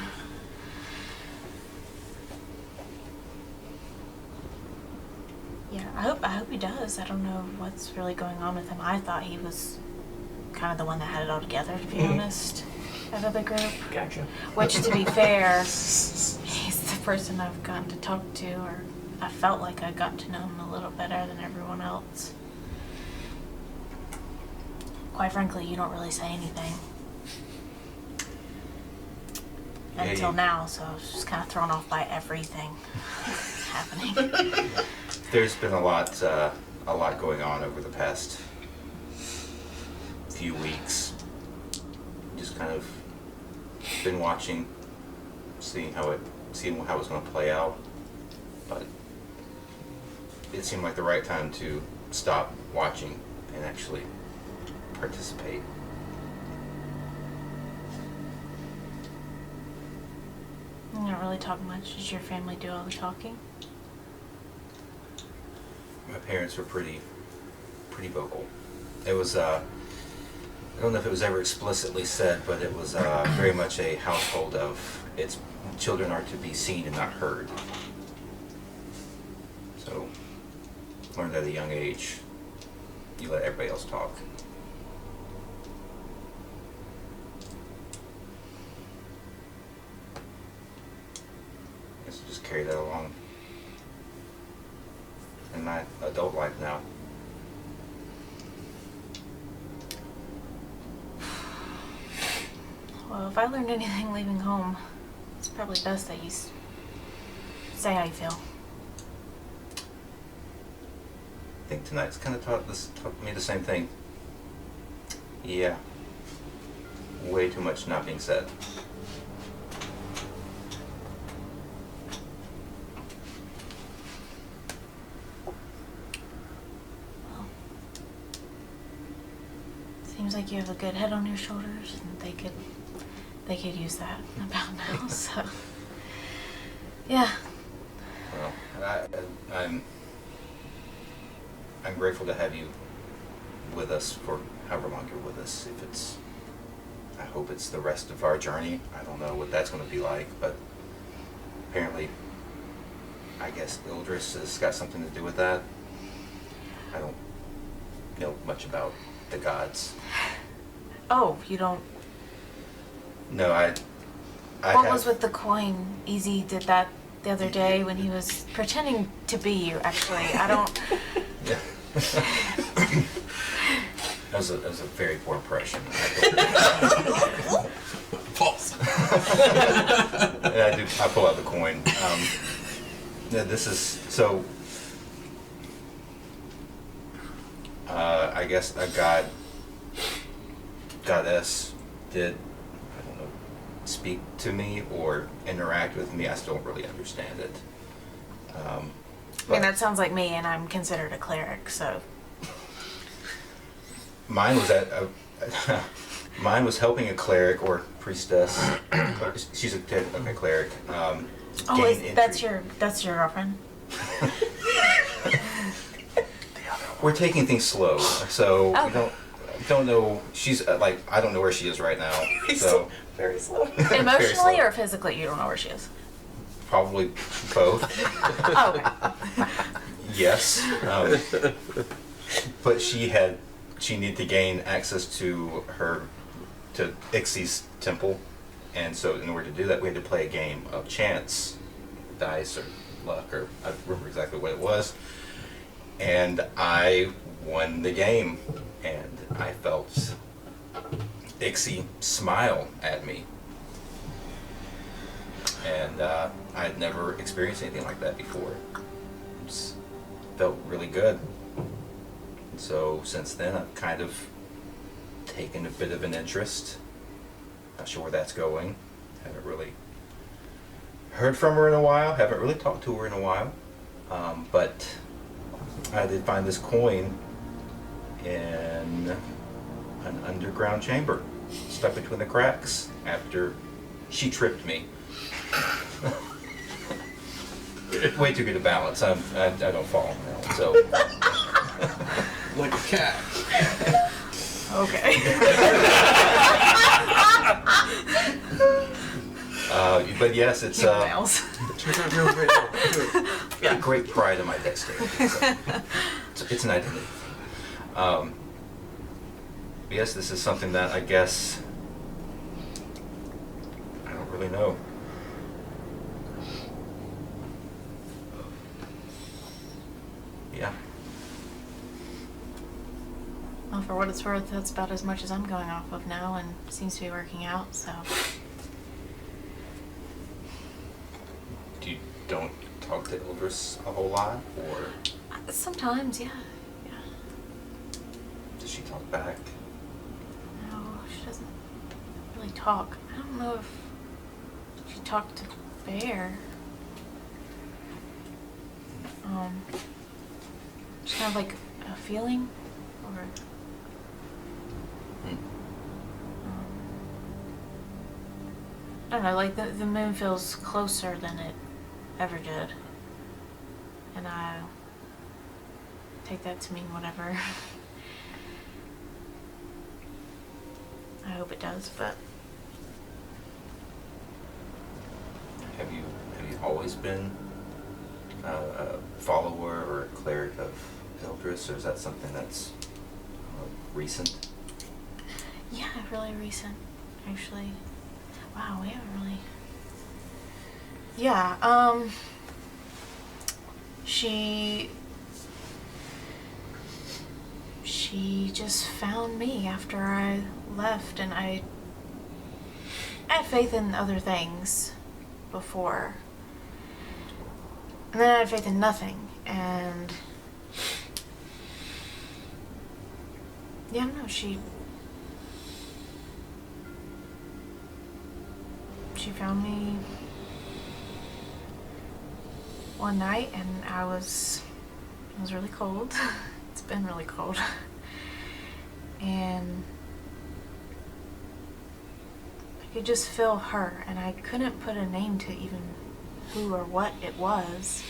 Yeah, I hope he does. I don't know what's really going on with him. I thought he was kind of the one that had it all together, to be honest, out of the group. Gotcha. Which, to be fair, he's the person I've gotten to talk to, or I felt like I got to know him a little better than everyone else. Quite frankly, you don't really say anything. Yeah, Until you- now, so I was just kind of thrown off by everything happening. There's been a lot going on over the past few weeks. Just kind of been watching, seeing how it was going to play out, but it seemed like the right time to stop watching and actually participate. I don't really talk much. Does your family do all the talking? My parents were pretty vocal. It was, I don't know if it was ever explicitly said, but it was very much a household of its children are to be seen and not heard. So, learned at a young age, you let everybody else talk. I guess just carry that along in my adult life now. Well, if I learned anything leaving home, it's probably best that you say how you feel. I think tonight's kind of taught me the same thing. Yeah. Way too much not being said. Well, seems like you have a good head on your shoulders, and they could use that about now. So, yeah. Well, I'm grateful to have you with us for however long you're with us. I hope it's the rest of our journey. I don't know what that's going to be like, but apparently, I guess Ildris has got something to do with that. I don't know much about the gods. Oh, you don't. No, I What have, was with the coin? Easy did that the other day when he was pretending to be you. Actually, I don't. Yeah. That was a very poor impression. False. And I pull out the coin. Yeah, this is so. I guess a goddess did, I don't know, speak to me or interact with me. I still don't really understand it. I mean, that sounds like me, and I'm considered a cleric, so. Mine was helping a cleric or priestess. She's a cleric. Oh, gain that's entry. your girlfriend. We're taking things slow, so Okay. we don't know. She's like, I don't know where she is right now. So Very slow. Very Emotionally slow. or physically, you don't know where she is. Probably both. Oh, okay. Yes. But she needed to gain access to Ixie's temple, and so in order to do that, we had to play a game of chance, dice or luck, or I don't remember exactly what it was. And I won the game, and I felt Ixie smile at me, and I had never experienced anything like that before. It just felt really good. So since then, I've kind of taken a bit of an interest. Not sure where that's going. Haven't really heard from her in a while. Haven't really talked to her in a while. But I did find this coin in an underground chamber, stuck between the cracks after she tripped me. Way too good a balance. I don't fall now, so. Like a cat. Okay. But yes, it's Nails. Check out your video. a great pride in my dexterity. So it's an identity. Yes, this is something that I guess I don't really know. Yeah. Well, for what it's worth, that's about as much as I'm going off of now, and seems to be working out, so. You don't talk to Ildris a whole lot, or Sometimes, yeah. Yeah. does she talk back? No, she doesn't really talk. I don't know if she talked to Bear. Just kind of like a feeling, or. I don't know, like the moon feels closer than it ever did. And I take that to mean whatever. I hope it does, but Have you always been a follower or a cleric of Eldris, or is that something that's recent? yeah, really recent, actually. Wow, we haven't really. Yeah, she just found me after I left, and I had faith in other things before. And then I had faith in nothing, and yeah, no, she found me one night, and it was really cold. It's been really cold. And I could just feel her, and I couldn't put a name to even who or what it was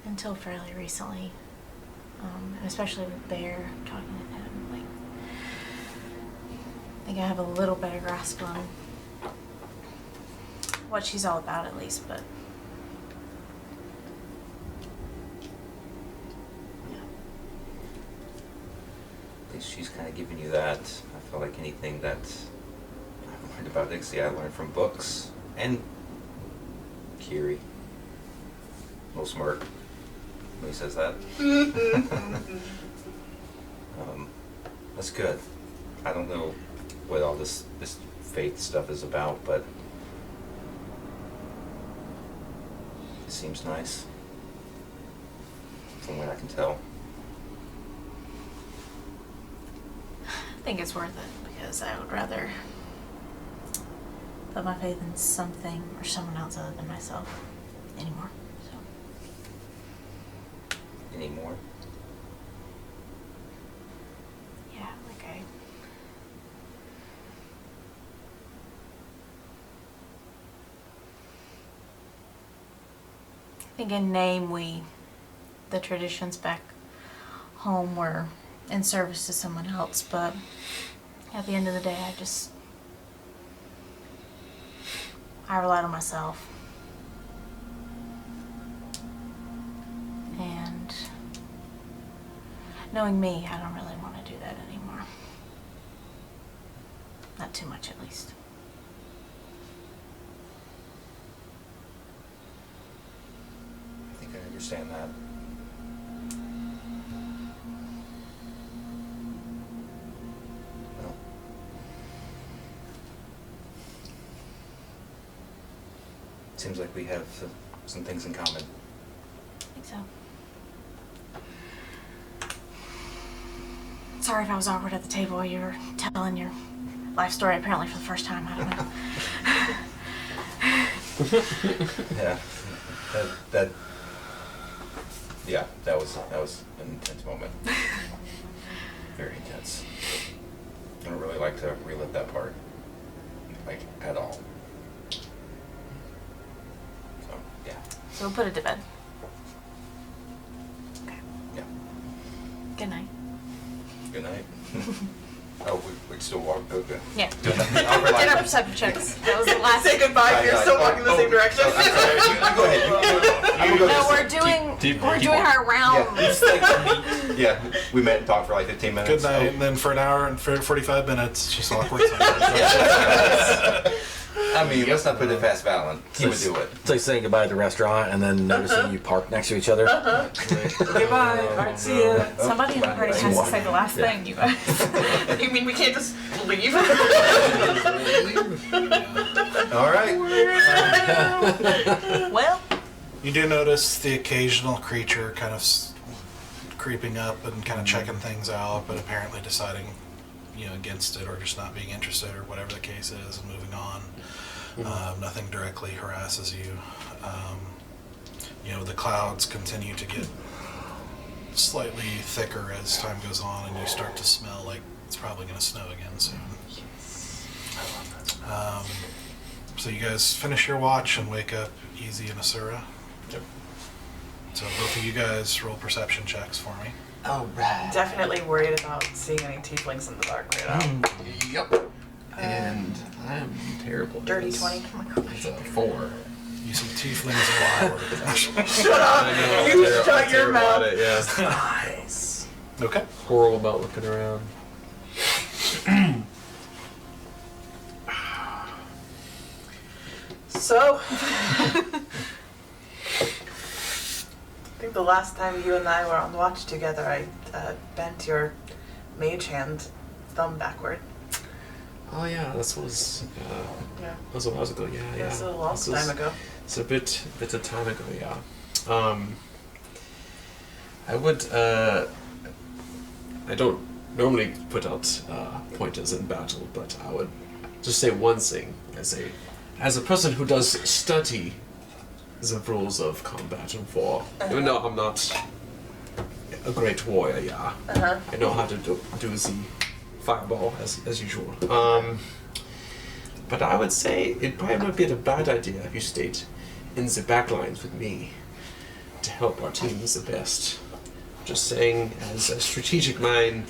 until fairly recently. And especially with Bear, talking to him, like, I think I have a little better grasp on what she's all about, at least, but yeah. At least she's kind of giving you that. I feel like anything that I've learned about Ixie, I learned from books and Kiri. Little smirk when he says that. That's good. I don't know what all this faith stuff is about, but it seems nice from what I can tell. I think it's worth it, because I would rather put my faith in something or someone else other than myself anymore. So Anymore? yeah, like I think in name the traditions back home were in service to someone else, but at the end of the day, I relied on myself. And knowing me, I don't really want to do that anymore. Not too much, at least. I think I understand that. Well, seems like we have some things in common. I think so. Sorry if I was awkward at the table while you were telling your life story, apparently for the first time. I don't know. Yeah, that was an intense moment. Very intense. I don't really like to relive that part, like, at all. So yeah, So we'll put it to bed. Okay. yeah. Good night. Good night. Oh, we still walk. Okay. Yeah. Did Did our perception checks. That was the last. Say goodbye, you're still walking the same direction. I'm sorry. You go ahead. I'm gonna go No, this we're way. doing our round. Yeah, we met and talked for like 15 minutes. Good night, and then for an hour and for 45 minutes, just awkward. I mean, let's not put it past Valen. He would do it. It's like saying goodbye at the restaurant and then noticing you park next to each other. Okay, bye. All right, see ya. Somebody in the party has to say the last thing, you guys. You mean we can't just leave? All right. Well, You do notice the occasional creature kind of creeping up and kind of checking things out, but apparently deciding, against it, or just not being interested, or whatever the case is, and moving on. Nothing directly harasses you. The clouds continue to get slightly thicker as time goes on, and you start to smell like it's probably going to snow again soon. So you guys finish your watch and wake up Easy and Asura. Yep. So both of you guys roll perception checks for me. All right. Definitely worried about seeing any tieflings in the dark right now. Yep. And I'm terrible. at Dirty this. 20. It's a 4. You see tieflings wild. Shut up! You shut your mouth. Yeah. Nice. Okay. Horrible about looking around. So, I think the last time you and I were on watch together, I bent your mage hand thumb backward. Oh yeah, this was Yeah, that was a while ago. Yeah, yeah. it was a long This was- time ago. It's a bit of time ago. Yeah. I would. I don't normally put out pointers in battle, but I would just say one thing as a person who does study the rules of combat and war. Even though I'm not a great warrior, yeah, Uh-huh. I know how to do the fireball as usual. But I would say it probably would be a bad idea if you stayed in the back lines with me to help our teams the best. Just saying, as a strategic mind,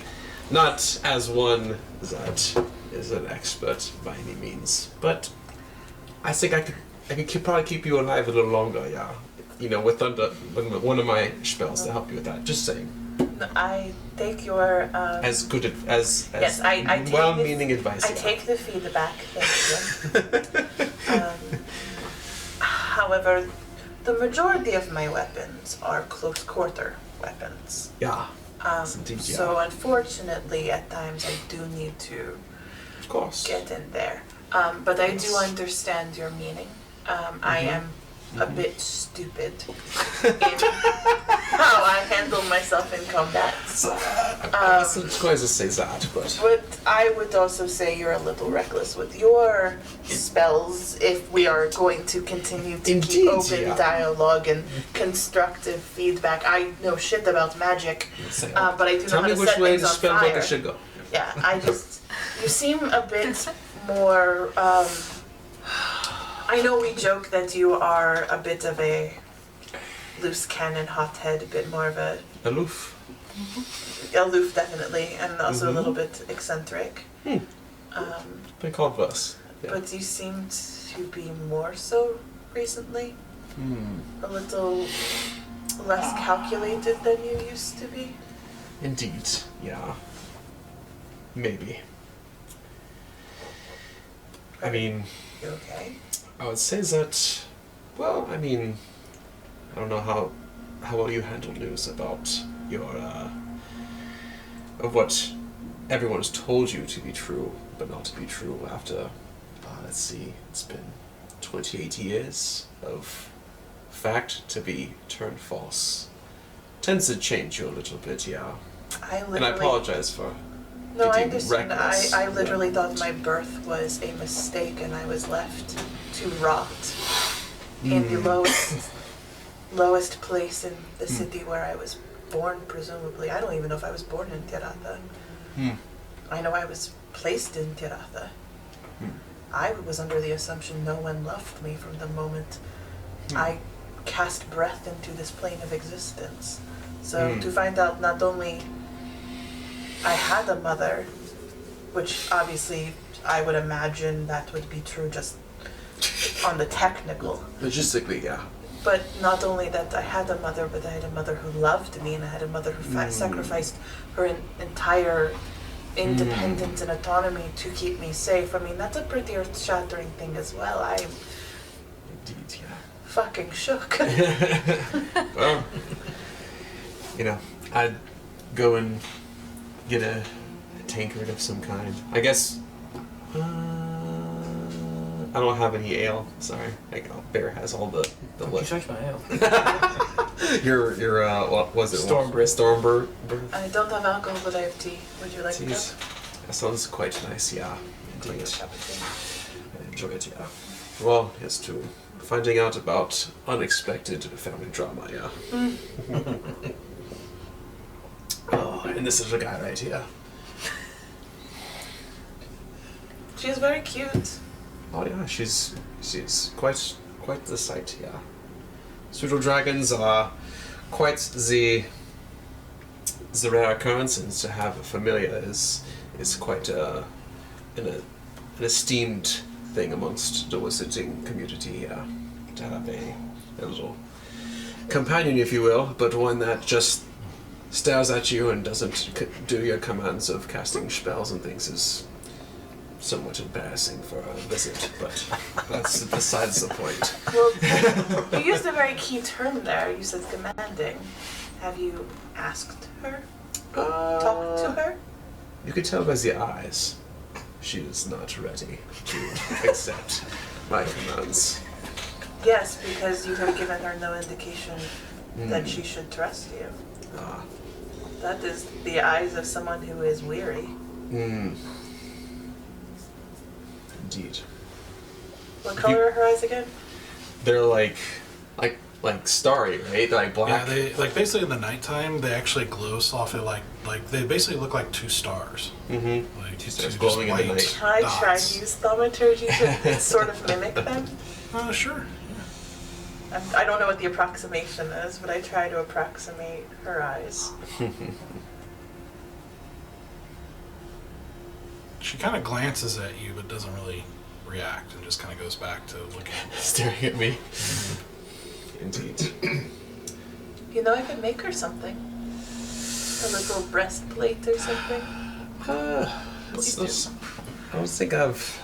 not as one that is an expert by any means, but I think I could probably keep you alive a little longer, yeah. You know, with one of my spells to help you with that. Just saying. No, I take your. As good as Yes, I take well-meaning advice. I yeah. take the feedback. Thank you. However, the majority of my weapons are close quarter weapons. Yeah. Yes, indeed, yeah. So unfortunately, at times I do need to Of course. get in there. But I do understand your meaning. I am a bit stupid in how I handle myself in combat. I wasn't going to say that, but But I would also say you're a little reckless with your spells if we are going to continue to Indeed, keep open yeah. dialogue and constructive feedback. I know shit about magic, say, but I do tell know how me to which set way things the on spell book fire. should go. Yeah, you seem a bit more, I know we joke that you are a bit of a loose cannon hothead, a bit more of a Aloof. aloof definitely, and also a little bit eccentric. Been called worse. Yeah. But you seem to be more so recently. A little less calculated than you used to be. Indeed. Yeah. Maybe. I mean, You okay? I would say that. Well, I mean, I don't know how well you handle news about your of what everyone's told you to be true, but not to be true after. Let's see, it's been 28 years of fact to be turned false. Tends to change you a little bit, yeah. And I apologize for. No, I getting understand. reckless. I literally thought my birth was a mistake and I was left to rot in the lowest place in the city where I was born, presumably. I don't even know if I was born in Tirata. I know I was placed in Tirata. I was under the assumption no one loved me from the moment I cast breath into this plane of existence. So to find out not only I had a mother, which obviously I would imagine that would be true just on the technical. Logistically, yeah. But not only that I had a mother, but I had a mother who loved me, and I had a mother who sacrificed her entire independence and autonomy to keep me safe. I mean, that's a pretty earth-shattering thing as well. I'm Indeed, yeah. fucking shook. Well, you know, I'd go and get a tankard of some kind. I guess. I don't have any ale. Sorry, Bear has all the You list. charge my ale. Your what was it? Stormbreath. Stormbreath. I don't have alcohol, but I have tea. Would you like a cup? Jeez. That sounds quite nice. Yeah, Take indeed. a cup of tea. I enjoy it. Yeah. Well, yes, too. Finding out about unexpected family drama. Yeah. Oh, and this is the guy right here. She is very cute. Oh yeah, she's quite the sight. Yeah, pseudo dragons are quite the rare occurrence, and to have a familiar is quite an esteemed thing amongst the wizarding community. To have a little companion, if you will, but one that just stares at you and doesn't do your commands of casting spells and things is somewhat embarrassing for a visit, but that's besides the point. Well, you used a very key term there. You said demanding. Have you asked her? Talked to her? You could tell by the eyes. She is not ready to accept my commands. Yes, because you have given her no indication that she should trust you. Ah. That is the eyes of someone who is weary. Indeed. What color are her eyes again? They're like starry, right? They're like black. Yeah, they like basically in the nighttime they actually glow softly, like they basically look like two stars. Mm-hmm. Like Two stars just glowing in the white night. Can I try dots. to use thaumaturgy to sort of mimic them? Sure. I don't know what the approximation is, but I try to approximate her eyes. She kind of glances at you, but doesn't really react, and just kind of goes back to looking. Staring at me. Indeed. You know, I could make her something. A little breastplate or something. Please do. I don't think I've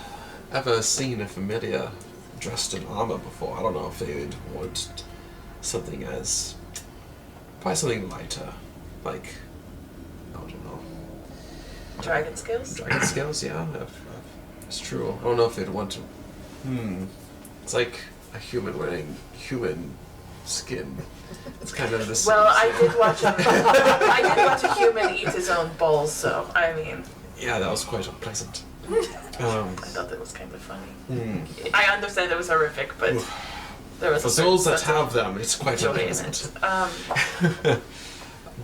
ever seen a familiar dressed in armor before. I don't know if they would want something as... probably something lighter. Like, I don't know. Dragon scales? Dragon scales, yeah. It's true. I don't know if they'd want to... It's like a human wearing human skin. It's kind of the same. Well, I did watch a human eat his own balls, so, I mean... Yeah, that was quite unpleasant. I thought that was kind of funny. Hmm. I understand it was horrific, but there was For a certain those that sense of have them, it's quite joy in unpleasant. it.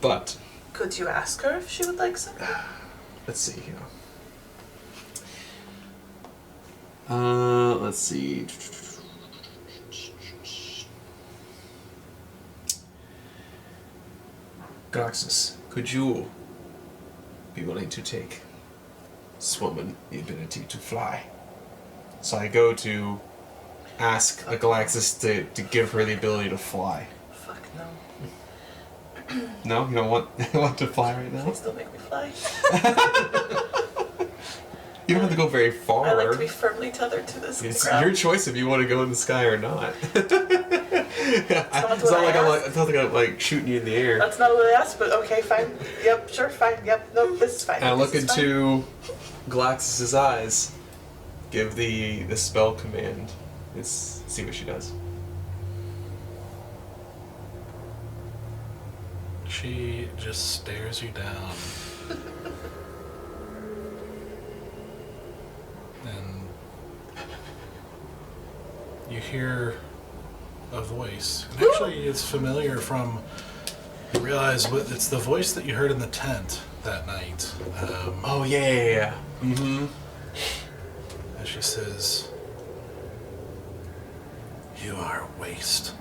But, Could you ask her if she would like something? let's see here. Let's see. Graxus, could you be willing to take this woman the ability to fly? So I go to ask a Galaxus to give her the ability to fly. Fuck no. No? You don't want to fly right now? Please don't make me fly. You don't have to go very far. I like to be firmly tethered to this It's ground. your choice if you want to go in the sky or not. That's It's what not I like asked. I'm like shooting you in the air. That's not what I asked, but okay, fine. Yep, sure, fine. Yep, no, this is fine. And I look This is fine. into Galaxus's eyes, give the spell command. Let's see what she does. She just stares you down. And you hear a voice. And actually, it's familiar from. You realize it's the voice that you heard in the tent that night. Oh yeah. Mm-hmm. And she says, "You are a waste."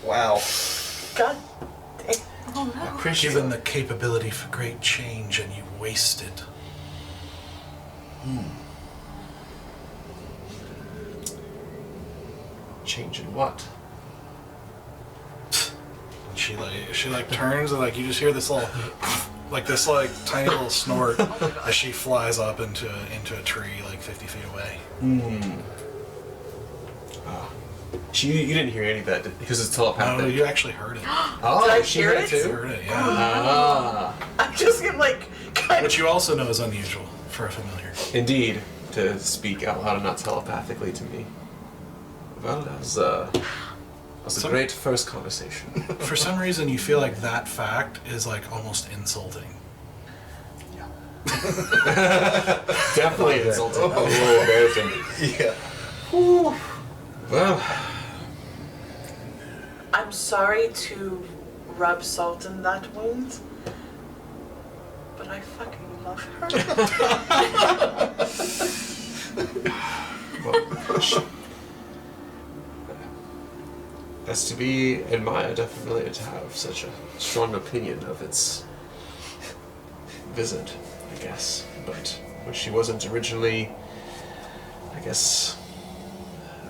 Wow. God dang. Oh no. Given the capability for great change, and you wasted. Change in what? And she turns and like you just hear this little tiny little snort as she flies up into a tree like 50 feet away. You didn't hear any of that because it's telepathic. No, you actually heard it. Oh, Did I she hear heard it? You too. heard it, yeah. Ah, I'm just like kind Which you also know is unusual for a familiar. indeed. To speak out loud and not telepathically to me. Well, that was a great first conversation. For some reason, you feel like that fact is like almost insulting. Definitely insulting. Oh, embarrassing. Yeah. Well, I'm sorry to rub salt in that wound, but I fucking love her. Well, as to be admired, I'm familiar to have such a strong opinion of its visit, I guess. But when she wasn't originally, I guess,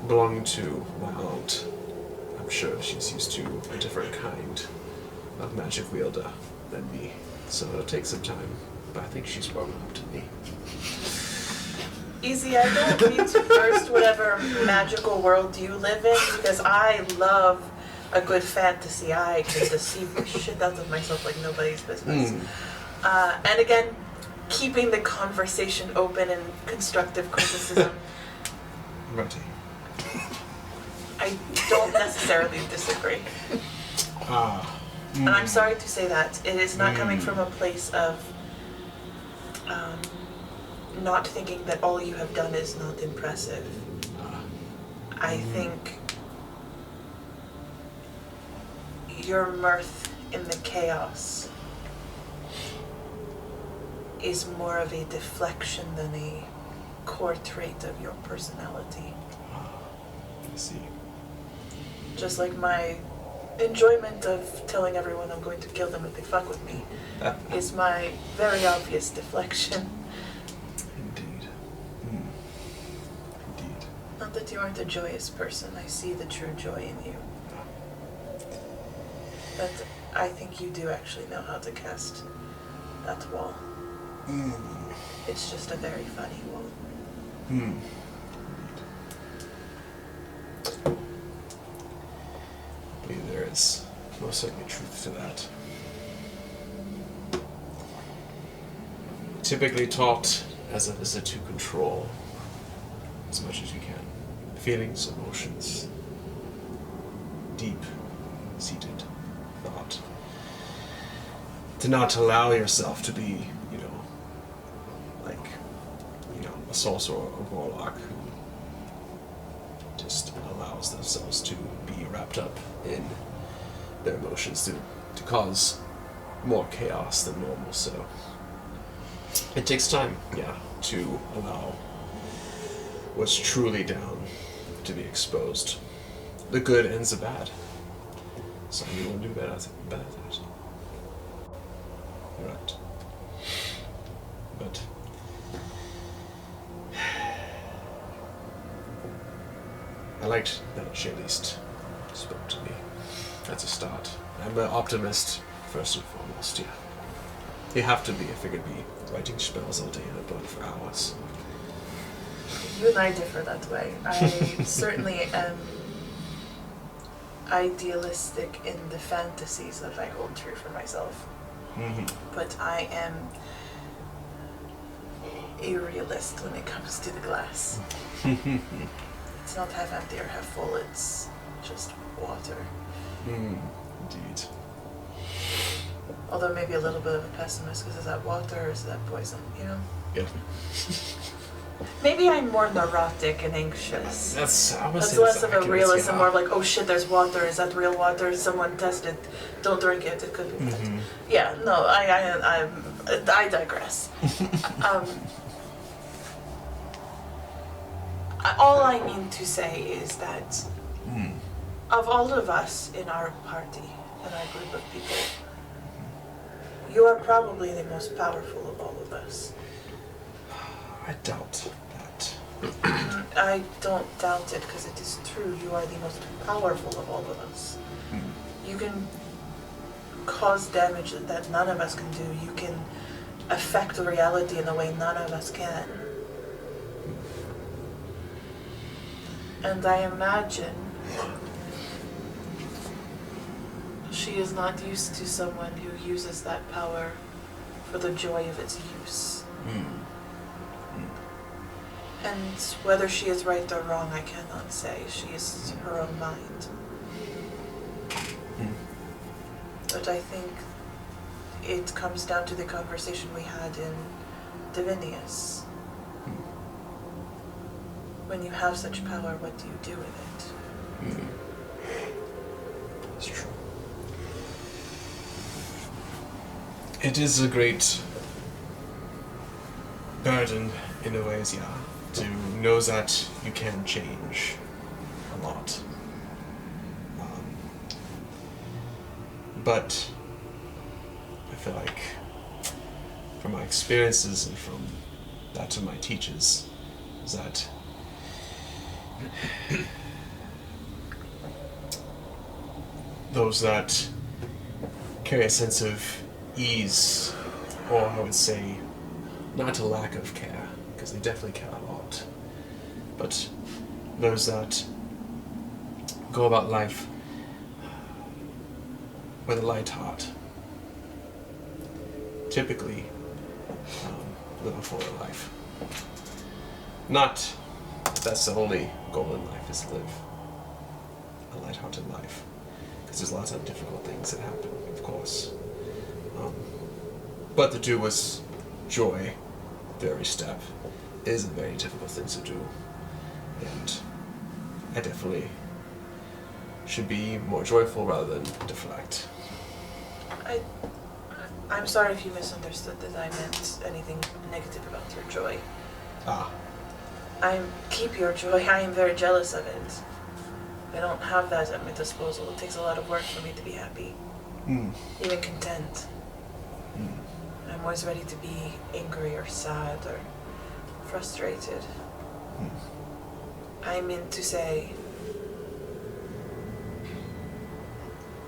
belonging to my aunt, I'm sure she's used to a different kind of magic wielder than me. So it'll take some time, but I think she's warming up to me. Easy, I don't need to burst whatever magical world you live in because I love a good fantasy. I can deceive the shit out of myself like nobody's business. And again, keeping the conversation open and constructive criticism. Right. I don't necessarily disagree. And I'm sorry to say that. It is not coming from a place of not thinking that all you have done is not impressive. I think your mirth in the chaos is more of a deflection than a core trait of your personality. I see. Just like my enjoyment of telling everyone I'm going to kill them if they fuck with me is my very obvious deflection. Indeed. Indeed. Not that you aren't a joyous person, I see the true joy in you. But I think you do actually know how to cast that wall. It's just a very funny wall. I believe there is most certainly truth to that. Typically taught as a visit to control as much as you can. Feelings, emotions, deep-seated thought. To not allow yourself to be, a sorcerer or a warlock who just allows themselves to be wrapped up in their emotions to cause more chaos than normal. So it takes time, to allow what's truly down to be exposed. The good ends the bad. Some people do better at that. Right. But I liked that she at least spoke to me. That's a start. I'm an optimist, first and foremost, yeah. You have to be if you're going to be writing spells all day in a book for hours. You and I differ that way. I certainly am idealistic in the fantasies that I hold true for myself. But I am a realist when it comes to the glass. It's not half empty or half full, it's just water. Indeed. Although maybe a little bit of a pessimist, because is that water or is that poison, Yeah. Maybe I'm more neurotic and anxious. That's less of a realist and more like, oh shit, there's water. Is that real water? Someone tested. Don't drink it. It could be bad. Yeah, no, I digress. All I mean to say is that of all of us in our party, in our group of people, you are probably the most powerful of all of us. I doubt that. I don't doubt it because it is true. You are the most powerful of all of us. You can cause damage that none of us can do. You can affect reality in a way none of us can. And I imagine she is not used to someone who uses that power for the joy of its use. And whether she is right or wrong, I cannot say. She is her own mind. But I think it comes down to the conversation we had in Divinius. When you have such power, what do you do with it? That's true. It is a great burden in a ways, yeah. To know that you can change a lot. But I feel like from my experiences and from that of my teachers, is that those that carry a sense of ease, or I would say, not a lack of care, because they definitely care a lot, but those that go about life with a light heart, typically live a fuller life. Not that's the only goal in life, is to live a light-hearted life, because there's lots of difficult things that happen, of course. But to do with joy at every step is a very difficult thing to do, and I definitely should be more joyful rather than deflect. I'm sorry if you misunderstood that I meant anything negative about your joy. Keep your joy. I am very jealous of it. I don't have that at my disposal. It takes a lot of work for me to be happy. Even content. I'm always ready to be angry or sad or frustrated. I meant to say,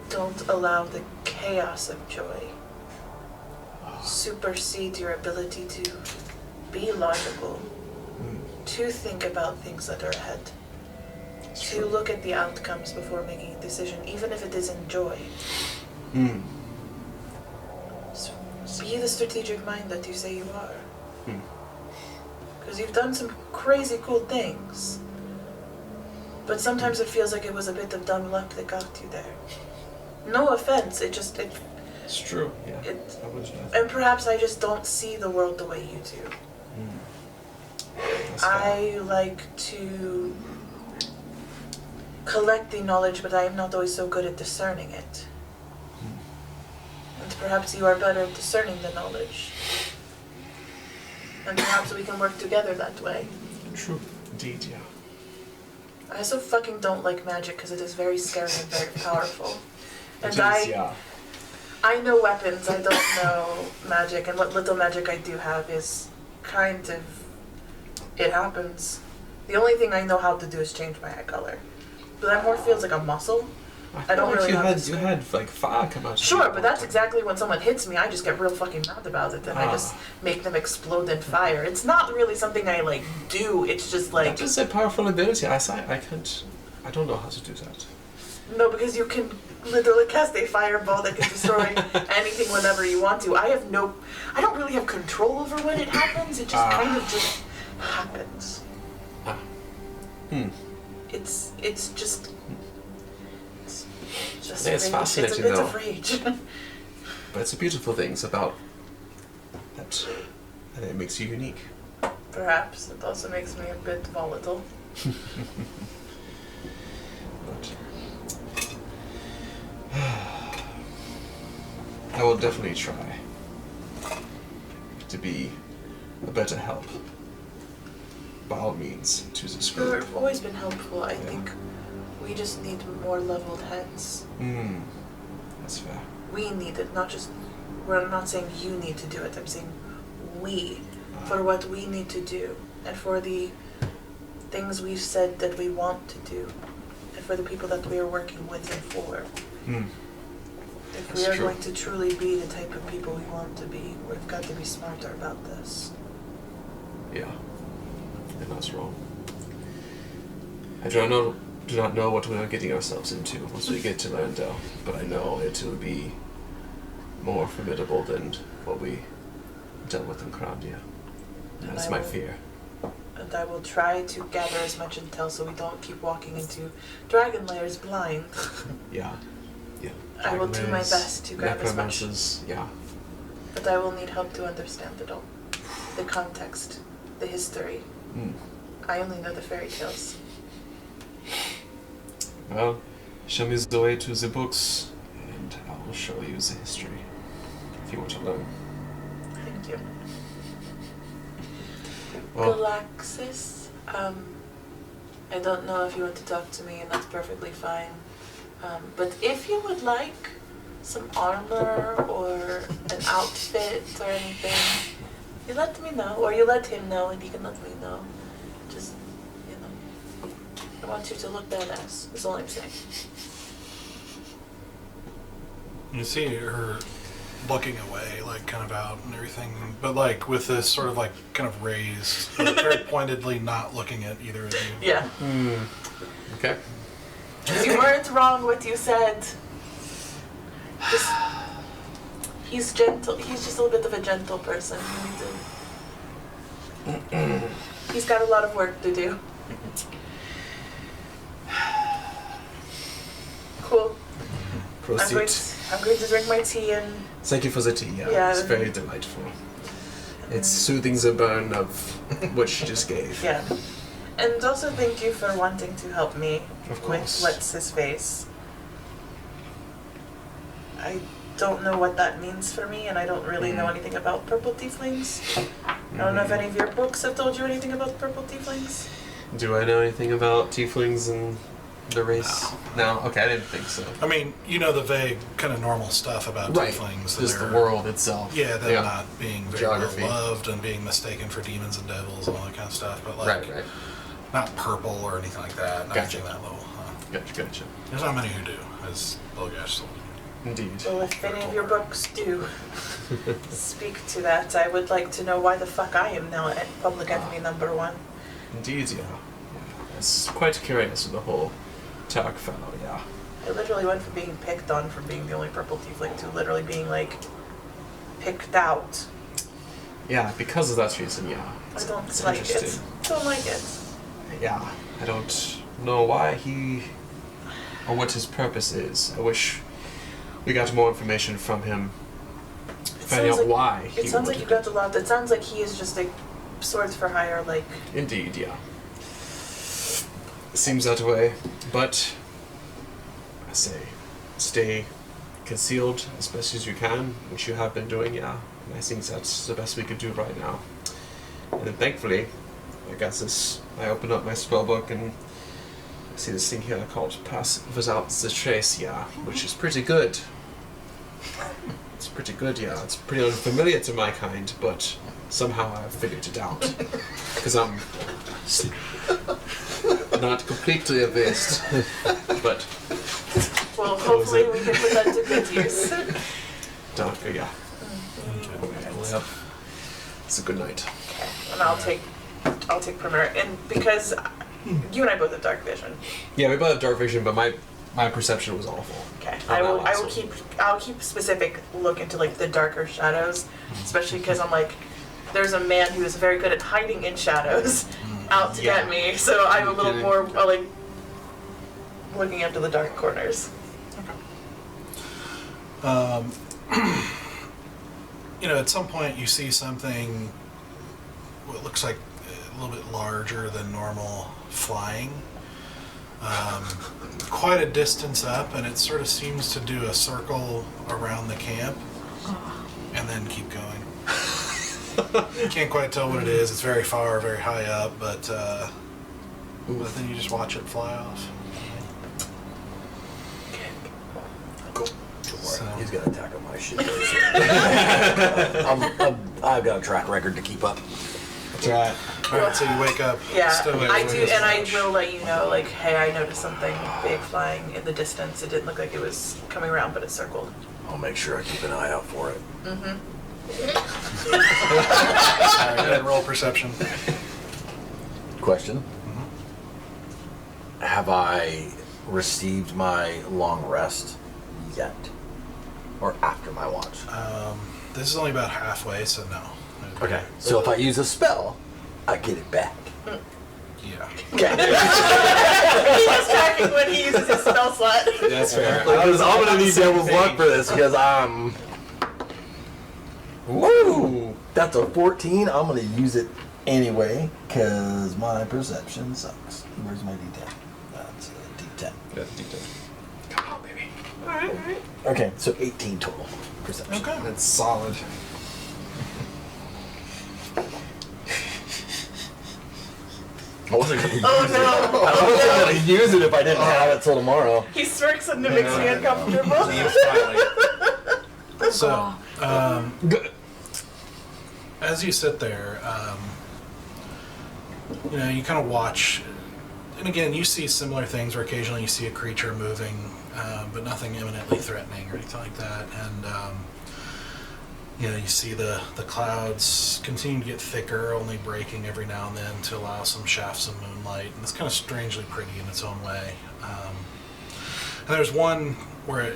don't allow the chaos of joy supersede your ability to be logical, to think about things that are ahead, to look at the outcomes before making a decision, even if it isn't joy. So be the strategic mind that you say you are. Because you've done some crazy cool things, but sometimes it feels like it was a bit of dumb luck that got you there. No offense, It's true, yeah. And perhaps I just don't see the world the way you do. I like to collect the knowledge, but I am not always so good at discerning it. And perhaps you are better at discerning the knowledge. And perhaps we can work together that way. True, indeed, yeah. I also fucking don't like magic because it is very scary and very powerful. And I know weapons, I don't know magic, and what little magic I do have is kind of, it happens. The only thing I know how to do is change my eye color. But that more feels like a muscle. I don't really know how to you had like fire come out. Sure, but that's exactly when someone hits me, I just get real fucking mad about it, and I just make them explode in fire. It's not really something I like do, it's just like... That is a powerful ability, I don't know how to do that. No, because you can literally cast a fireball that can destroy anything whenever you want to. I don't really have control over when it happens, it just kind of just happens. It's just it's fascinating, it's a bit though. of rage. But it's a beautiful thing about that, and it makes you unique. Perhaps. It also makes me a bit volatile. But I will definitely try to be a better help. By all means, to this group. You've always been helpful. I think we just need more leveled heads. That's fair. We need it, not just... I'm not saying you need to do it. I'm saying we. For what we need to do. And for the things we've said that we want to do. And for the people that we are working with and for. If we are going to truly be the type of people we want to be, we've got to be smarter about this. Yeah. And that's wrong. I do not know what we are getting ourselves into once we get to Landau, but I know it will be more formidable than what we dealt with in Crandia. That's my fear. And I will try to gather as much intel so we don't keep walking into dragon layers blind. Yeah. I will do my best to grab as much. Yeah. But I will need help to understand it all. The context, the history. I only know the fairy tales. Well, show me the way to the books, and I will show you the history, if you want to learn. Thank you. Well, Galaxis. I don't know if you want to talk to me, and that's perfectly fine. But if you would like some armor or an outfit or anything, you let me know, or you let him know, and he can let me know. Just, I want you to look badass. That's all I'm saying. You see her looking away, like kind of out and everything, but like with this sort of like kind of raised, very pointedly not looking at either of you. Yeah. okay. You weren't wrong what you said. Just, he's gentle. He's just a little bit of a gentle person. He's got a lot of work to do. Cool. Proceed. I'm going to drink my tea and Thank you for the tea. Yeah, Yeah, it's very delightful. It's soothing the burn of what she just gave. yeah. And also thank you for wanting to help me Of with course. what's his face. I don't know what that means for me, and I don't really know anything about purple tieflings. I don't know if any of your books have told you anything about purple tieflings. Do I know anything about tieflings and the race? No. Okay, I didn't think so. I mean, you know the vague kind of normal stuff about tieflings. Just the they're- world itself. Yeah, them not being very well Geography. loved and being mistaken for demons and devils and all that kind of stuff, but like Right. not purple or anything like that. Not Gotcha. anything that low. Gotcha. There's not many who do, as Bilgash told you. Indeed. Well, if any of your books do speak to that, I would like to know why the fuck I am now at public enemy #1. Indeed, yeah. It's quite curious with the whole Tark fellow, yeah. I literally went from being picked on from being the only purple tiefling to literally being like picked out. Yeah, because of that reason, yeah. I don't It's like it. interesting. Don't like it. Yeah, I don't know why he or what his purpose is. I wish we got more information from him, finding out why he It sounds would like you got a lot. It sounds like he is just like swords for hire. Like Indeed, yeah. It seems that way, but I say, stay concealed as best as you can, which you have been doing, yeah. And I think that's the best we could do right now. And then thankfully, I guess I open up my spell book and I see this thing here called Pass Without the Trace, yeah, which is pretty good. It's pretty good, yeah. It's pretty unfamiliar to my kind, but somehow I've figured it out. Because I'm not completely abyssed, but well, hopefully we can put that to good use. darker, yeah. Well, it's a good night. Okay, and I'll take perimeter, and because you and I both have dark vision. Yeah, we both have dark vision, but my perception was awful. Okay, Oh, I no, will awesome. I'll keep specific look into like the darker shadows, especially because I'm like, there's a man who is very good at hiding in shadows, out to get me. So I'm a little more like looking into the dark corners. At some point you see something, what looks like a little bit larger than normal flying. Quite a distance up, and it sort of seems to do a circle around the camp and then keep going. Can't quite tell what it is. It's very far, very high up, but then you just watch it fly off. Cool. So- He's gonna attack on my shit. I've got a track record to keep up. That's right. Alright, so you wake up. Yeah, still I wake do, up. and I will let you know. Like, hey, I noticed something big flying in the distance. It didn't look like it was coming around, but it circled. I'll make sure I keep an eye out for it. Alright, go ahead and roll perception. Question. Have I received my long rest yet? Or after my watch? This is only about halfway, so no. Okay. So if I use a spell, I get it back. Yeah. He is tracking when he uses his spell slot. That's fair. I'm gonna need devil's luck for this because I'm... Woo! That's a 14. I'm gonna use it anyway because my perception sucks. Where's my D10? That's a D10. That's detailed. Come on, baby. Alright. Okay, so 18 total perception. Okay. That's solid. I wasn't gonna use Oh it. no! I wasn't gonna use it if I didn't have it till tomorrow. He smirks and it makes me uncomfortable. Leaves smiling. So, as you sit there, you know, you kind of watch, and again, you see similar things where occasionally you see a creature moving, but nothing imminently threatening or anything like that. And you know, you see the clouds continue to get thicker, only breaking every now and then to allow some shafts of moonlight, and it's kind of strangely pretty in its own way. And there's one where,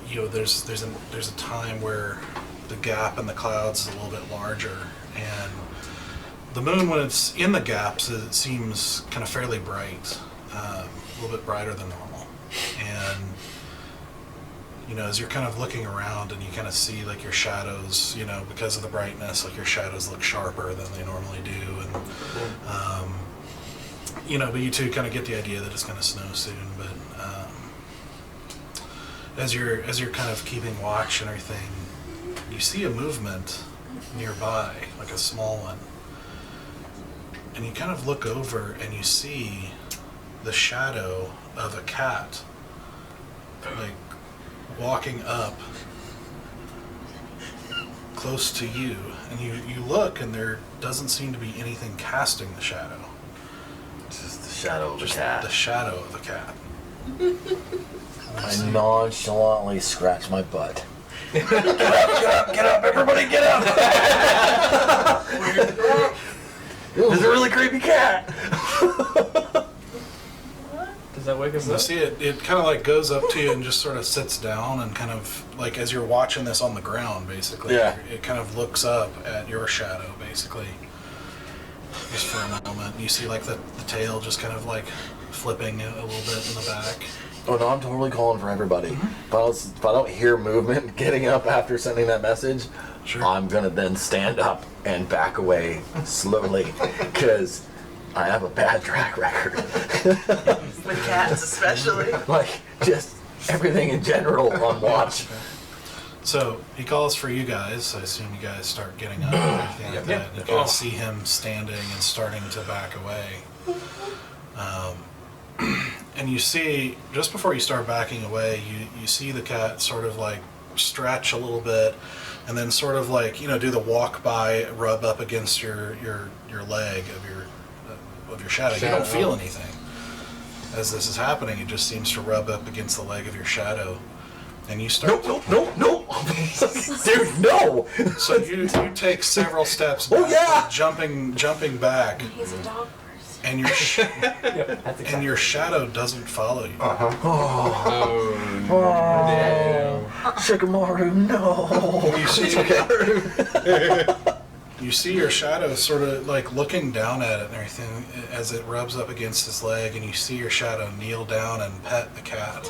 you know, there's a time where the gap in the clouds is a little bit larger, and the moon, when it's in the gaps, it seems kind of fairly bright, a little bit brighter than normal. And you know, as you're kind of looking around and you kind of see like your shadows, you know, because of the brightness, like your shadows look sharper than they normally do, and you know, but you two kind of get the idea that it's going to snow soon. But as you're kind of keeping watch and everything, you see a movement nearby, like a small one, and you kind of look over and you see the shadow of a cat, like walking up close to you, and you look and there doesn't seem to be anything casting the shadow. It's just the shadow of a Just cat. the shadow of a cat. I nonchalantly scratch my butt. Get up, everybody get up! There's a really creepy cat! Does that wake us You up? see it kind of like goes up to you and just sort of sits down, and kind of like as you're watching this on the ground, basically, Yeah. it kind of looks up at your shadow, basically, just for a moment. You see like the tail just kind of like flipping a little bit in the back. Oh no, I'm totally calling for everybody. If I don't hear movement getting up after sending that message, Sure. I'm gonna then stand up and back away slowly, because I have a bad track record. With cats especially. Like, just everything in general on watch. So he calls for you guys. I assume you guys start getting up and everything like that. You kind of see him standing and starting to back away. And you see, just before you start backing away, you see the cat sort of like stretch a little bit, and then sort of like, you know, do the walk by, rub up against your leg of your shadow. You don't feel anything as this is happening. It just seems to rub up against the leg of your shadow, and you start. No! Dude, no! So you take several steps back, Oh, yeah! jumping back, He's a dog person. and your shadow doesn't follow you. Shikamaru, no! You see your shadow sort of like looking down at it and everything as it rubs up against his leg, and you see your shadow kneel down and pet the cat.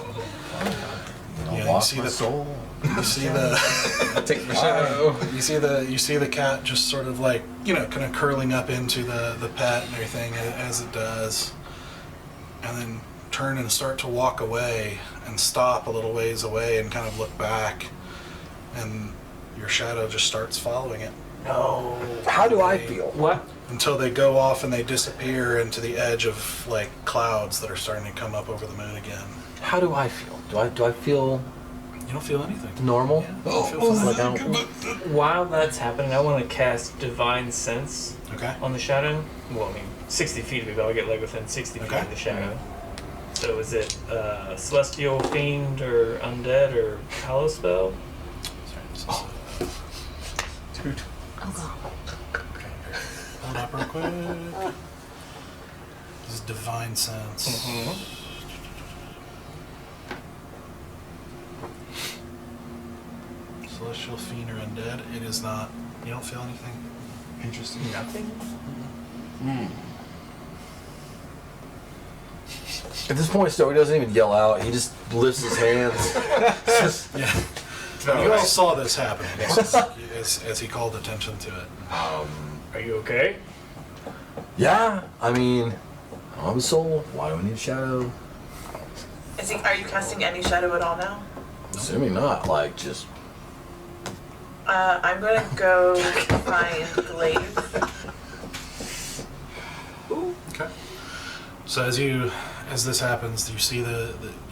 You know, you see the soul. You see the Take the shadow. you see the cat just sort of like, you know, kind of curling up into the pet and everything as it does, and then turn and start to walk away and stop a little ways away and kind of look back, and your shadow just starts following it. No. How do I feel? What? Until they go off and they disappear into the edge of like clouds that are starting to come up over the moon again. How do I feel? Do I feel You don't feel anything. normal? Yeah, you feel fine. Like I don't. While that's happening, I want to cast Divine Sense Okay. on the shadow. Well, I mean, 60 feet of it, but I'll get like within 60 feet Okay. of the shadow. So is it Celestial Fiend or Undead or Hallow Spell? Sorry, this is, Dude. hold up real quick. This is Divine Sense. Celestial Fiend or Undead. It is not. You don't feel anything. Interesting. Nothing? At this point, Stowe doesn't even yell out. He just lifts his hands. Yeah. You all saw this happening as he called attention to it. Are you okay? Yeah, I mean, I don't have a soul. Why do I need a shadow? Are you casting any shadow at all now? Assuming not. Like, just. I'm gonna go find Glaive. Okay. So as this happens, you see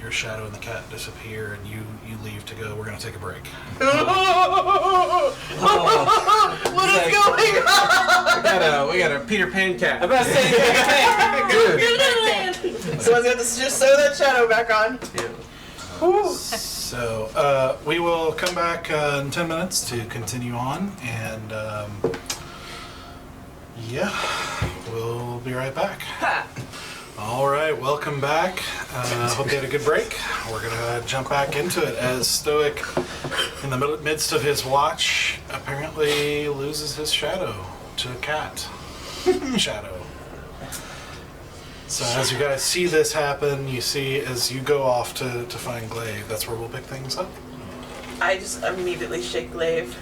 your shadow and the cat disappear, and you leave to go. We're gonna take a break. What is going on? We got a Peter Pan cat. I'm about to say, Someone's got to just sew that shadow back on. So we will come back in 10 minutes to continue on, and yeah, we'll be right back. All right, welcome back. Hope you had a good break. We're gonna jump back into it as Stoic, in the midst of his watch, apparently loses his shadow to a cat. Shadow. So as you guys see this happen, you see as you go off to find Glaive, that's where we'll pick things up. I just immediately shake Glaive.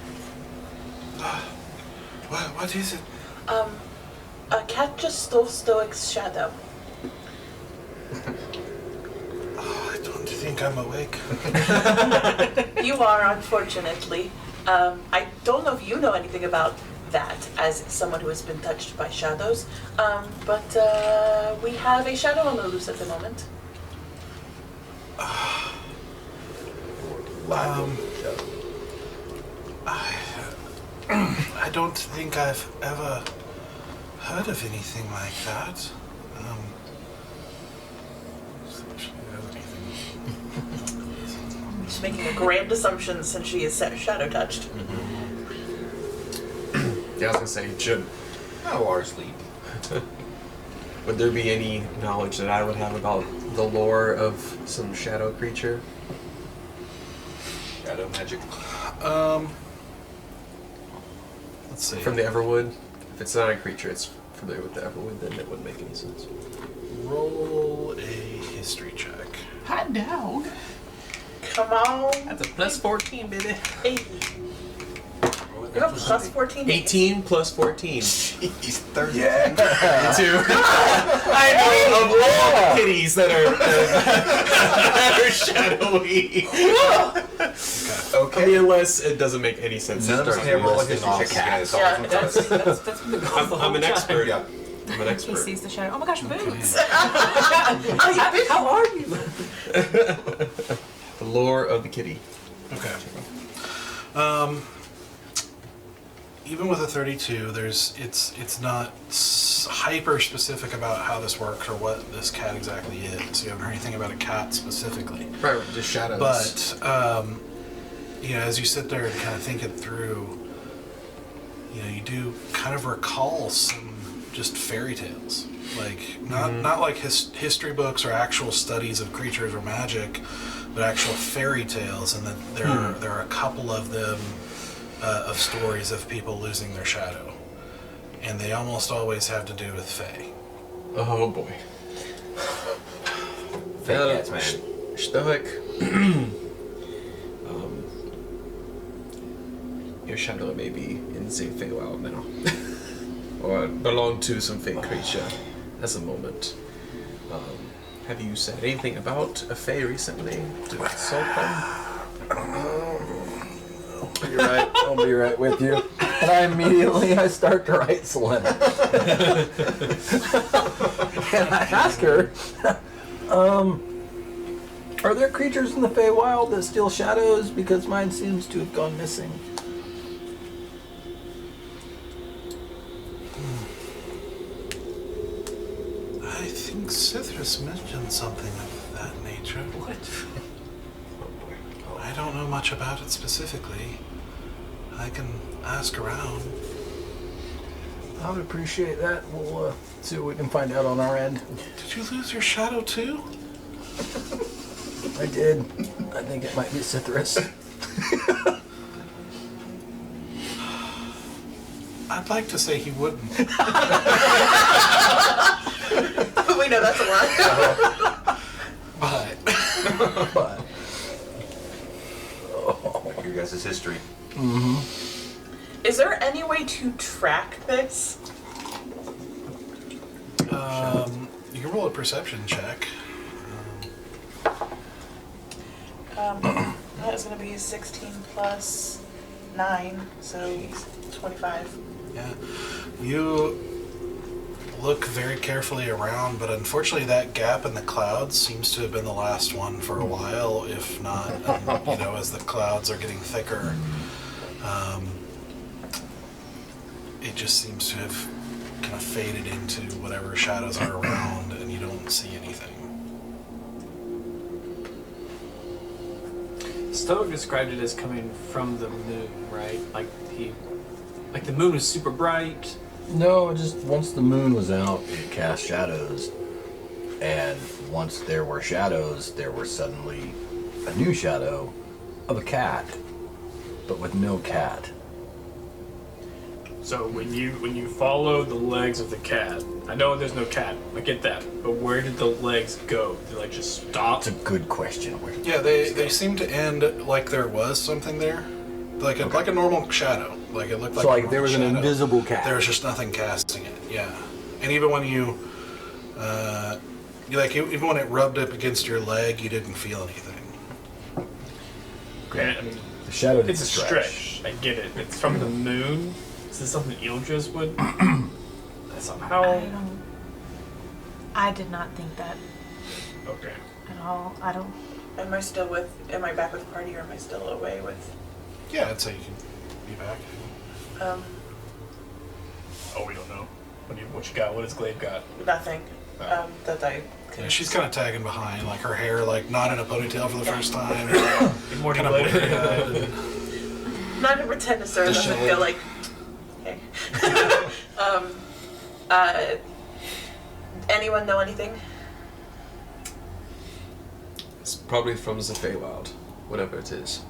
What is it? A cat just stole Stoic's shadow. Oh, I don't think I'm awake. You are, unfortunately. I don't know if you know anything about that as someone who has been touched by shadows, but we have a shadow on the loose at the moment. I don't think I've ever heard of anything like that. She's making a grand assumption since she is shadow touched. Yeah, I was gonna say, should How are sleep? would there be any knowledge that I would have about the lore of some shadow creature? Shadow magic. Let's see. From the Everwood? If it's not a creature, it's familiar with the Everwood, then it wouldn't make any sense. Roll a history check. hot dog. Come on. That's a plus 14, baby. Hey. You have plus 14. 18 plus 14. He's 30. Yeah. Two. I know of all the kitties that are shadowy. Okay. I mean, unless it doesn't make any sense. None of us can roll a history check. That's from the I'm an expert. Yeah. I'm an He expert. sees the shadow. Oh my gosh, boots! How are you? The lore of the kitty. Okay. Even with a 32, it's not hyper specific about how this works or what this cat exactly is. You haven't heard anything about a cat specifically. Right, just shadows. But as you sit there and kind of think it through, you do kind of recall some just fairy tales, like not like history books or actual studies of creatures or magic, but actual fairy tales, and that there are a couple of them. Of stories of people losing their shadow, and they almost always have to do with Fae. Oh boy. Fake cats, man. Stoic. Your shadow may be in the Feywild now, or belong to some fake creature as a moment. Have you said anything about a Fae recently to consult them? You're right. I'll be right with you. And I start to write Selena. And I ask her, are there creatures in the Feywild that steal shadows? Because mine seems to have gone missing. I think Cithras mentioned something of that nature. What? I don't know much about it specifically. I can ask around. I would appreciate that. We'll see what we can find out on our end. Did you lose your shadow too? I did. I think it might be Cithras. I'd like to say he wouldn't. We know that's a lie. But But Your guys' history. Is there any way to track this? you can roll a perception check. That is going to be 16 plus 9, so 25. Yeah. You look very carefully around, but unfortunately that gap in the clouds seems to have been the last one for a while, if not, as the clouds are getting thicker. It just seems to have kind of faded into whatever shadows are around, and you don't see anything. Stoic described it as coming from the moon, right? Like the moon was super bright. No, just once the moon was out, it cast shadows. And once there were shadows, there were suddenly a new shadow of a cat, but with no cat. So when you follow the legs of the cat, I know there's no cat, I get that, but where did the legs go? Did they just stop? That's a good question. Yeah, they seem to end like there was something there, like a normal shadow. Like it looked like. So a like there was normal an shadow. invisible cat. There was just nothing casting it. Yeah, and even when even when it rubbed up against your leg, you didn't feel anything. Okay, I mean, The shadow didn't it's a stretch. I get it. It's from the moon. Is this something Ildris would somehow? I did not think that Okay. at all. I don't. Am I back with party, or am I still away with? Yeah, I'd say you can be back. Oh, we don't know. What you got? What has Glaive got? Nothing. Oh. That I. Yeah, she's kind of tagging behind, like her hair, like not in a ponytail for the first time. Good morning, Kind of Glaive. Not to pretend to serve doesn't feel like. Okay. Anyone know anything? It's probably from the Feywild, whatever it is.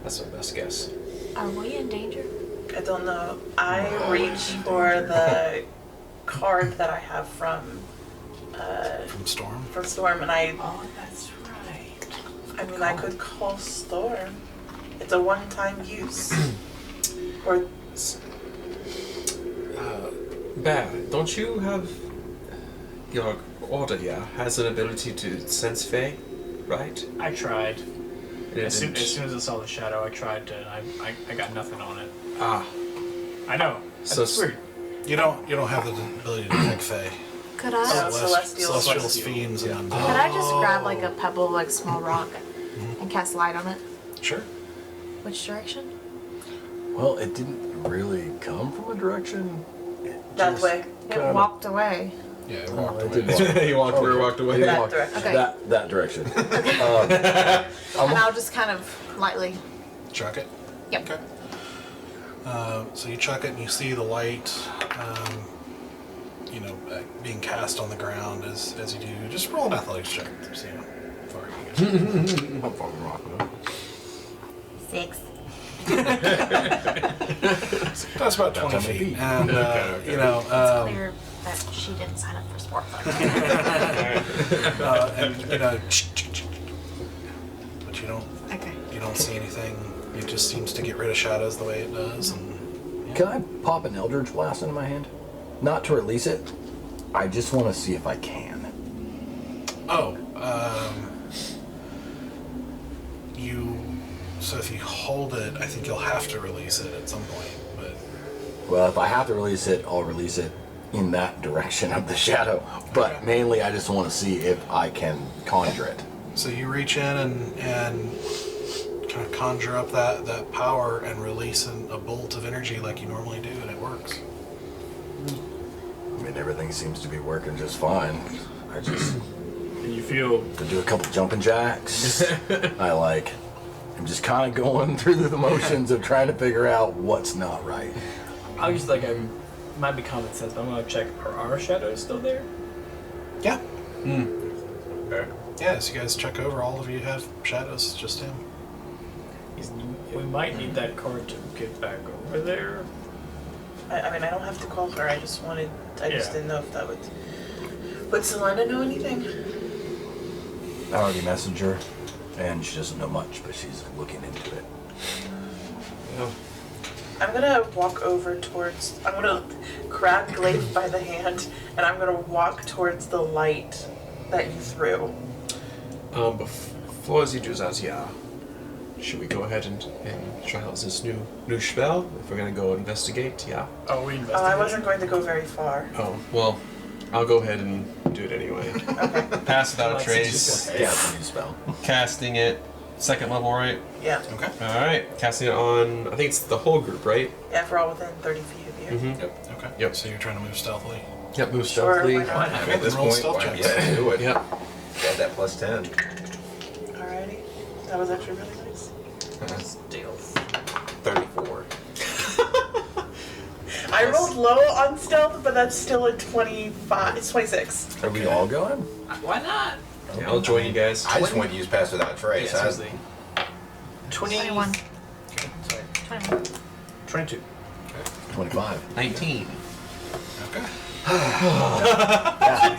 That's my best guess. Are we in danger? I don't know. I reach for the card that I have from From Storm, and I That's right. I could call Storm. It's a one-time use. Or Bear, don't you have your order here has an ability to sense Fey, right? I tried. And it As soon didn't- as I saw the shadow, I tried to. I got nothing on it. Ah, I know. So That's weird. You don't have the ability to detect Fae. Could I? Celestials. Celestials, fiends, and Could I just grab like a pebble, like small rock, and cast light on it? sure. Which direction? Well, it didn't really come from a direction. It that just way. It kinda- walked away. Yeah, it Oh, walked it away. did walk. he walked where he walked away. It That walked- direction. Okay. That direction. And I'll just kind of lightly. Chuck it. Yep. Okay. So you chuck it and you see the light, being cast on the ground as you do. Just roll an athletics check to see how far you get. I'm fucking rocking it. 6. That's about 20 That's how feet. many feet. And, Clear that she didn't sign up for sport. but you don't Okay. see anything. It just seems to get rid of shadows the way it does. And Can I pop an Eldritch Blast into my hand? Not to release it. I just want to see if I can. So if you hold it, I think you'll have to release it at some point. But Well, if I have to release it, I'll release it in that direction of the shadow. But mainly, I just want to see if I can conjure it. so you reach in and kind of conjure up that power and release a bolt of energy like you normally do, and it works. I mean, everything seems to be working just fine. I just And you feel to do a couple jumping jacks. I'm just kind of going through the motions of trying to figure out what's not right. I was just like, might be common sense, but I'm gonna check. Are our shadows still there? Yeah. Okay. Yeah, so you guys check over. All of you have shadows, just him. We might need that card to get back over there. I don't have to call her. I just Yeah. didn't know if that would. Would Selena know anything? I already messaged her, and she doesn't know much, but she's looking into it. Yeah. I'm gonna walk over towards. I'm gonna grab Glaive by the hand, and I'm gonna walk towards the light that you threw. Before you do that, yeah, should we go ahead and try out this new spell? If we're gonna go investigate, yeah. Oh, we Oh, investigated. I wasn't going to go very far. Oh, well, I'll go ahead and do it anyway. Okay. Pass without a Like trace. Yeah, it's a new spell. Casting it, 2nd level, right? Yeah. Okay. Alright, casting it on, I think it's the whole group, right? Yeah, if we're all within 30 feet of you. Mm-hmm. Yep. Okay. Yep. So you're trying to move stealthily. Yep, move Sure, stealthily. why not? I mean, at this Roll point, stealth why, checks. yeah, do it. Yep. Got that plus 10. Alrighty. That was actually really nice. Stealth. 34. I rolled low on stealth, but that's still a 25. It's 26. Are we all going? Why not? Yeah, I'll join you guys. I just wanted to use pass without a trace. Yeah, I- seriously. 21. Okay, sorry. 21. 22. 25. 19. Okay. Yeah.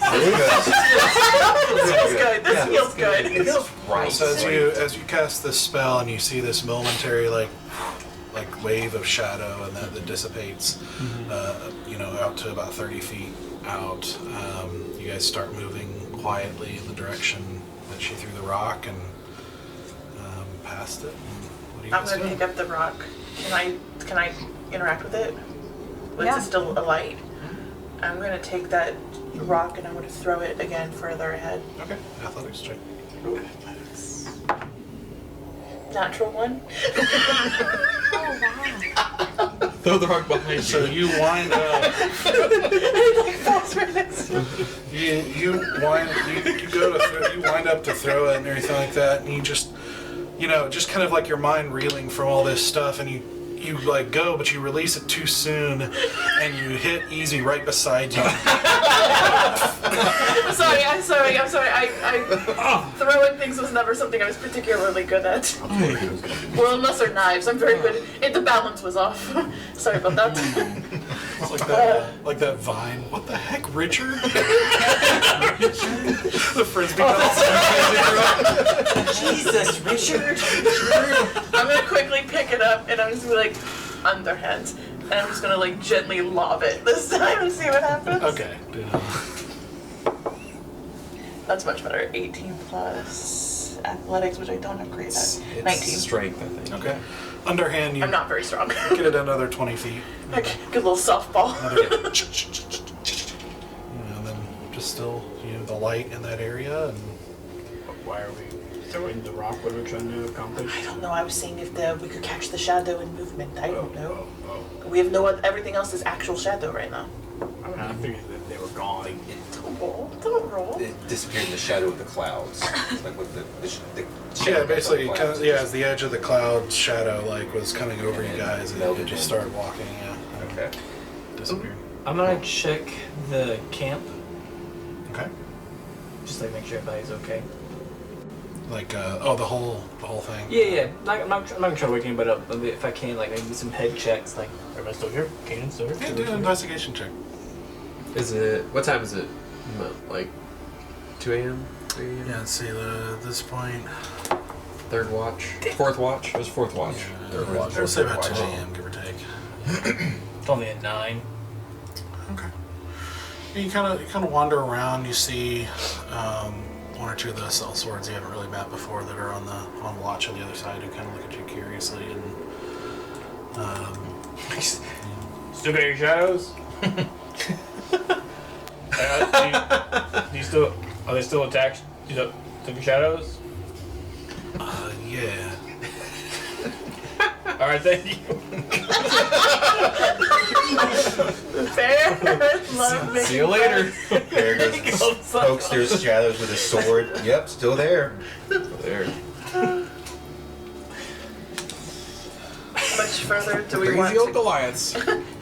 This feels good. This feels It good. feels right. So as you cast this spell and you see this momentary like wave of shadow and that dissipates, out to about 30 feet out, you guys start moving quietly in the direction that she threw the rock and past it. And what do you I'm guys gonna do? pick up the rock. Can I interact with it? Yeah. Is it still a light? I'm gonna take that rock and I'm gonna throw it again further ahead. Okay. Athletics check. Natural one. Oh, wow. Throw the rock behind So you. you wind up. It like falls right next to me. You wind up to throw it and everything like that, and you just kind of like your mind reeling from all this stuff, and you like go, but you release it too soon, and you hit easy right beside you. I'm sorry. Throwing things was never something I was particularly good at. Well, unless they're knives, I'm very good. The balance was off. Sorry about that. It's like that vine. What the heck, Richard? The frisbee golf. Jesus, Richard! I'm gonna quickly pick it up and I'm just gonna be like underhand, and I'm just gonna like gently lob it this time and see what happens. Okay. That's much better. 18 plus athletics, which I don't have great at. It's 19. strength, I think. Okay. Underhand, you I'm not very strong. get it another 20 feet. Okay, good little softball. And then just still, the light in that area, and Why are we throwing the rock? What are we trying to accomplish? I don't know. I was saying if we could catch the shadow in movement. I don't know. Oh. We have everything else is actual shadow right now. I mean, I figured that they were gone. Don't roll. Don't roll. It disappeared in the shadow of the clouds. Like with the yeah, shadow basically, of the kind of, clouds. as the edge of the cloud shadow was coming over you guys, and you just started walking. Yeah, Okay. disappeared. I'm gonna check the camp, Okay. just like make sure everybody's okay. Like, the whole thing. Yeah. I'm not gonna try to wake anybody up, but if I can, like maybe some head checks, like everybody's still here, Kanan's still here. Yeah, do an investigation check. What time is it? Like 2 a.m.? 3 a.m.? Yeah, let's see. At this point, Third watch? Fourth watch? It was fourth watch. Third watch. we'll say about 2 watch. a.m. give or take. It's only at 9. Okay. You kind of wander around. You see one or two of the cell swords you haven't really met before that are on watch on the other side, who kind of look at you curiously and. Still got your shadows? Do you still? Are they still attached to the shadows? Yeah. All right, thank you. Fair. Love making See you later. There goes pokes through his shadows with his sword. Yep, still there. There. How much further do we Crazy want old to? Goliaths.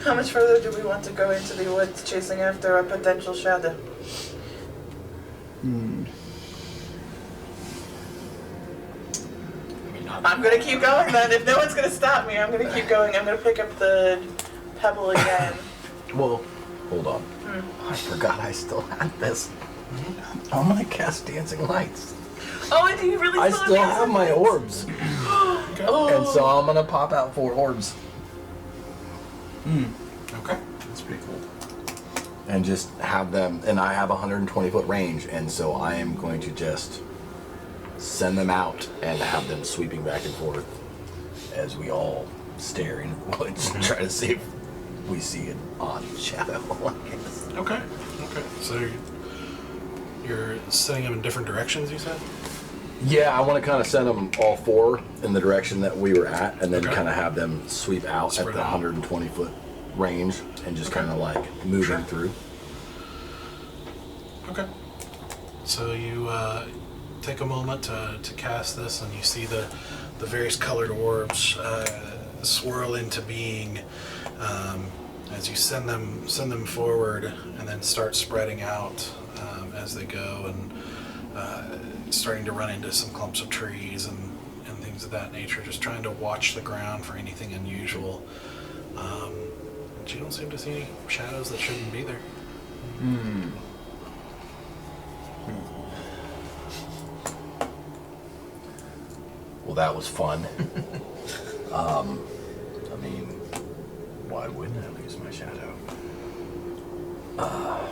How much further do we want to go into the woods chasing after a potential shadow? I'm gonna keep going then. If no one's gonna stop me, I'm gonna keep going. I'm gonna pick up the pebble again. Well, hold on. I forgot I still had this. I'm gonna cast Dancing Lights. Oh, and do you really I still still have have my orbs. Oh. And so I'm gonna pop out 4 orbs. Okay. That's pretty cool. And just have them, and I have a 120-foot range, and so I am going to just send them out and have them sweeping back and forth as we all stare into the woods and try to see if we see an odd shadow, I guess. Okay. So you're sending them in different directions, you said? Yeah, I want to kind of send them all four in the direction that we were at, and then Okay. kind of have them sweep out Spread at the out. 120-foot range and just kind of like moving through. Okay. So you take a moment to cast this, and you see the various colored orbs swirl into being as you send them forward, and then start spreading out as they go, and starting to run into some clumps of trees and things of that nature. Just trying to watch the ground for anything unusual. But you don't seem to see any shadows that shouldn't be there. Well, that was fun. I mean, why wouldn't I lose my shadow? Well,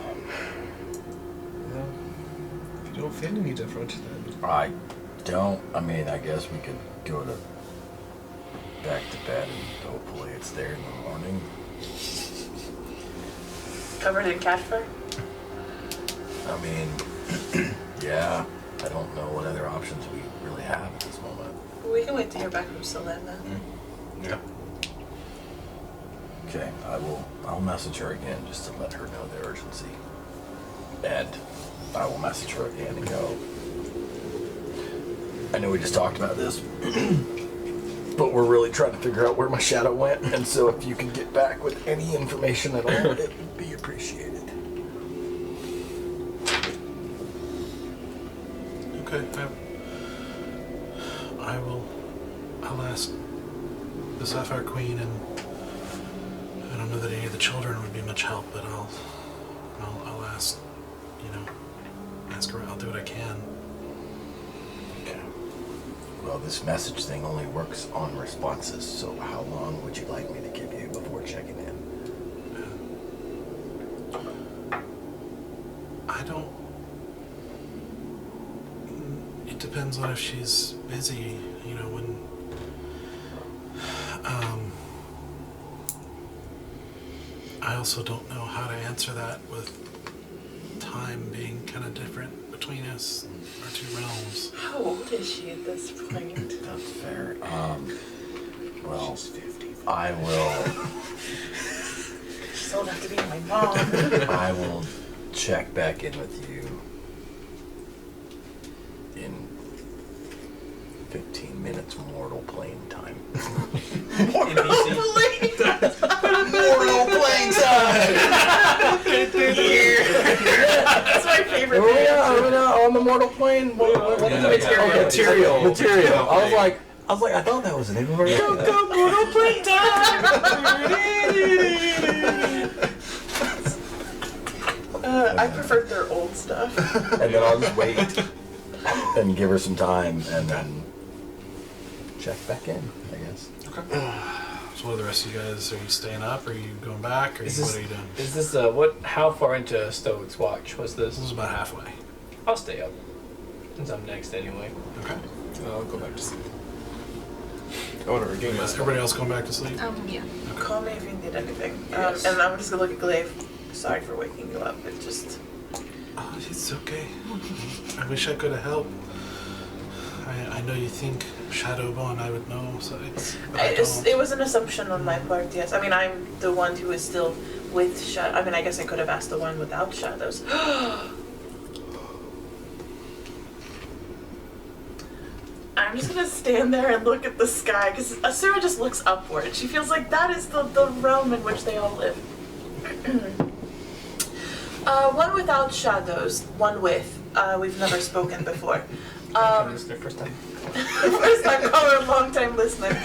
if you don't feel any different, then I don't. I mean, I guess we could go back to bed and hopefully it's there in the morning. Covered in cat fur? I mean, yeah, I don't know what other options we really have at this moment. We can wait to hear back from Selene then. Yeah. Okay, I'll message her again just to let her know the urgency. And I will message her again and go, I know we just talked about this, but we're really trying to figure out where my shadow went, and so if you could get back with any information at all, it would be appreciated. Okay, I'll ask the Sapphire Queen, and I don't know that any of the children would be much help, but I'll ask, ask her. I'll do what I can. Okay. Well, this message thing only works on responses, so how long would you like me to give you before checking in? I don't. It depends on if she's busy, when. I also don't know how to answer that with time being kind of different between us, our two realms. How old is she at this point? That's fair. Well, she's 50. I will. She's old enough to be my mom. I will check back in with you in 15 minutes mortal plane time. NPC. Mortal plane time! That's my favorite Are we thing. on the mortal plane? What is Yeah, it? yeah. Okay, Material. Material. I was like, I thought that was an name. Go mortal plane time! I prefer their old stuff. And then I'll just wait and give her some time and then check back in, I guess. Okay. So what are the rest of you guys? Are you staying up? Or are you going back? Or Is what this- are you doing? Is this how far into Stoics watch was This this? is about halfway. I'll stay up since I'm next anyway. Okay. I'll go back to sleep. I want to regain my Everybody else going back to sleep? Yeah. Call me if you need anything. Yes. And I'm just gonna look at Glaive. Sorry for waking you up. It just. Oh, it's okay. I wish I could have helped. I know you think Shadowbone I would know, so but I don't. It was an assumption on my part, yes. I mean, I'm the one who is still with shadow. I mean, I guess I could have asked the one without shadows. I'm just gonna stand there and look at the sky, because Asura just looks upward. She feels like that is the realm in which they all live. One without shadows, one with. We've never spoken before. This is their first time. First time caller, long time listener.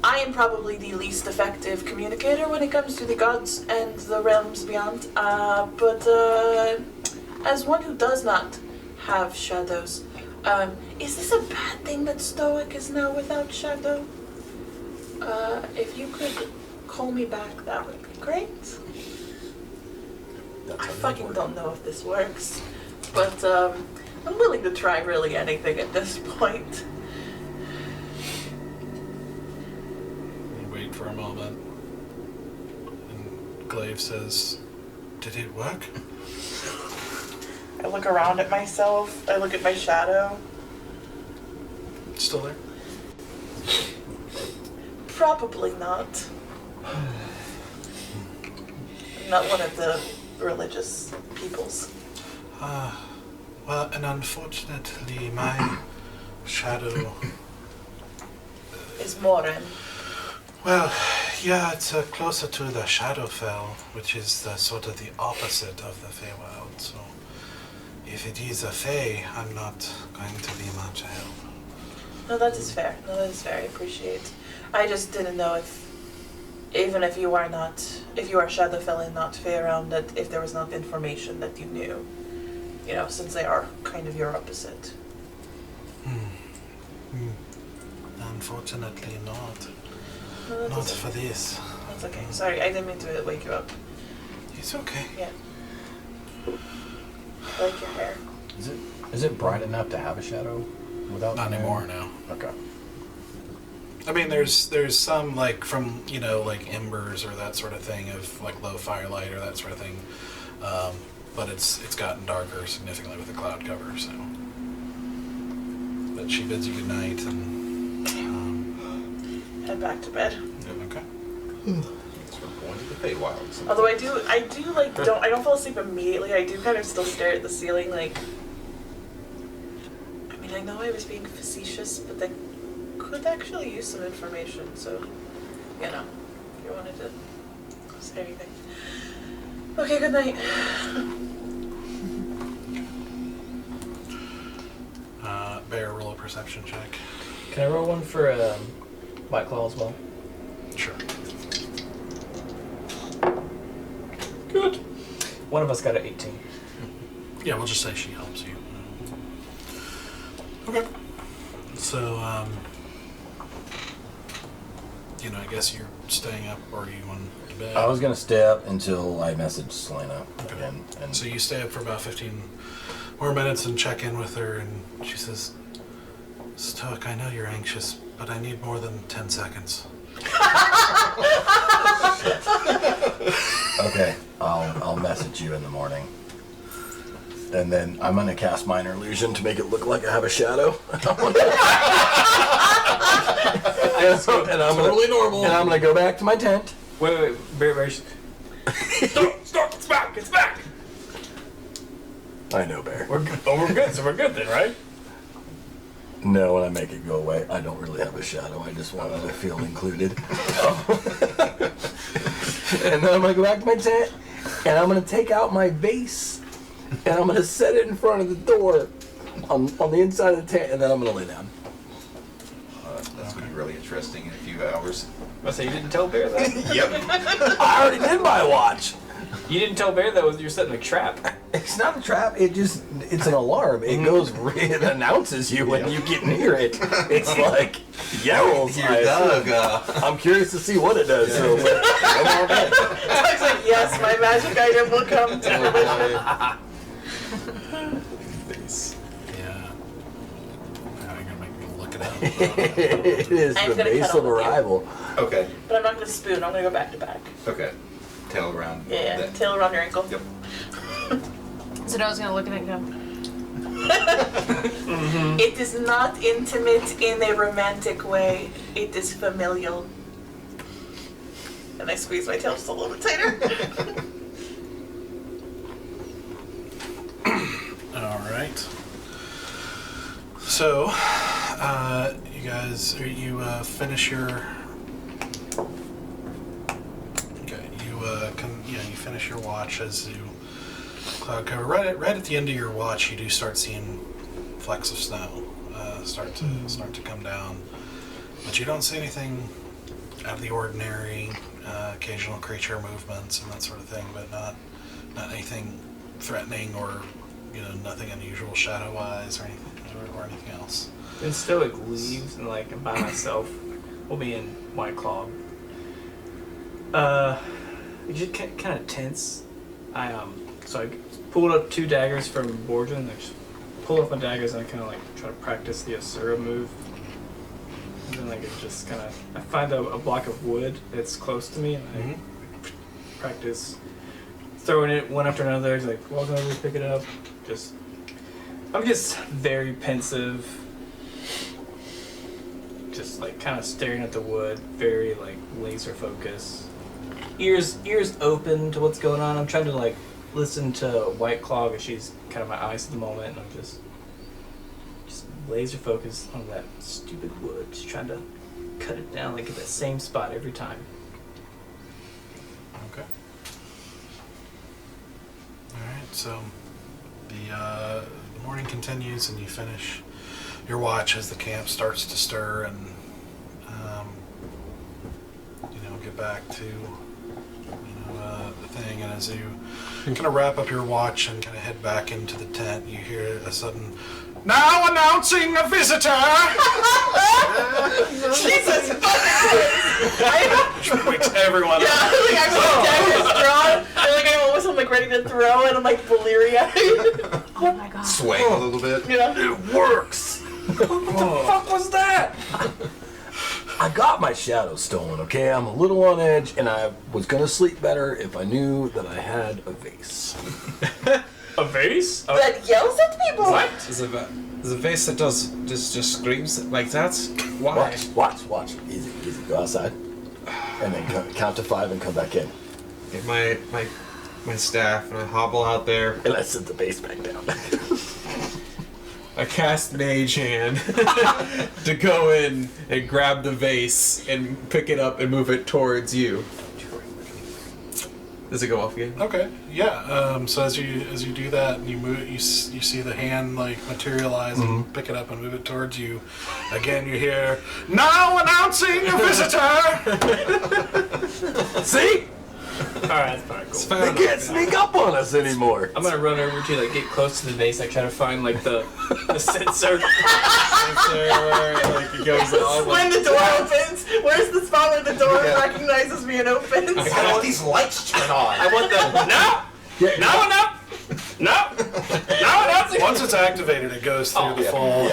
I am probably the least effective communicator when it comes to the gods and the realms beyond. But as one who does not have shadows, is this a bad thing that Stoic is now without shadow? If you could call me back, that would be great. That's fucking don't know if this works, but I'm willing to try really anything at this point. You wait for a moment, and Glaive says, "Did it work?" I look around at myself. I look at my shadow. Still there? Probably not. I'm not one of the religious peoples. Well, and unfortunately, my shadow... Is Morin. Well, yeah, it's closer to the Shadowfell, which is the sort of the opposite of the Feywild, so... If it is a Fey, I'm not going to be much help. No, that is fair. No, that is fair. I appreciate. I just didn't know if, even if you are Shadowfell and not Fey around, that if there was not information that you knew, you know, since they are kind of your opposite. Unfortunately not. No, Not that's for this. That's okay. Sorry, I didn't mean to wake you up. It's okay. Yeah. I like your hair. Is it bright enough to have a shadow without Not the moon? anymore, no. Okay. I mean, there's some, like, from, you know, like embers or that sort of thing, of, like, low firelight or that sort of thing. But it's gotten darker significantly with the cloud cover, so. But she bids you good night and, Head back to bed. okay. So we're going to the Feywilds. Although I do like I don't fall asleep immediately. I do kind of still stare at the ceiling like. I mean, I know I was being facetious, but they could actually use some information. So, you know, if you wanted to say anything. Okay, good night. Bear, roll a perception check. Can I roll one for White Claw as well? Sure. Good. One of us got an 18. Yeah, we'll just say she helps you. Okay. So, you know, I guess you're staying up, or you want to bed? I was gonna stay up until I messaged Selena again, and So you stay up for about 15 more minutes and check in with her, and she says, "Stoic, I know you're anxious, but I need more than 10 seconds." okay, I'll message you in the morning, and then I'm gonna cast Minor Illusion to make it look like I have a shadow. And I'm totally normal. And I'm gonna go back to my tent. Wait, Bear. Stop! It's back! It's back! I know, Bear. We're good. Oh, we're good. So we're good then, right? No, when I make it go away, I don't really have a shadow. I just want to feel included. And then I'm gonna go back to my tent, and I'm gonna take out my vase, and I'm gonna set it in front of the door, on the inside of the tent, and then I'm gonna lay down. That's going to be really interesting in a few hours. I say you didn't tell Bear that. Yep. I already did my watch. You didn't tell Bear that you're setting a trap. It's not a trap. It's an alarm. It goes. It announces you when you get near it. It's like yells. Your dog. I'm curious to see what it does. So, come on in. I was like, yes, my magic item will come to fruition. Yeah. Now you're gonna make me look it up. It is I'm the gonna base cuddle of with you. arrival. Okay. But I'm not gonna spoon. I'm gonna go back to back. Okay. Tail around. Yeah, that. tail around your ankle. Yep. So I was gonna look at it and go, It is not intimate in a romantic way. It is familial. And I squeeze my tail just a little bit tighter. All right. So, you guys, you finish your. Okay, you finish your watch as you cloud cover. Right at the end of your watch, you do start seeing flecks of snow start to come down, but you don't see anything out of the ordinary. Occasional creature movements and that sort of thing, but not anything threatening or nothing unusual shadow-wise or anything else. And Stoic leaves, and like I'm by myself. We'll be in White Claw. You just kind of tense, So I pulled up 2 daggers from Borgen. I just pull off my daggers and I kind of like try to practice the Asura move. And then like it just kind of, I find a block of wood that's close to me and I practice throwing it one after another. It's like walk over, pick it up. I'm just very pensive. Just like kind of staring at the wood, very like laser focused. Ears open to what's going on. I'm trying to like listen to White Claw because she's kind of my eyes at the moment, and I'm just laser focused on that stupid wood, just trying to cut it down, like at that same spot every time. Okay. Alright, so the morning continues and you finish your watch as the camp starts to stir and get back to the thing, and as you kind of wrap up your watch and kind of head back into the tent, you hear a sudden, "Now announcing a visitor!" Jesus fucking Which wakes everyone up. Yeah, like I'm like daggers drawn, and like I'm almost like ready to throw, and I'm like delirious. Oh my god. Swaying a little bit. Yeah. It works! What the fuck was that? I got my shadow stolen, okay? I'm a little on edge, and I was gonna sleep better if I knew that I had a vase. A vase? That yells at people. What? Is a vase that just screams like that? Why? Watch. Easy. Go outside. And then count to 5 and come back in. Get my staff and I hobble out there. And I set the vase back down. I cast Mage Hand to go in and grab the vase and pick it up and move it towards you. Does it go off again? Okay, yeah. So as you do that, you move. You see the hand like materialize and pick it up and move it towards you. Again, you hear, "Now announcing a visitor!" See? Alright, that's probably cool. They can't sneak up on us anymore. I'm gonna run over to like get close to the vase, like try to find like the sensor where like it goes off. When the door opens, where's the spot where the door recognizes me and opens? I want these lights turn on. I want the no. Once it's activated, it goes through the full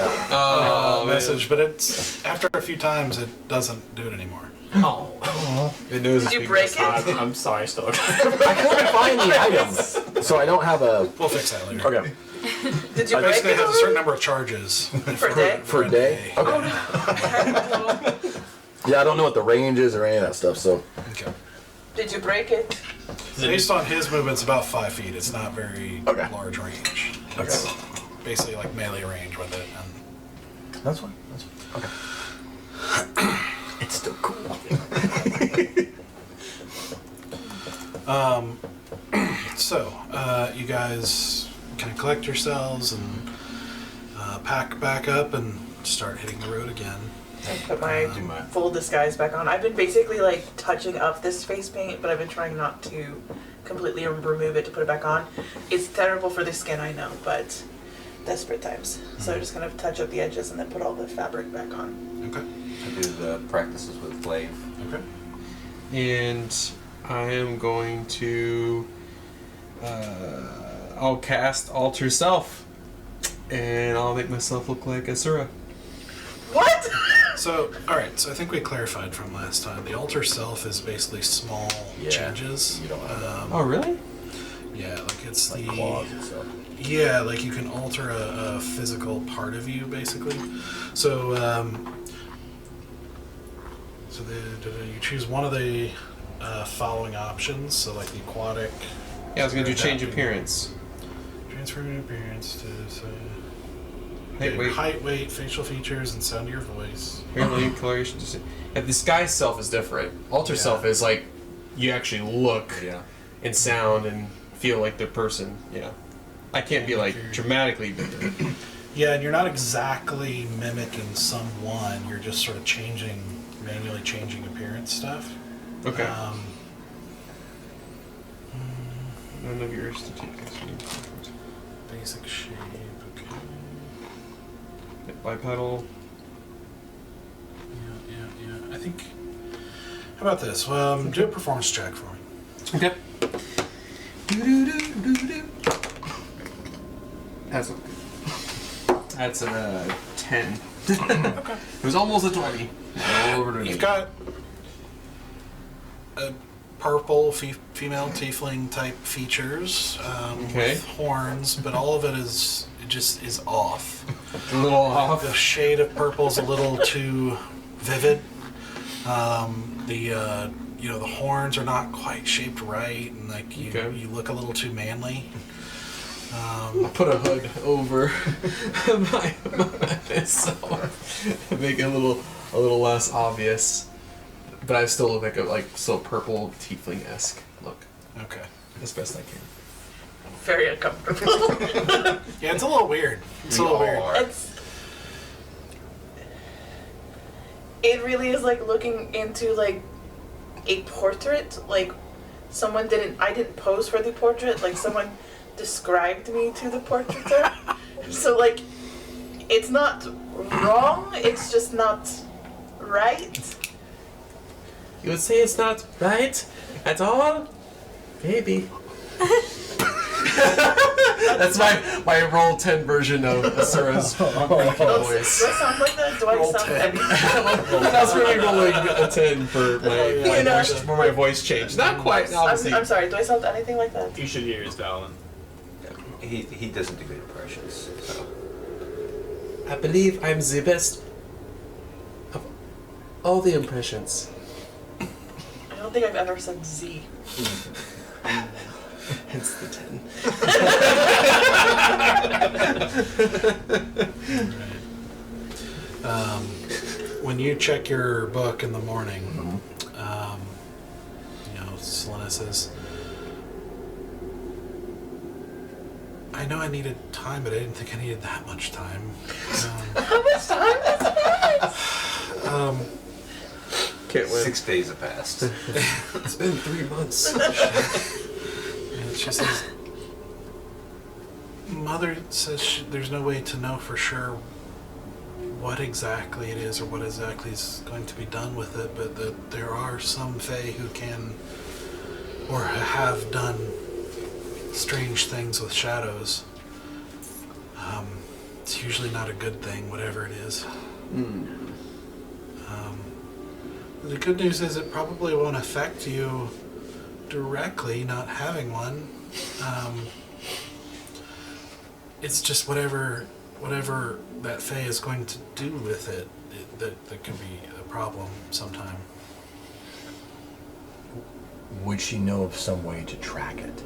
message, but it's after a few times it doesn't do it anymore. Oh. It knows Did you break it? I'm sorry, Stoic. I couldn't find the items, so I don't have a... We'll fix that later. Okay. Did you I break basically it? has a certain number of charges For a day? For a day? Okay. Yeah, I don't know what the range is or any of that stuff, so... Okay. Did you break it? Based on his movements, about 5 feet. It's not very Okay. large range. It's basically like melee range with it. And That's fine. Okay. It's still cool. So, you guys kind of collect yourselves and pack back up and start hitting the road again. I put my full disguise back on. I've been basically like touching up this face paint, but I've been trying not to completely remove it to put it back on. It's terrible for the skin, I know, but desperate times. So I'm just gonna touch up the edges and then put all the fabric back on. Okay. I do the practices with Glaive. Okay. And I am going to I'll cast Alter Self and I'll make myself look like Asura. What? So, alright, so I think we clarified from last time. The alter self is basically small changes. You don't have that. Oh really? Yeah, like it's Like the... claws and stuff. Yeah, like you can alter a physical part of you, basically. So, you choose one of the following options. So, like the aquatic. Yeah, I was gonna do change adapting. appearance. Transfer appearance to Height, height, weight, facial features, and sound of your voice. Apparently, coloration. Yeah, the disguise self is different. Alter Yeah. self is like you actually look Yeah. and sound and feel like the person. Yeah, I can't be like dramatically different. Yeah, and you're not exactly mimicking someone. You're just sort of manually changing appearance stuff. Okay. None of yours to take this one. Basic shape. Okay. Bipedal. Yeah. I think. How about this? Do a performance check for me. Okay. That's a 10. It was almost a 20. You've got a purple female tiefling type features with horns, but all of it is off. A little off. The shade of purple is a little too vivid. The horns are not quite shaped right, and like you look a little too manly. I'll put a hood over my so make it a little less obvious, but I still look like so purple tiefling-esque look. Okay. As best I can. Very uncomfortable. Yeah, it's a little weird. It really is like looking into like a portrait. Like I didn't pose for the portrait. Like someone described me to the portraiture. So like, it's not wrong. It's just not right. You would say it's not right at all? Maybe. That's my roll 10 version of Asura's voice. Do I sound like that? Do I sound like That's really rolling a 10 for my voice change. Not quite, obviously. I'm sorry, do I sound anything like that? You should hear his Valen. He doesn't do good impressions, so. I believe I'm the best of all the impressions. I don't think I've ever said Z. Hence the 10. When you check your book in the morning, Selena says, I know I needed time, but I didn't think I needed that much time. How much time has passed? Can't win. 6 days have passed. It's been 3 months. And she says, Mother says there's no way to know for sure what exactly it is or what exactly is going to be done with it, but that there are some Fae who can or have done strange things with shadows. It's usually not a good thing, whatever it is. The good news is it probably won't affect you directly, not having one. It's just whatever that Fae is going to do with it, that can be a problem sometime. Would she know of some way to track it?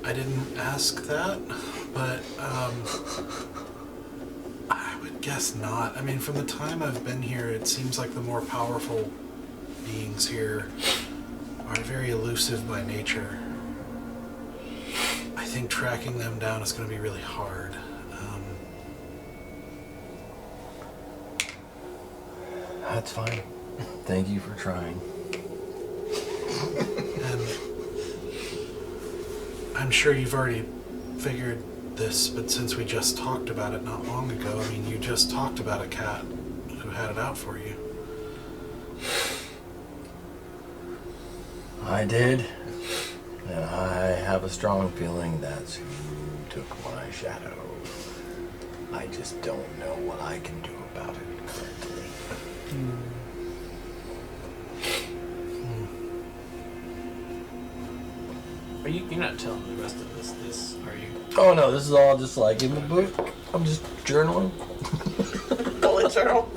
I didn't ask that, but I would guess not. I mean, from the time I've been here, it seems like the more powerful beings here are very elusive by nature. I think tracking them down is going to be really hard. That's fine. Thank you for trying. And I'm sure you've already figured this, but since we just talked about it not long ago, I mean, you just talked about a cat who had it out for you. I did. And I have a strong feeling that's who took my shadow. I just don't know what I can do about it currently. You're not telling the rest of us this, are you? Oh no, this is all just like in the book. I'm just journaling. Bullet journal.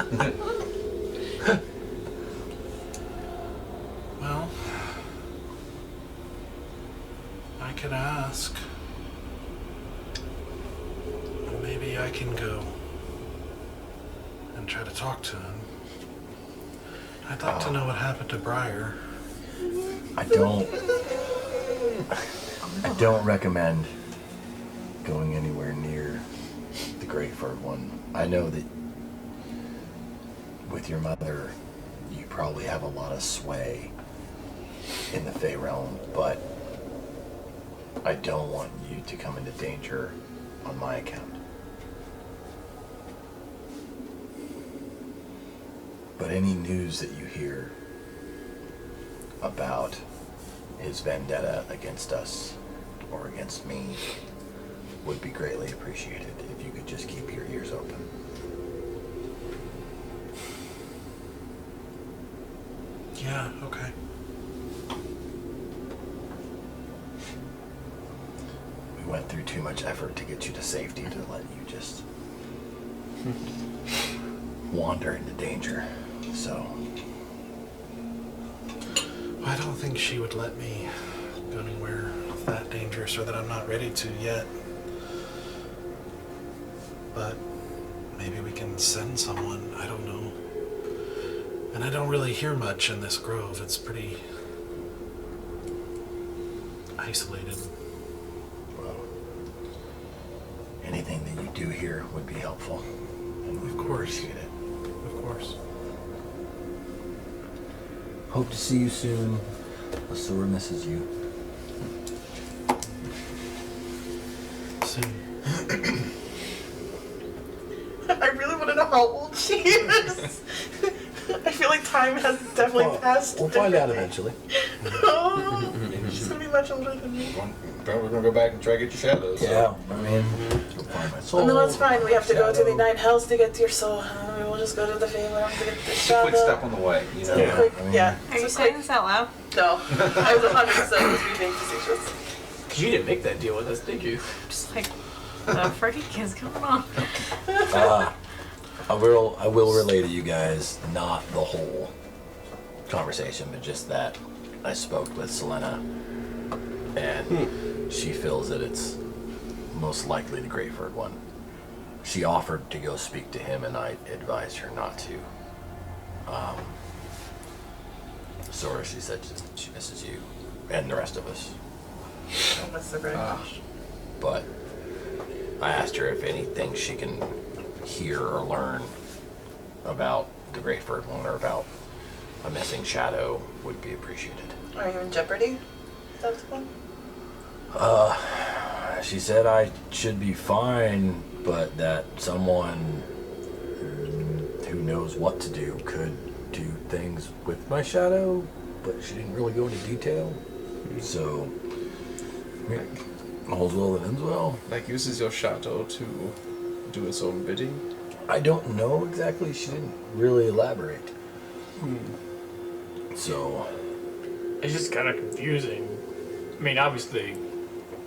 Well, I could ask. Maybe I can go and try to talk to him. I'd like to know what happened to Briar. I don't recommend going anywhere near the Great Furred One. I know that with your mother, you probably have a lot of sway in the Fey realm, but I don't want you to come into danger on my account. But any news that you hear about his vendetta against us or against me would be greatly appreciated if you could just keep your ears open. Yeah, okay. We went through too much effort to get you to safety to let you just wander into danger. So I don't think she would let me go anywhere that dangerous or that I'm not ready to yet. But maybe we can send someone, I don't know. And I don't really hear much in this grove. It's pretty isolated. well, anything that you do here would be helpful. And we Of course. appreciate it. Of course. Hope to see you soon. Asura misses you. Soon. I really want to know how old she is. I feel like time has definitely passed. We'll find out eventually. Oh, she's gonna be much older than me. We're gonna go back and try to get your shadows. so- Yeah, I mean, you'll find my soul. And then that's fine. We have to go to the shadow. 9 hells to get to your soul. We'll just go to the family room to get the shadow. Quick step on the way, you know. Yeah. Quick, I mean- yeah. Are you Just saying quick. this out loud? No, I was 100% just being facetious. Because you didn't make that deal with us, did you? Just like, the freak is going on. I will relay to you guys not the whole conversation, but just that I spoke with Selena, and she feels that it's most likely the Greyford one. She offered to go speak to him, and I advised her not to. Sora, she said she misses you and the rest of us. That's the very much. But I asked her if anything she can hear or learn about the Greyford one or about a missing shadow would be appreciated. Are you in jeopardy? That's one. She said I should be fine, but that someone who knows what to do could do things with my shadow, but she didn't really go into detail. So, all's well that ends well. Like uses your shadow to do its own bidding. I don't know exactly. She didn't really elaborate. So, It's just kind of confusing. I mean, obviously,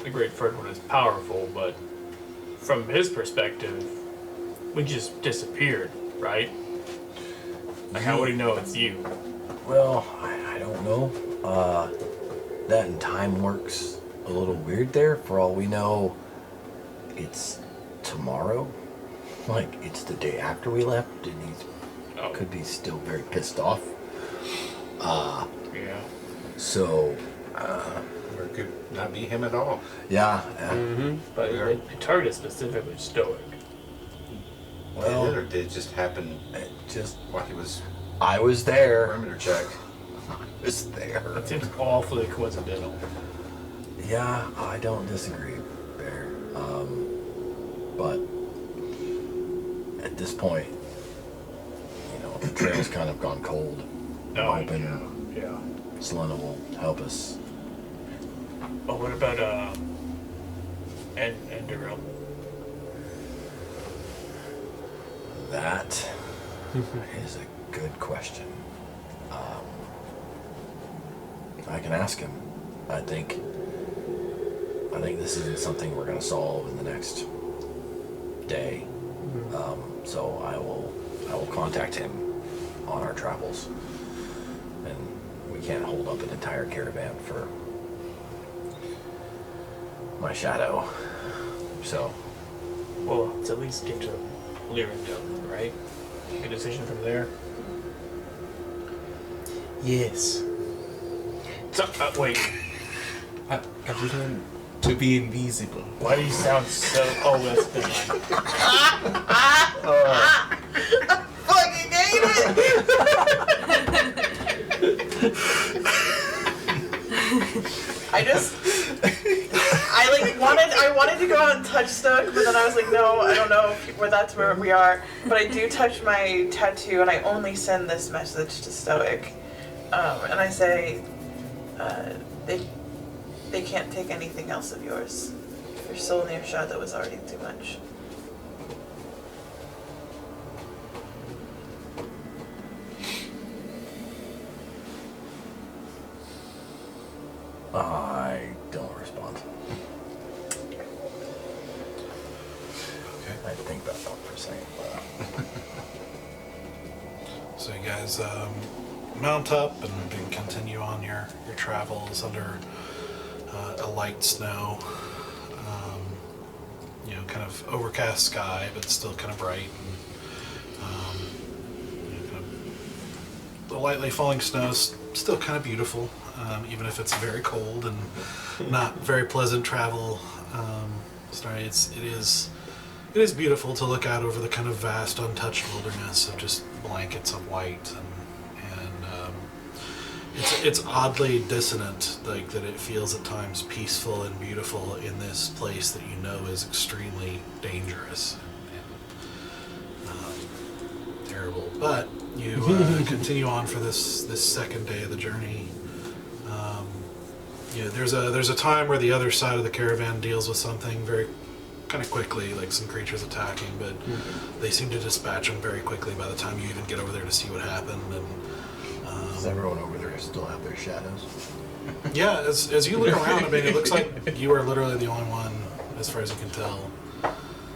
the Great Ferd one is powerful, but from his perspective, we just disappeared, right? Like, how would he know it's you? well, I don't know. That and time works a little weird there. For all we know, it's tomorrow. Like, it's the day after we left, and he's Oh, could be still very pissed off. yeah. So, Or it could not be him at all. yeah. But Yeah. the target is specifically stoic. Well, Did it, or did it just happen it just, while he was I was there. perimeter check? I was there. It seems awfully coincidental. Yeah, I don't disagree, Bear. But at this point, you know, the trail's kind of gone cold. I'm hoping Yeah. Selena will help us. Oh, what about Enderal? That is a good question. I can ask him. I think this isn't something we're going to solve in the next day. So I will contact him on our travels, and we can't hold up an entire caravan for my shadow. So Well, let's at least get to Lyrindale, right? Make a decision from there. Yes. So, wait. I've learned to be invisible. Why do you sound so? Oh, that's been mine. Fucking hate it! I wanted to go out and touch Stoic, but then I was like, no, I don't know if that's where we are. But I do touch my tattoo, and I only send this message to Stoic. And I say, they can't take anything else of yours. Your soul in your shadow is already too much. I don't respond. Okay. I had to think about that for a second. So you guys mount up and continue on your travels under a light snow. Kind of overcast sky, but still kind of bright. And, kind of the lightly falling snow is still kind of beautiful, even if it's very cold and not very pleasant travel. It is beautiful to look out over the kind of vast, untouched wilderness of just blankets of white, and it's oddly dissonant, like that it feels at times peaceful and beautiful in this place that you know is extremely dangerous and terrible. But you continue on for this second day of the journey. There's a time where the other side of the caravan deals with something very kind of quickly, like some creatures attacking, but they seem to dispatch them very quickly by the time you even get over there to see what happened. And Does everyone over there still have their shadows? yeah, as you look around, I mean, it looks like you are literally the only one, as far as you can tell,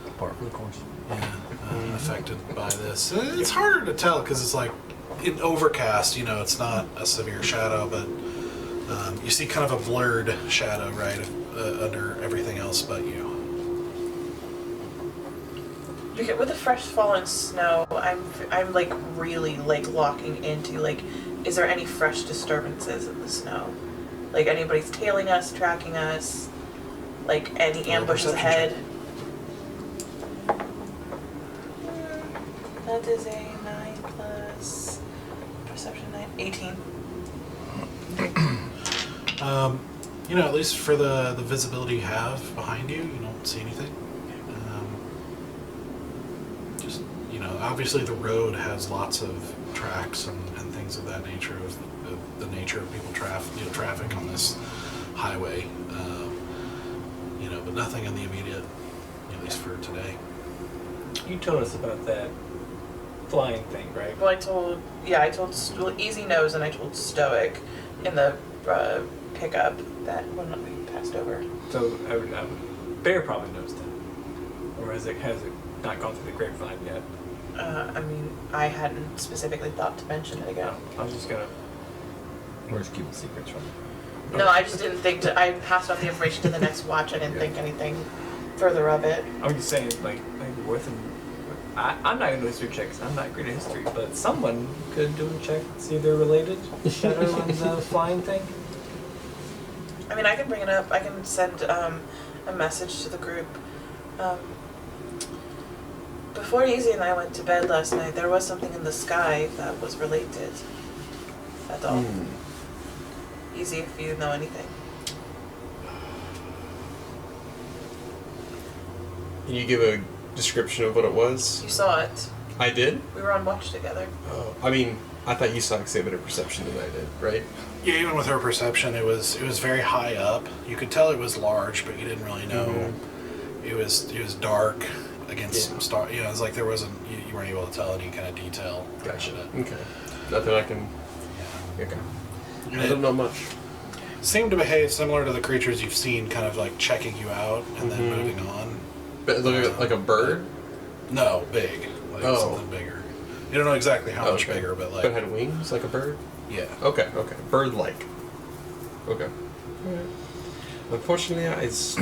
Apart from the course. affected by this. It's harder to tell because it's like in overcast. It's not a severe shadow, but you see kind of a blurred shadow right under everything else but you. Okay, with the fresh fallen snow, I'm like really like locking into like, is there any fresh disturbances in the snow? Like anybody's tailing us, tracking us, like any ambushes perception ahead? That is a 9 plus perception 9, 18. At least for the visibility you have behind you, you don't see anything. Obviously the road has lots of tracks and things of that nature, of the nature of people traffic on this highway. But nothing in the immediate, at least for today. You told us about that flying thing, right? Well, I told Easy Nose and I told Stoic in the pickup that when we passed over. So Bear probably knows that, or has it not gone through the grapevine yet? I hadn't specifically thought to mention it again. I was just gonna. We're just keeping secrets from No, I just didn't think I passed on the information to the next watch. I didn't think anything further of it. I'm just saying, like, maybe worth it. I'm not gonna do history checks. I'm not great at history, but someone could do a check, see if they're related. The shadow and the flying thing. I mean, I can bring it up. I can send a message to the group. Before Easy and I went to bed last night, there was something in the sky that was related. That's all. Easy if you know anything. Can you give a description of what it was? You saw it. I did? We were on watch together. Oh, I mean, I thought you saw exhibited perception than I did, right? Yeah, even with her perception, it was very high up. You could tell it was large, but you didn't really know. It was dark against some star. It was like there wasn't. You weren't able to tell any kind of detail. Gotcha. around it. Okay. Nothing I can. Yeah. Okay. And I don't know much. Seemed to behave similar to the creatures you've seen, kind of like checking you out and then moving on. But like a bird? No, big. Like something bigger. You don't know exactly how much bigger, but like. But it had wings like a bird? Yeah. Okay. Bird-like. Okay. Unfortunately, it's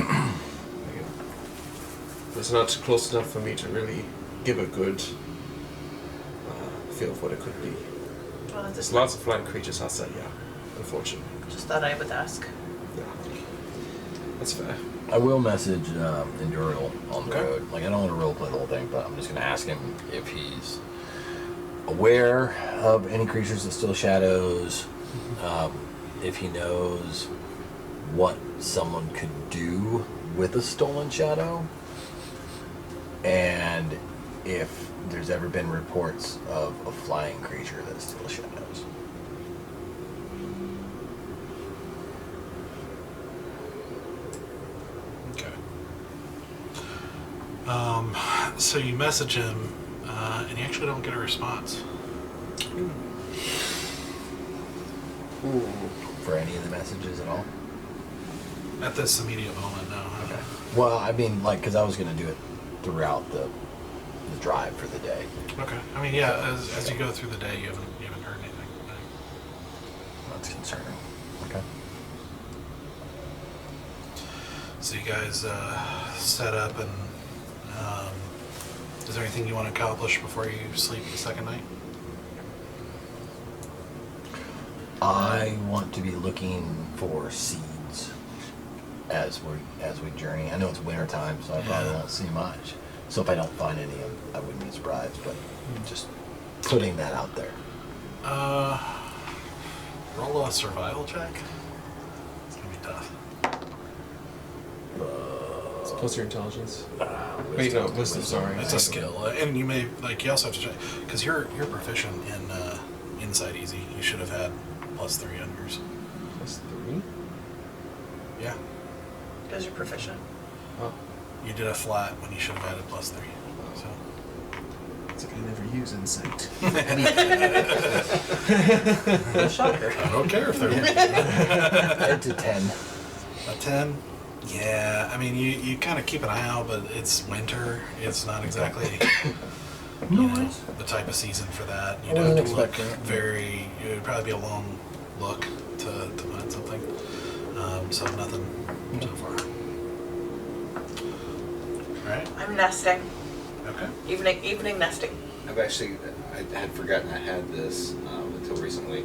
not close enough for me to really give a good feel of what it could be. Well, There's lots of flying creatures outside, yeah. Unfortunately. just thought I would ask. Yeah. That's fair. I will message Endurial on the road. Like, I don't want to roleplay the whole thing, but I'm just going to ask him if he's aware of any creatures that steal shadows, if he knows what someone could do with a stolen shadow, and if there's ever been reports of a flying creature that steals shadows. So you message him, and you actually don't get a response. For any of the messages at all? At this immediate moment, no. Okay. Well, I mean, like, because I was going to do it throughout the drive for the day. Okay. I mean, yeah. As you go through the day, you haven't heard anything. That's concerning. Okay. So you guys set up, and is there anything you want to accomplish before you sleep the second night? I want to be looking for seeds as we journey. I know it's winter time, so I probably won't see much. So if I don't find any, I wouldn't be surprised. But just putting that out there. Roll a survival check. It's gonna be tough. It's plus your intelligence. Wait, no, wisdom. Sorry. It's a skill, and you may you also have to check because you're proficient in Insight Easy. You should have had +3 on yours. +3. Yeah, Because you're proficient. Oh, you did a flat when you should have added +3. So it's like I never use insight. Shocker. I don't care if they're It's a 10. a 10. Yeah, I mean you kind of keep an eye out, but it's winter. It's not exactly the type of season for that. You'd I have wasn't to look expecting it. it would probably be a long look to find something. So nothing so far. All right. I'm nesting. Okay. Evening nesting. I've actually, I had forgotten I had this until recently.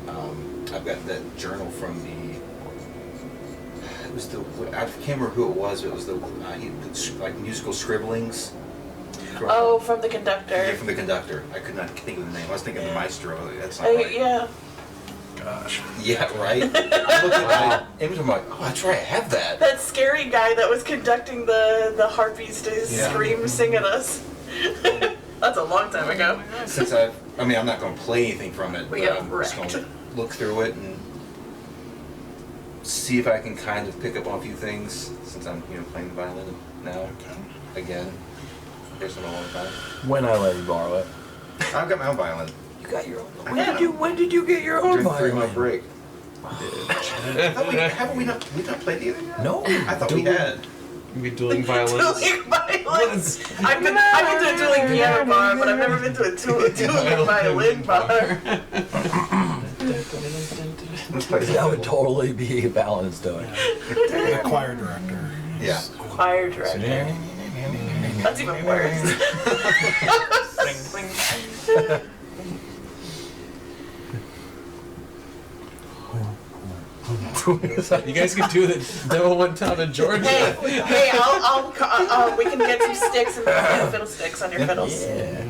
I've got that journal from it was I can't remember who it was, but it was like musical scribblings. From the conductor. Yeah, from the conductor. I could not think of the name. I was thinking the maestro. That's not right. Yeah. Gosh. Yeah, right? I'm looking at the image, I'm like, oh, that's right, I have that. That scary guy that was conducting the harpies to sing at us. That's a long time ago. Since I'm not going to play anything from it, We but got I'm just going wrecked. to look through it and see if I can kind of pick up on a few things since I'm playing the violin now again. First in a long time. When I let you borrow it. I've got my own violin. You got your own. When did you get your own During the 3 month violin? break. I thought we not played together yet? No. I thought we had. You be dueling violins. Dueling violins. I've been to a dueling piano bar, but I've never been to a dueling violin bar. That would totally be Valen's doing. The choir director. Yeah. Choir director. That's even worse. You guys could do the Devil Went Down to Georgia. Hey, we can get some sticks and fiddlesticks on your fiddles. Yeah.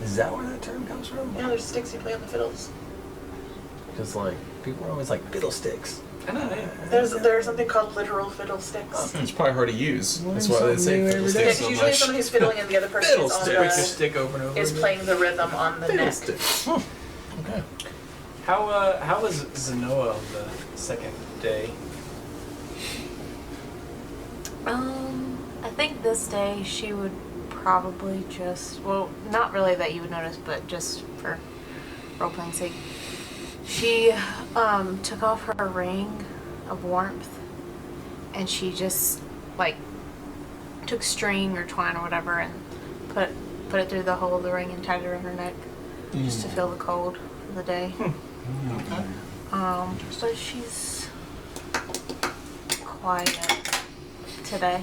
Is that where that term comes from? Yeah, there's sticks you play on the fiddles. Because like people are always like fiddlesticks. I know. There's something called literal fiddlesticks. It's probably hard to use. That's why they say Something new every fiddlesticks day. It's so usually much. someone who's fiddling and the other person is on Fiddlestick. Break your the stick over and over. is again. playing the rhythm on the neck. Fiddlesticks. Okay. How was Zenoa on the second day? I think this day she would probably just, well, not really that you would notice, but just for role-playing sake, she took off her ring of warmth and she just like took string or twine or whatever and put it through the hole of the ring and tied it around her neck just to feel the cold of the day. But she's quiet today.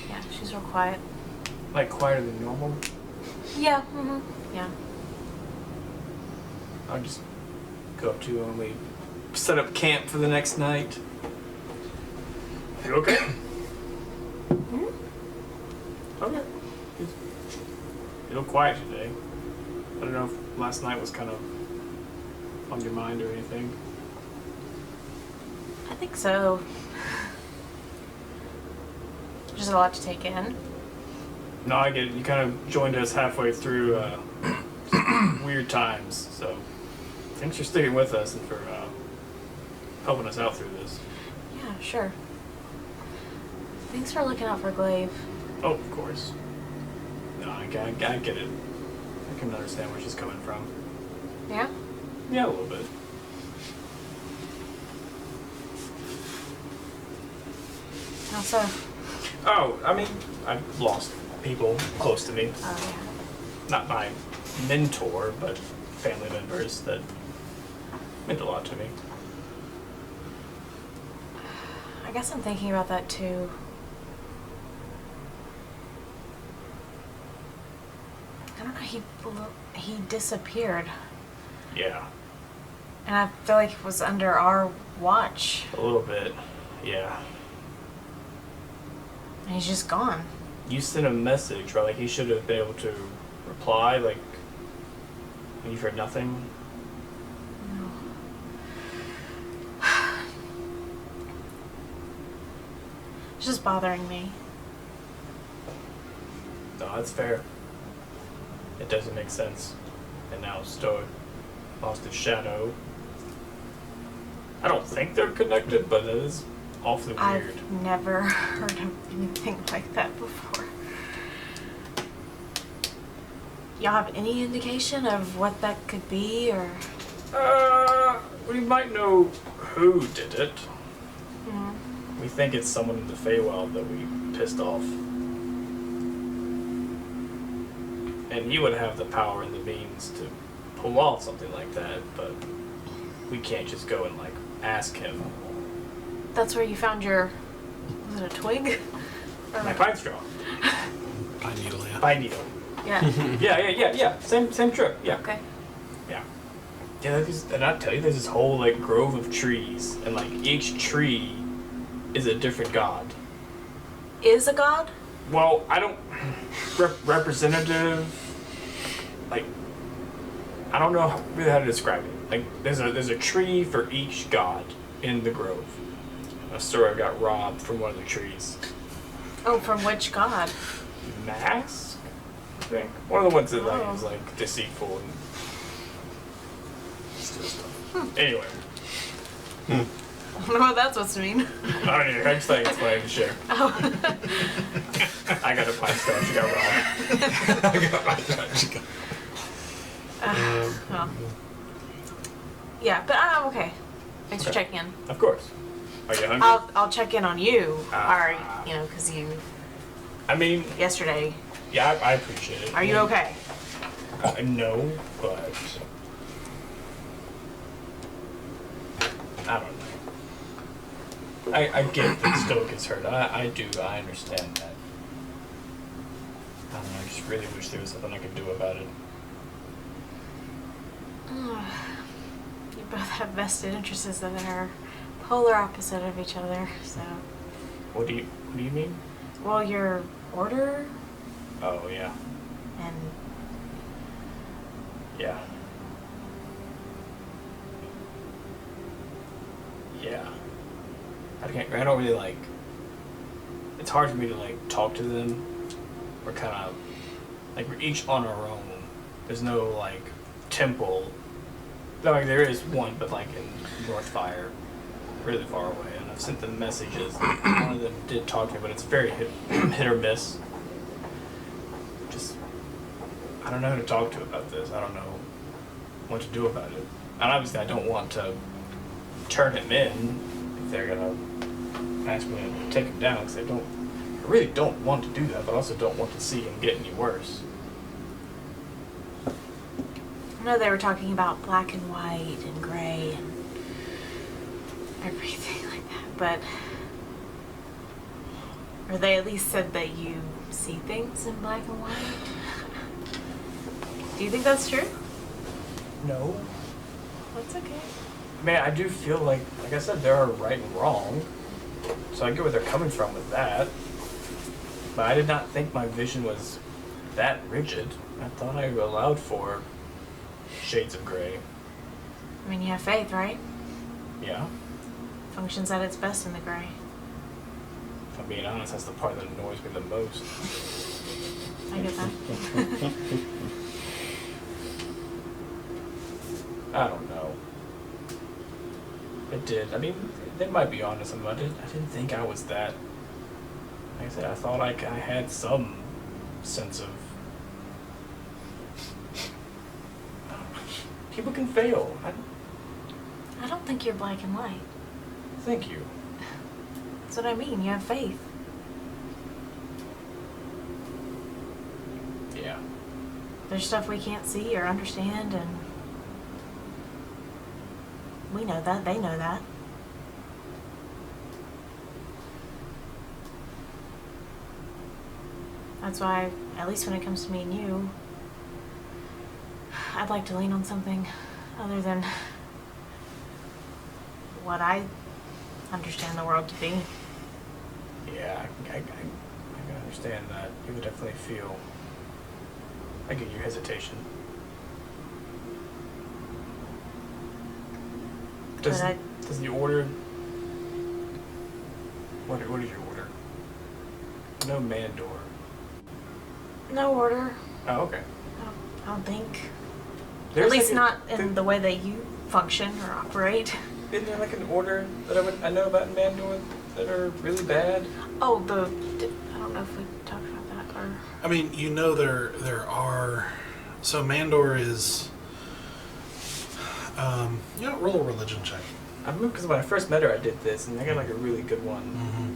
Yeah, she's real quiet. Like quieter than normal? Yeah, yeah. I'll just go up to her and we set up camp for the next night. You okay? Okay. You look quiet today. I don't know if last night was kind of on your mind or anything. I think so. There's a lot to take in. No, I get it. You kind of joined us halfway through weird times, so thanks for sticking with us and for helping us out through this. Yeah, sure. Thanks for looking out for Glaive. Oh, of course. No, I get it. I can understand where she's coming from. Yeah? Yeah, a little bit. How so? Oh, I mean, I've lost people close to me. Oh, yeah. Not my mentor, but family members that meant a lot to me. I guess I'm thinking about that too. I don't know, he disappeared. Yeah, And I feel like it was under our watch. a little bit. Yeah. And he's just gone. You sent a message, right? Like he should have been able to reply, like, and you've heard nothing. No. It's just bothering me. No, that's fair. It doesn't make sense. And now Stoic lost his shadow. I don't think they're connected, but it is awfully weird. I've never heard of anything like that before. Y'all have any indication of what that could be, or? We might know who did it. Mm. We think it's someone in the Feywild that we pissed off. And he would have the power and the means to pull off something like that, but we can't just go and, like, ask him. That's where you found your, was it a twig? Or My pine straw. Pine needle, yeah. Pine needle. Yeah. Yeah. Same trip, yeah. Okay. Yeah. Yeah, and I tell you, there's this whole, like, grove of trees, and, like, each tree is a different god. Is a god? Well, I don't... representative... Like... I don't know really how to describe it. Like, there's a tree for each god in the grove. Asura got robbed from one of the trees. Oh, from which god? Mask? I think. One of the ones that, like, Oh. is, like, deceitful and... steal stuff. Anyway. I don't know what that's supposed to mean. I don't know. I just like explaining to share. Oh. I got a pine straw. She got robbed. I got my straw. She got... Well. Yeah, but okay. Thanks for Okay. checking in. Of course. Are you hungry? I'll check in on you. Ah. Or, you know, because you I mean, yesterday. yeah, I appreciate it. Are you okay? No, but I don't know. I get that Stoic is hurt. I do. I understand that. I don't know. I just really wish there was something I could do about it. You both have vested interests that are polar opposite of each other. So, What do you mean? well, your order Oh yeah, and yeah, yeah. I don't really like. It's hard for me to like talk to them. We're kind of like we're each on our own. There's no like temple. No, like, there is one, but like in Northfire, really far away. And I've sent them messages. One of them did talk to me, but it's very hit or miss. Just I don't know who to talk to about this. I don't know what to do about it. And obviously, I don't want to turn him in if they're gonna ask me to take him down, because I really don't want to do that, but I also don't want to see him get any worse. I know they were talking about black and white and gray and everything like that, but or they at least said that you see things in black and white. Do you think that's true? No. That's okay. Man, I do feel like I said, there are right and wrong. So I get where they're coming from with that. But I did not think my vision was that rigid. I thought I allowed for shades of gray. I mean, you have faith, right? Yeah. Functions at its best in the gray. If I'm being honest, that's the part that annoys me the most. I get that. I don't know. It did. I mean, they might be onto something. I didn't think I was that I said, I thought I had some sense of. People can fail. I don't think you're black and white. Thank you. That's what I mean. You have faith. Yeah. There's stuff we can't see or understand, and we know that. They know that. That's why, at least when it comes to me and you, I'd like to lean on something other than what I understand the world to be. Yeah, I can understand that. You would definitely feel. I get your hesitation. Does the order? What is your order? No Mandor. No order. Oh, okay. I don't think. There's At least like not in the way that you function or operate. Isn't there like an order that I know about in Mandor that are really bad? Oh, I don't know if we talked about that or. I mean, you know, there are. So Mandor is. Roll a religion check. I remember because when I first met her, I did this, and I got like a really good one. Mm-hmm.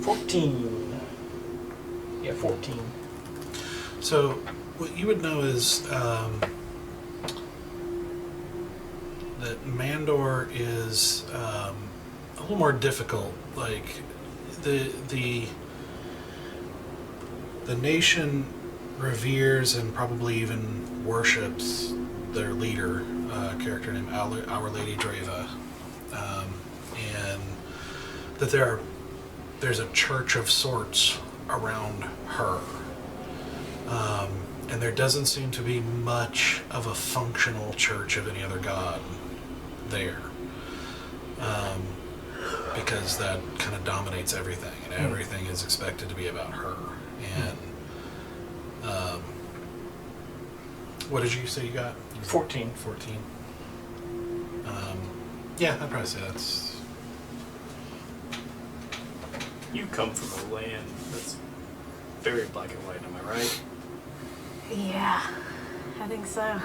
14. Yeah, 14. So what you would know is that Mandor is a little more difficult. Like the nation reveres and probably even worships their leader, a character named Our Lady Dreva, and that there's a church of sorts around her, and there doesn't seem to be much of a functional church of any other god there, because that kind of dominates everything, and everything is expected to be about her. And what did you say you got? 14. 14. Yeah, I'd probably say that's. You come from a land that's very black and white, am I right? Yeah, I think so. I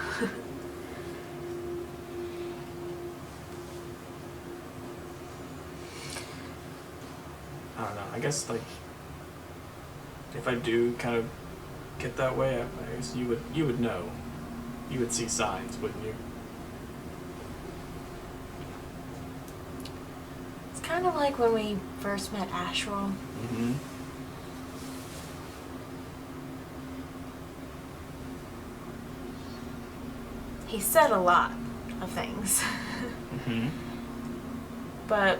don't know. I guess like if I do kind of get that way, I guess you would know. You would see signs, wouldn't you? It's kind of like when we first met Astral. Mm-hmm. He said a lot of things. Mm-hmm. But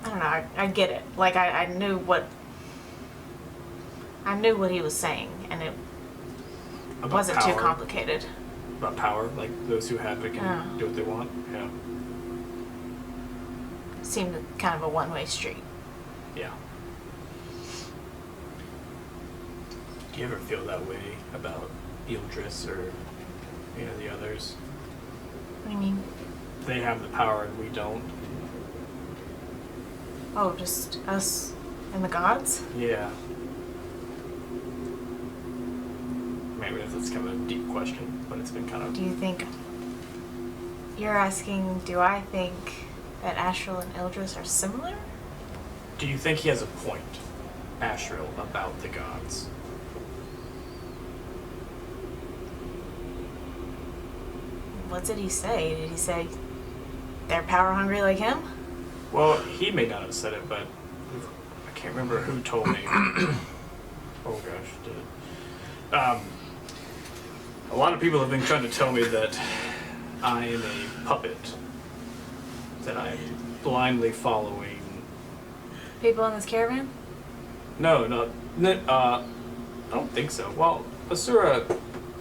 I don't know, I get it. Like I knew what he was saying, and it wasn't too power. complicated. About power, like those who have it can Yeah. do what they want. Yeah. Seemed kind of a one-way street. Yeah. Do you ever feel that way about Ildris or any of the others? What do you mean? They have the power and we don't. Oh, just us and the gods? Yeah. Maybe that's kind of a deep question, but it's been kind Do of. you think you're asking, do I think that Astral and Ildris are similar? Do you think he has a point, Astral, about the gods? What did he say? Did he say they're power hungry like him? Well, he may not have said it, but I can't remember who told me. Oh gosh, did it? A lot of people have been trying to tell me that I am a puppet, that I'm blindly following. People in this caravan? No, I don't think so. Well, Asura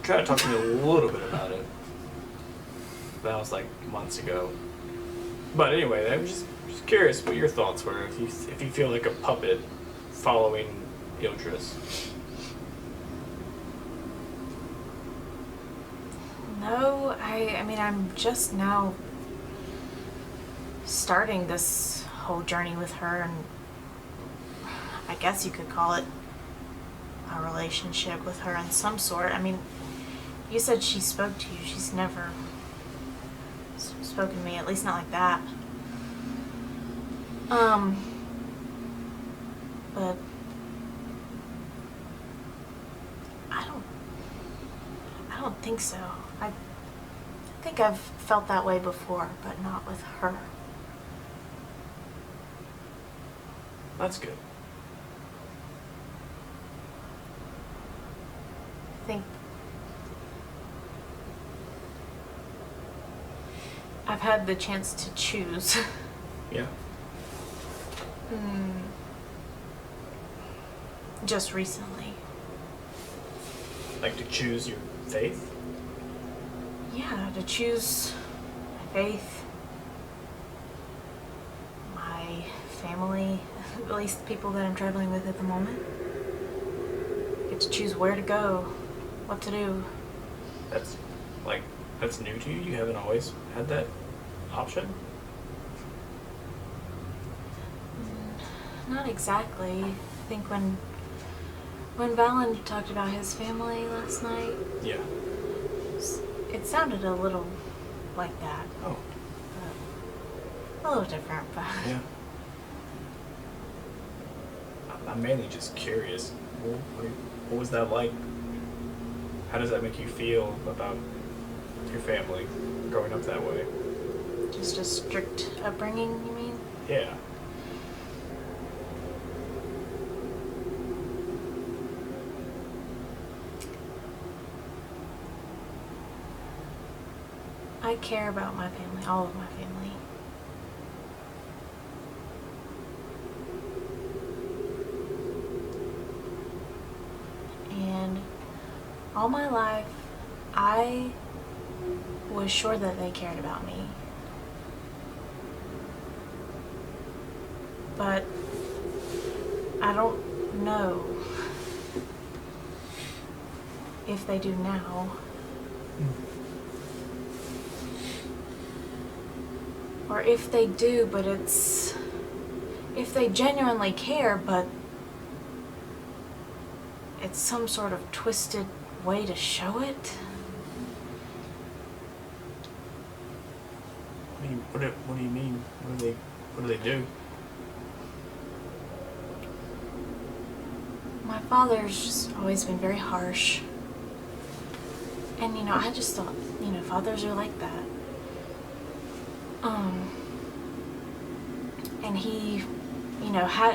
tried to talk to me a little bit about it. That was like months ago. But anyway, I'm just curious what your thoughts were. If you feel like a puppet following Ildris. No, I mean, I'm just now starting this whole journey with her, and I guess you could call it a relationship with her in some sort. I mean, you said she spoke to you. She's never spoken to me, at least not like that. But I don't think so. I think I've felt that way before, but not with her. That's good. I think I've had the chance to choose. Yeah. Just recently. Like to choose your faith? Yeah, to choose my faith, my family, at least the people that I'm traveling with at the moment. Get to choose where to go, what to do. That's new to you? You haven't always had that option? Not exactly. I think when Valen talked about his family last night, Yeah. it sounded a little like that. Oh. A little different, but Yeah. I'm mainly just curious. What was that like? How does that make you feel about your family growing up that way? just a strict upbringing, you mean? Yeah. I care about my family, all of my family. And all my life, I was sure that they cared about me. But I don't know if they do now. Or if they do, but it's... if they genuinely care, but it's some sort of twisted way to show it. What do you mean? What do they do? My father's just always been very harsh. And, I just thought, fathers are like that. And he,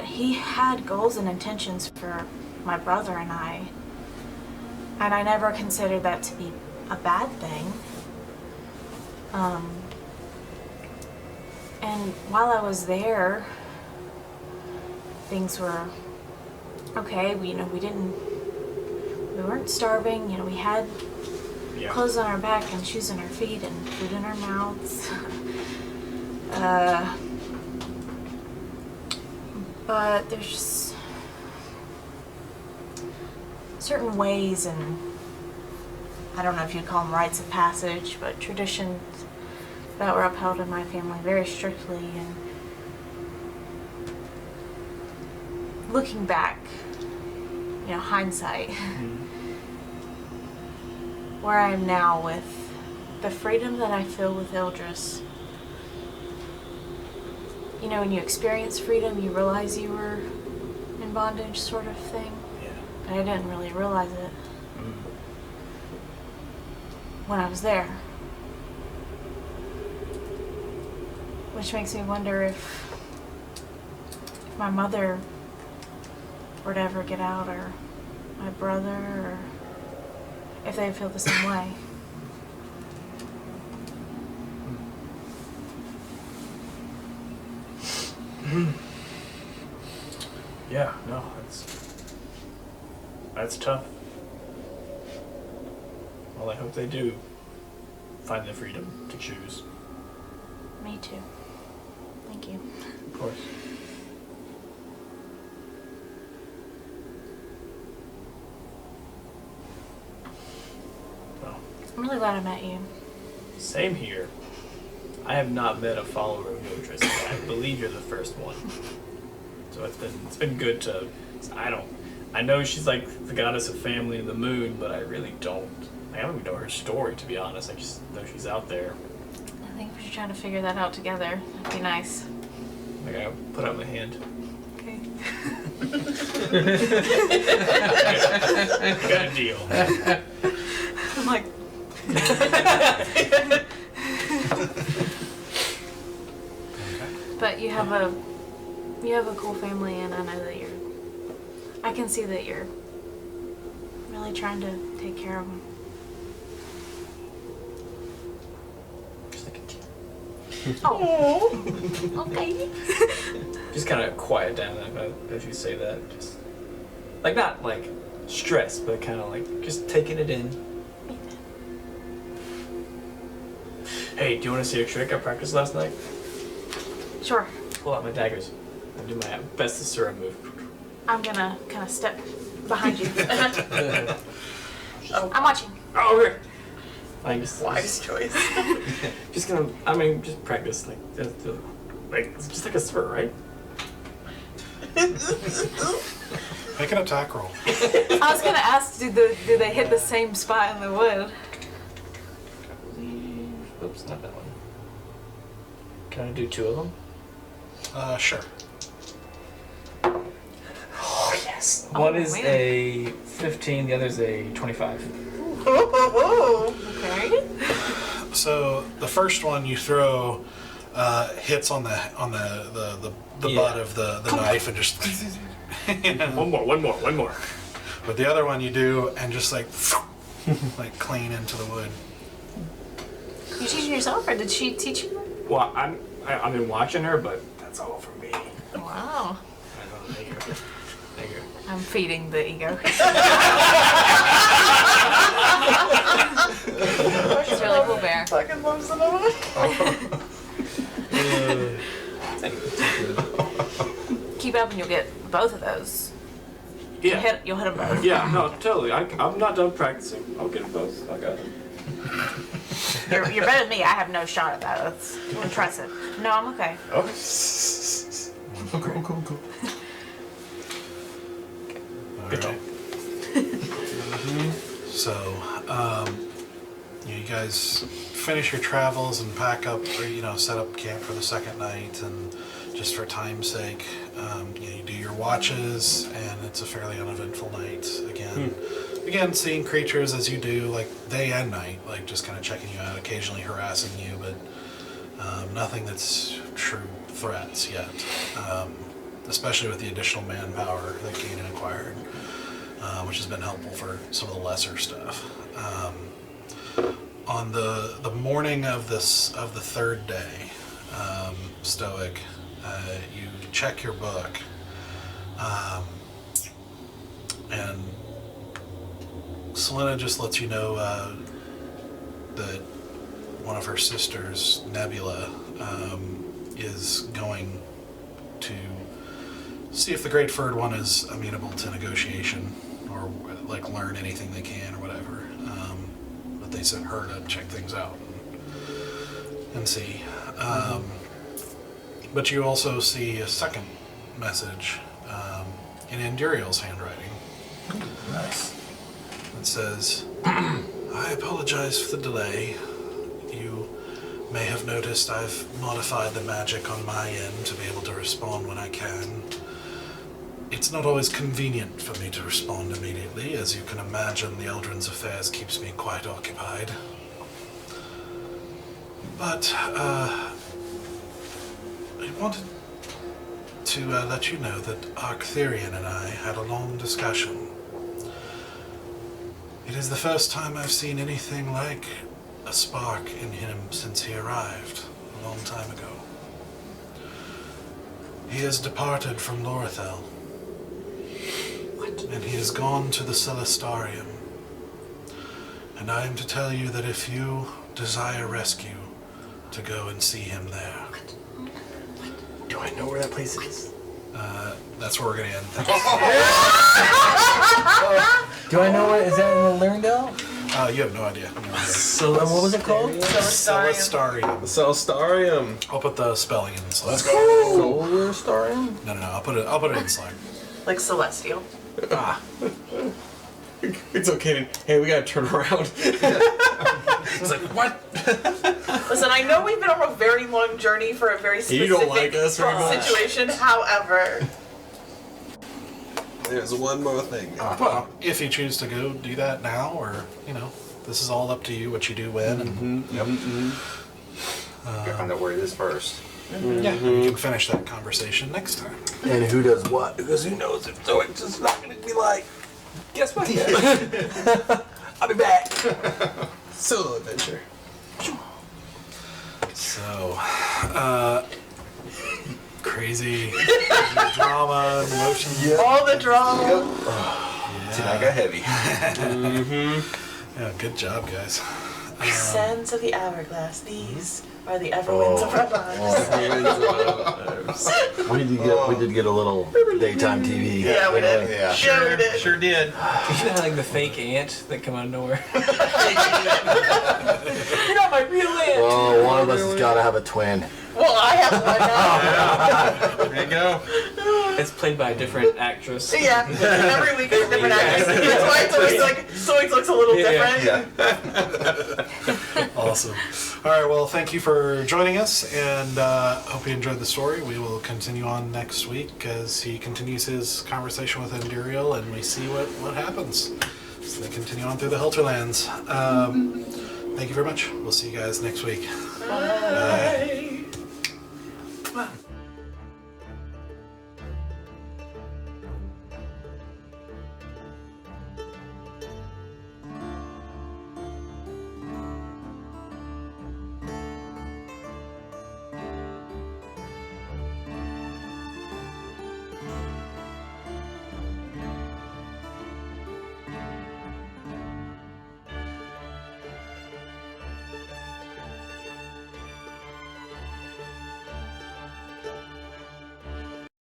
he had goals and intentions for my brother and I never considered that to be a bad thing. And while I was there, things were okay. We weren't starving. We had clothes on our back and shoes on our feet and food in our mouths. But there's just certain ways, and I don't know if you'd call them rites of passage, but traditions that were upheld in my family very strictly. And looking back, hindsight, where I am now with the freedom that I feel with Ildris. When you experience freedom, you realize you were in bondage, sort of thing. Yeah. But I didn't really realize it when I was there. Which makes me wonder if my mother were to ever get out, or my brother, or if they feel the same way. Yeah, no, that's tough. Well, I hope they do find the freedom to choose. Me too. Thank you. Of course. Well, I'm really glad I met you. Same here. I have not met a follower of Mudras. I believe you're the first one. So it's been good to. I know she's like the goddess of family and the moon, but I really don't. I don't even know her story, to be honest. I just know she's out there. I think we should try to figure that out together. That'd be nice. Like I put out my hand. Okay. Got a deal. I'm like. But you have a cool family, and I know that I can see that you're really trying to take care of them. Just like a tea. Oh. Okay. Just kind of quiet down as you say that. Just like not like stressed, but kind of like just taking it in. Hey, do you want to see a trick I practiced last night? Sure. Pull out my daggers. I do my best Asura move. I'm gonna kind of step behind you. I'm watching. Oh, okay. Like, Wise choice. just practice just like a Asura, right? Make an attack roll. I was gonna ask, do they hit the same spot in the wood? Oops, not that one. Can I do 2 of them? Sure. Oh, yes. Oh, One is man. a 15, the other is a 25. Okay. So the first one you throw hits on the Yeah. butt of the knife and just. One more. But the other one you do and just like clean into the wood. You teaching yourself, or did she teach you? Well, I've been watching her, but that's all for me. Wow. Thank you. I'm feeding the ego. It's really cool, Bear. Fucking love Sonoma. Keep up, and you'll get both of those. Yeah. You'll hit them both. Yeah, no, totally. I'm not done practicing. I'll get them both. I got them. You're better than me. I have no shot at that. That's impressive. No, I'm okay. Okay. Cool. Good job. So, you guys finish your travels and pack up, or set up camp for the second night, and just for time's sake, you do your watches, and it's a fairly uneventful night again. Again, seeing creatures as you do, like day and night, like just kind of checking you out, occasionally harassing you, but nothing that's true threats yet. Especially with the additional manpower that Kanan acquired, which has been helpful for some of the lesser stuff. On the morning of the third day, Stoic, you check your book, and Selena just lets you know that one of her sisters, Nebula, is going to see if the Great Furred One is amenable to negotiation, or learn anything they can or whatever. But they sent her to check things out and see. But you also see a second message in Enduriel's handwriting. Nice. It says, I apologize for the delay. You may have noticed I've modified the magic on my end to be able to respond when I can. It's not always convenient for me to respond immediately. As you can imagine, the Eldrin's affairs keeps me quite occupied. But, I wanted to let you know that Arcthurian and I had a long discussion. It is the first time I've seen anything like a spark in him since he arrived a long time ago. He has departed from Lorithel. What? And he has gone to the Celestarium. And I am to tell you that if you desire rescue, to go and see him there. Do I know where that place is? That's where we're going to end. Do I know what is that in the Lerndale? You have no idea. No idea. So what was it called? Celestarium. Celestarium. I'll put the spelling in Slack. Let's go. Solar Starium? No, I'll put it in Slack. Like celestial. Ah. It's okay. Hey, we gotta turn around. It's like, what? Listen, I know we've been on a very long journey for a very specific You don't like us very much. situation. However, There's one more thing. Well, if you choose to go do that now, or, this is all up to you, what you do when. And, Gotta find out where it is first. yeah, we can finish that conversation next time. And who does what? Because who knows if Zoic's just not going to be like, Guess what? I'll be back. Solo adventure. So, crazy drama, emotions. all the drama. Tonight got heavy. Yeah, good job, guys. Sands of the hourglass. These are the Everwinds of our lives. We did get a little daytime TV. Yeah, we did. Yeah. Yeah, we did. Sure did. You should have like the fake ant that come out of nowhere. You're not my real ant. Well, one of us has got to have a twin. Well, I have one now. There you go. It's played by a different actress. Yeah, every week is a different actress. That's why it's always like Zoic looks a little different. Yeah. Awesome. All right, well, thank you for joining us, and hope you enjoyed the story. We will continue on next week as he continues his conversation with Enduriel, and we see what happens. So they continue on through the Helterlands. Thank you very much. We'll see you guys next week. Bye.